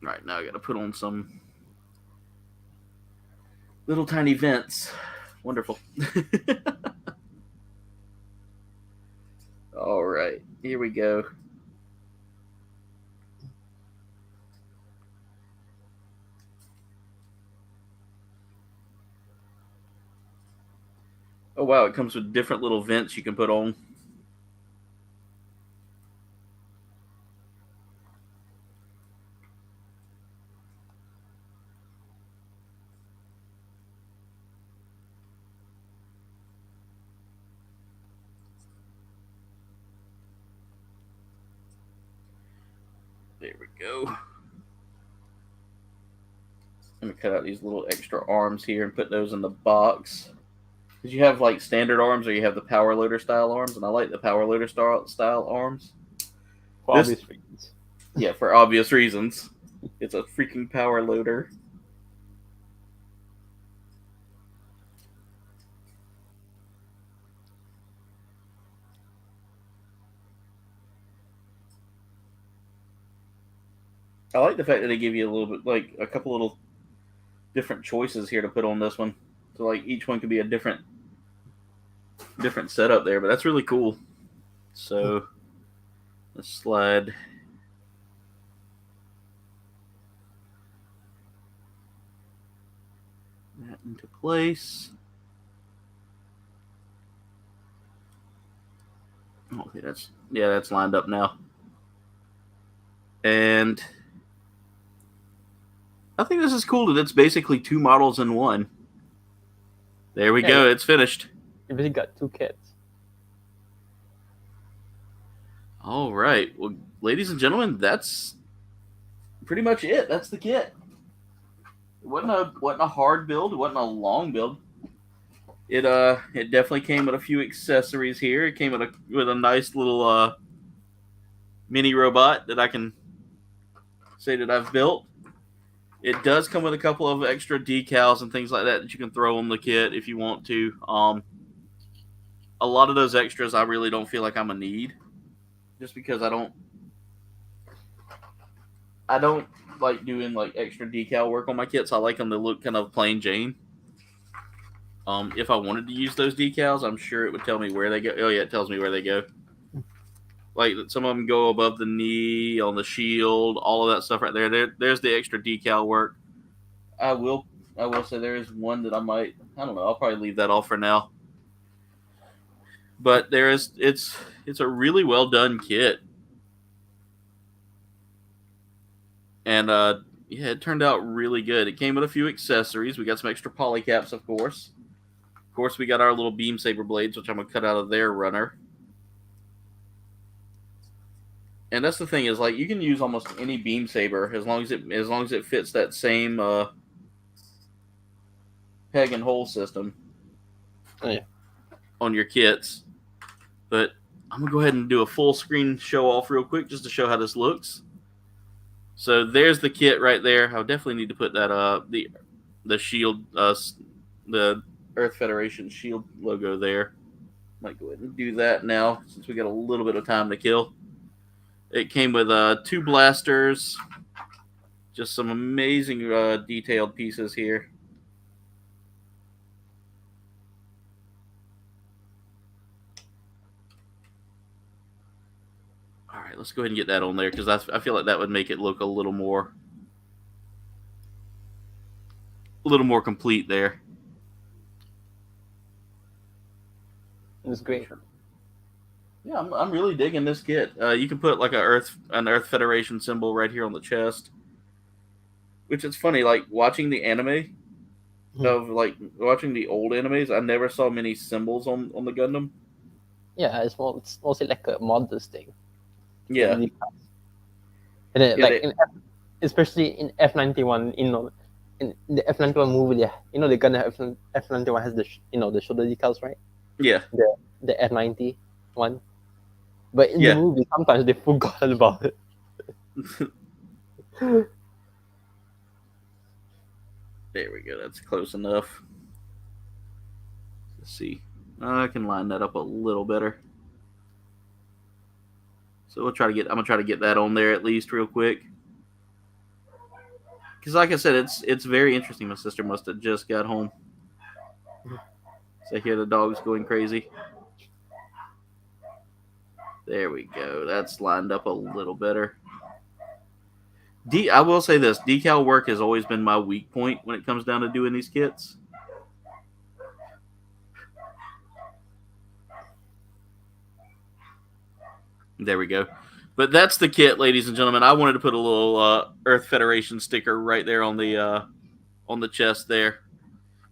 Right, now I got to put on some little tiny vents. Wonderful. All right, here we go. Oh, wow, it comes with different little vents you can put on. There we go. I'm going to cut out these little extra arms here and put those in the box. Because you have like standard arms or you have the power loader style arms, and I like the power loader style arms. For obvious reasons. Yeah, for obvious reasons. It's a freaking power loader. I like the fact that they give you a little bit, like a couple little different choices here to put on this one. So like each one could be a different setup there, but that's really cool. So let's slide that into place. Okay, that's lined up now. And I think this is cool that it's basically 2 models in one. There we go. It's finished. You really got 2 kits. All right. Well, ladies and gentlemen, that's pretty much it. That's the kit. It wasn't a hard build. It wasn't a long build. It definitely came with a few accessories here. It came with a nice little mini robot that I can say that I've built. It does come with a couple of extra decals and things like that you can throw on the kit if you want to. A lot of those extras I really don't feel like I'm gonna need, just because I don't like doing like extra decal work on my kits. I like them to look kind of plain Jane. If I wanted to use those decals, I'm sure it would tell me where they go. Oh yeah, it tells me where they go. Like some of them go above the knee, on the shield, all of that stuff right there. There's the extra decal work. I will say there is one that I don't know, I'll probably leave that off for now. But it's a really well done kit. And yeah, it turned out really good. It came with a few accessories. We got some extra polycaps, of course. Of course, we got our little beam saber blades, which I'm gonna cut out of their runner. And that's the thing, is like you can use almost any beam saber as long as it fits that same peg and hole system. Oh, yeah. On your kits. But I'm gonna go ahead and do a full screen show off real quick just to show how this looks. So there's the kit right there. I'll definitely need to put that the shield the Earth Federation shield logo there. Might go ahead and do that now since we got a little bit of time to kill. It came with 2 blasters, just some amazing detailed pieces here. All right, let's go ahead and get that on there because I feel like that would make it look a little more complete there. It's great. Yeah, I'm really digging this kit. You can put like an Earth Federation symbol right here on the chest, which is funny. Like watching the anime watching the old animes, I never saw many symbols on the Gundam. Yeah, it's mostly like a models thing. Yeah, and then especially in F91, in the F91 movie, the Gundam F91 has the shoulder decals, right? Yeah. The F90 one. But in the movie, sometimes they forgot about it. There we go. That's close enough. Let's see. I can line that up a little better. So I'm gonna try to get that on there at least real quick. Because like I said, it's very interesting. My sister must have just got home. So I hear the dogs going crazy. There we go. That's lined up a little better. I will say this. Decal work has always been my weak point when it comes down to doing these kits. There we go. But that's the kit, ladies and gentlemen. I wanted to put a little Earth Federation sticker right there on the chest there.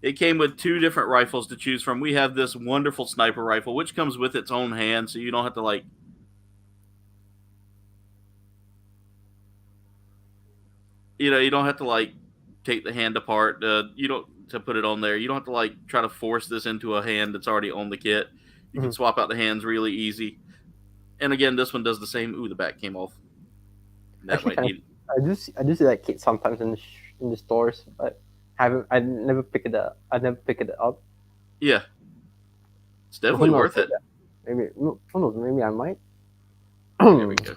It came with 2 different rifles to choose from. We have this wonderful sniper rifle, which comes with its own hand, so you don't have to like... you don't have to like take the hand apart. To put it on there. You don't have to like try to force this into a hand that's already on the kit. You can swap out the hands really easy. And again, this one does the same. Ooh, the back came off. That might need. I do see that kit sometimes in the stores, but I never pick it up. Yeah, it's definitely worth it. Maybe who knows? Maybe I might. There we go.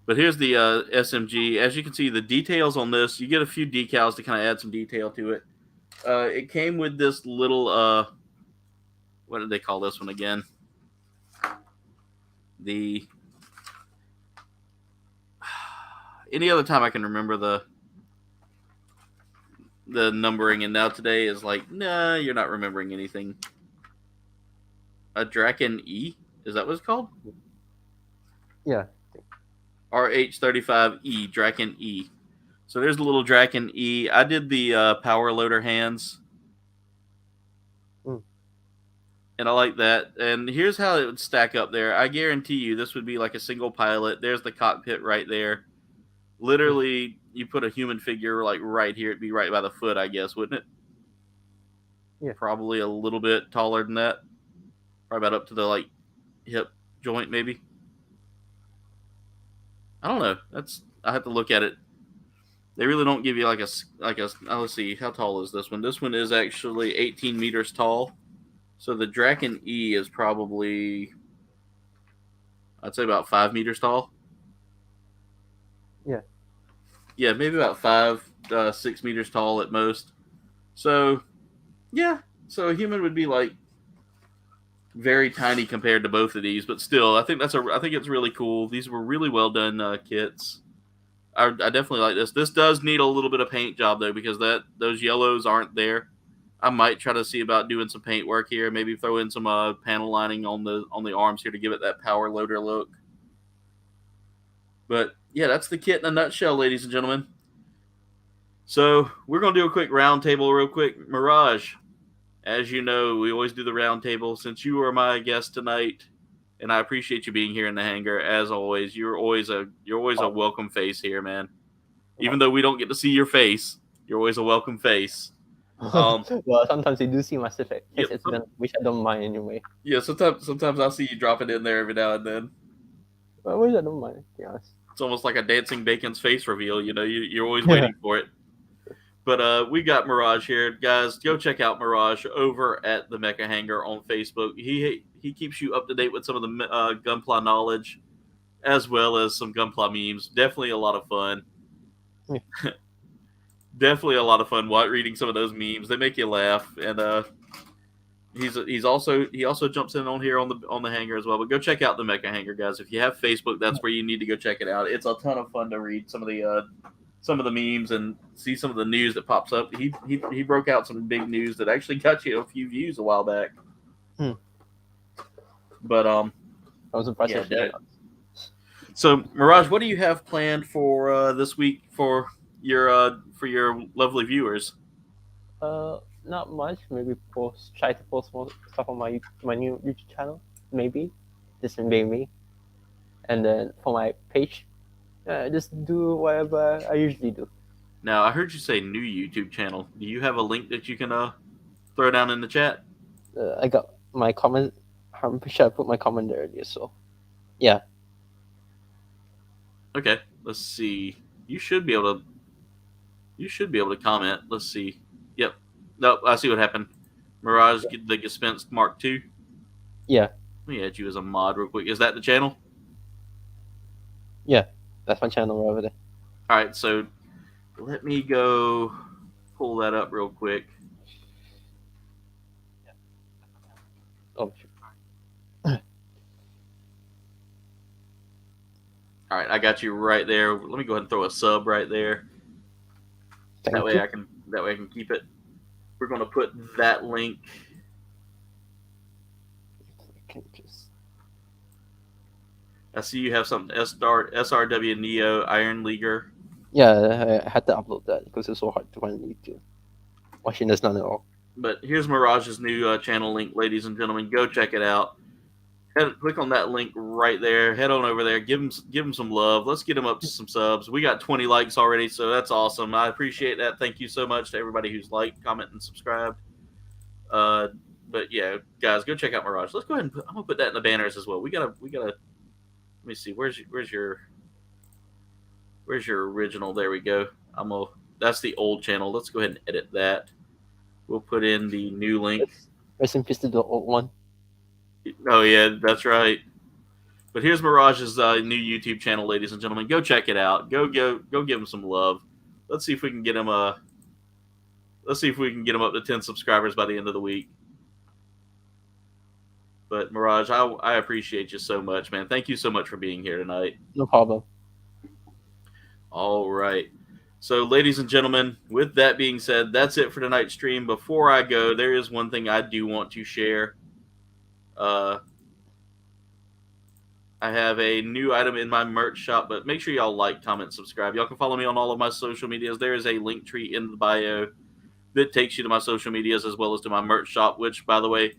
But here's the SMG. As you can see, the details on this, you get a few decals to kind of add some detail to it. It came with this little, what did they call this one again? Any other time I can remember the the numbering, and now today is like, nah, you're not remembering anything. A Draken E? Is that what it's called? Yeah. RH-35E, Draken E. So there's a little Draken E. I did the power loader hands. And I like that. And here's how it would stack up there. I guarantee you this would be like a single pilot. There's the cockpit right there. Literally, you put a human figure like right here. It'd be right by the foot, I guess, wouldn't it? Yeah. Probably a little bit taller than that. Probably about up to the like hip joint, maybe. I don't know. I have to look at it. They really don't give you like a let's see, how tall is this one? This one is actually 18 meters tall. So the Draken E is probably, I'd say about 5 meters tall. Yeah. Yeah, maybe about 6 meters tall at most. So, yeah. So a human would be like very tiny compared to both of these, but still, I think it's really cool. These were really well done kits. I definitely like this. This does need a little bit of paint job though, because those yellows aren't there. I might try to see about doing some paint work here. Maybe throw in some panel lining on the arms here to give it that power loader look. But yeah, that's the kit in a nutshell, ladies and gentlemen. So we're gonna do a quick round table real quick. Mirage, as you know, we always do the round table. Since you are my guest tonight, and I appreciate you being here in the hangar as always. You're always a welcome face here, man. Even though we don't get to see your face, you're always a welcome face. Well, sometimes you do see my face, which I don't mind anyway. Yeah, sometimes I'll see you dropping in there every now and then. Well, which I don't mind, to be honest. It's almost like a dancing bacon's face reveal. You know, you're always waiting for it. But we got Mirage here, guys. Go check out Mirage over at the Mecha Hangar on Facebook. He keeps you up to date with some of the Gunpla knowledge, as well as some Gunpla memes. Definitely a lot of fun. Yeah. Definitely a lot of fun reading some of those memes. They make you laugh, and he also jumps in on here on the hangar as well. But go check out the Mecha Hangar, guys. If you have Facebook, that's where you need to go check it out. It's a ton of fun to read some of the memes and see some of the news that pops up. He broke out some big news that actually got you a few views a while back. But I was impressed. Yeah, so Mirage, what do you have planned for this week for your lovely viewers? Not much. Maybe try to post more stuff on my new YouTube channel. Maybe just me, and then for my page, just do whatever I usually do. Now I heard you say new YouTube channel. Do you have a link that you can throw down in the chat? I got my comment. I'm pretty sure I put my comment there earlier. So, yeah. Okay, let's see. You should be able to comment. Let's see. Yep. Nope, I see what happened. Mirage, the Dispensed Mark II. Yeah. Let me add you as a mod real quick. Is that the channel? Yeah, that's my channel over there. All right, so let me go pull that up real quick. Oh, sure. All right, I got you right there. Let me go ahead and throw a sub right there. That way I can keep it. We're going to put that link. I see you have something SRW Neo Iron Leaguer. Yeah, I had to upload that because it's so hard to find on YouTube. Watching this none at all. But here's Mirage's new channel link, ladies and gentlemen. Go check it out. Click on that link right there. Head on over there. Give him some love. Let's get him up to some subs. We got 20 likes already, so that's awesome. I appreciate that. Thank you so much to everybody who's liked, commented, and subscribed. But yeah, guys, go check out Mirage. Let's go ahead and I'm gonna put that in the banners as well. We gotta. Let me see. Where's your original? There we go. That's the old channel. Let's go ahead and edit that. We'll put in the new link. Rest in peace to the old one. Oh yeah, that's right. But here's Mirage's new YouTube channel, ladies and gentlemen. Go check it out. Go give him some love. Let's see if we can get him up to 10 subscribers by the end of the week. But Mirage, I appreciate you so much, man. Thank you so much for being here tonight. No problem. All right. So, ladies and gentlemen, with that being said, that's it for tonight's stream. Before I go, there is one thing I do want to share. I have a new item in my merch shop, but make sure y'all like, comment, subscribe. Y'all can follow me on all of my social medias. There is a link tree in the bio that takes you to my social medias as well as to my merch shop, which, by the way,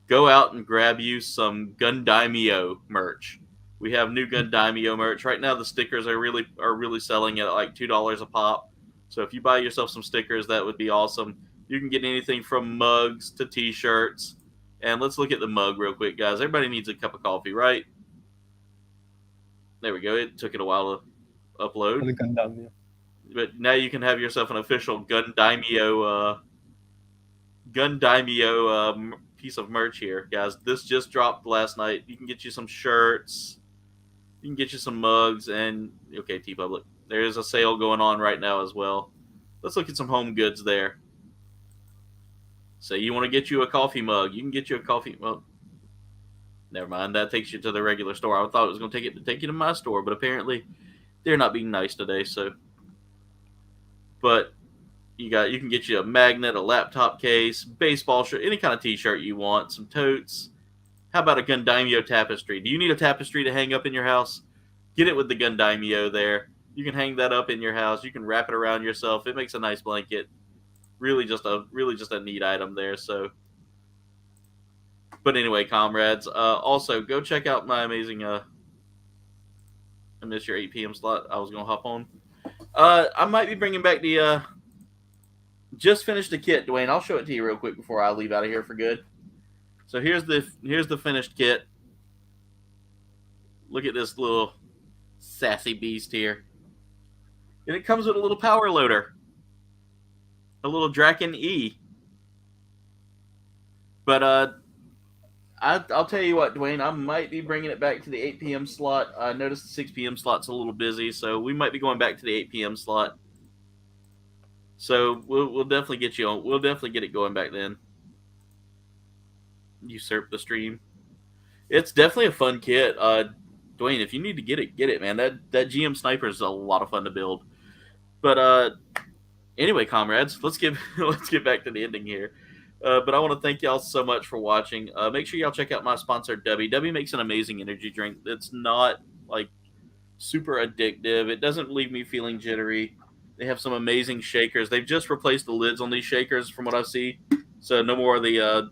go out and grab you some Gundam merch. We have new Gundam merch. Right now, the stickers are really selling at like $2 a pop. So if you buy yourself some stickers, that would be awesome. You can get anything from mugs to t-shirts. And let's look at the mug real quick, guys. Everybody needs a cup of coffee, right? There we go. It took it a while to upload. Gundam, yeah. But now you can have yourself an official Gundam piece of merch here, guys. This just dropped last night. You can get you some shirts. You can get you some mugs. And, okay, TeePublic. There is a sale going on right now as well. Let's look at some home goods there. Say you want to get you a coffee mug. You can get you a coffee. Well, never mind. That takes you to the regular store. I thought it was going to take you to my store, but apparently they're not being nice today. So, but you can get you a magnet, a laptop case, baseball shirt, any kind of t-shirt you want, some totes. How about a Gundam tapestry? Do you need a tapestry to hang up in your house? Get it with the Gundam there. You can hang that up in your house. You can wrap it around yourself. It makes a nice blanket. Really just a neat item there. So, but anyway, comrades, also go check out my amazing. I missed your 8 p.m. slot. I was gonna hop on. I might be bringing back the. Just finished the kit, Dwayne. I'll show it to you real quick before I leave out of here for good. So here's the finished kit. Look at this little sassy beast here, and it comes with a little power loader. A little Draken E. But I'll tell you what, Dwayne, I might be bringing it back to the 8 p.m. slot. I noticed the 6 p.m. slot's a little busy, so we might be going back to the 8 p.m. slot. So we'll definitely get you on. We'll definitely get it going back then. Usurp the stream. It's definitely a fun kit. Dwayne, if you need to get it, man. That GM sniper is a lot of fun to build. But anyway, comrades, let's get back to the ending here. But I want to thank y'all so much for watching. Make sure y'all check out my sponsor, Dubby. Dubby makes an amazing energy drink that's not like super addictive. It doesn't leave me feeling jittery. They have some amazing shakers. They've just replaced the lids on these shakers, from what I see. So no more of the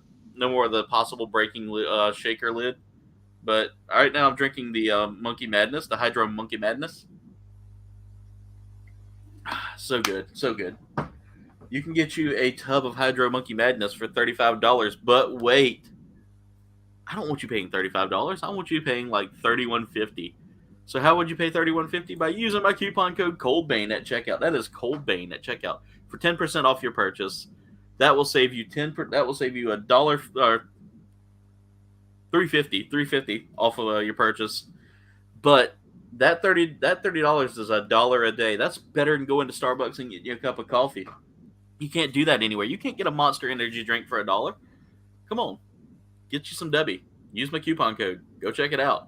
possible breaking shaker lid. But right now I'm drinking the Monkey Madness, the Hydro Monkey Madness. So good, so good. You can get you a tub of Hydro Monkey Madness for $35, but wait, I don't want you paying $35. I want you paying like $31.50. So how would you pay $31.50? By using my coupon code Kouldbayne at checkout. That is Kouldbayne at checkout for 10% off your purchase. That will save you That will save you $3.50 off of your purchase. But that $30 is $1 a day. That's better than going to Starbucks and getting you a cup of coffee. You can't do that anywhere. You can't get a Monster Energy drink for $1. Come on, get you some Debbie. Use my coupon code. Go check it out.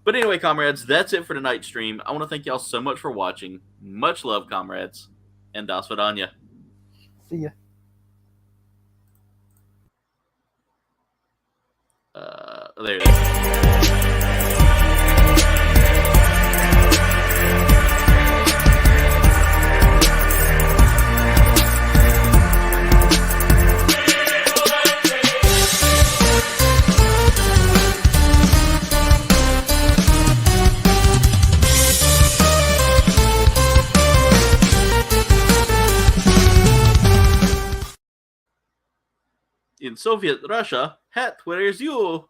But anyway, comrades, that's it for tonight's stream. I want to thank y'all so much for watching. Much love, comrades, and das vidanya. See ya. There it is. In Soviet Russia, hat wears you.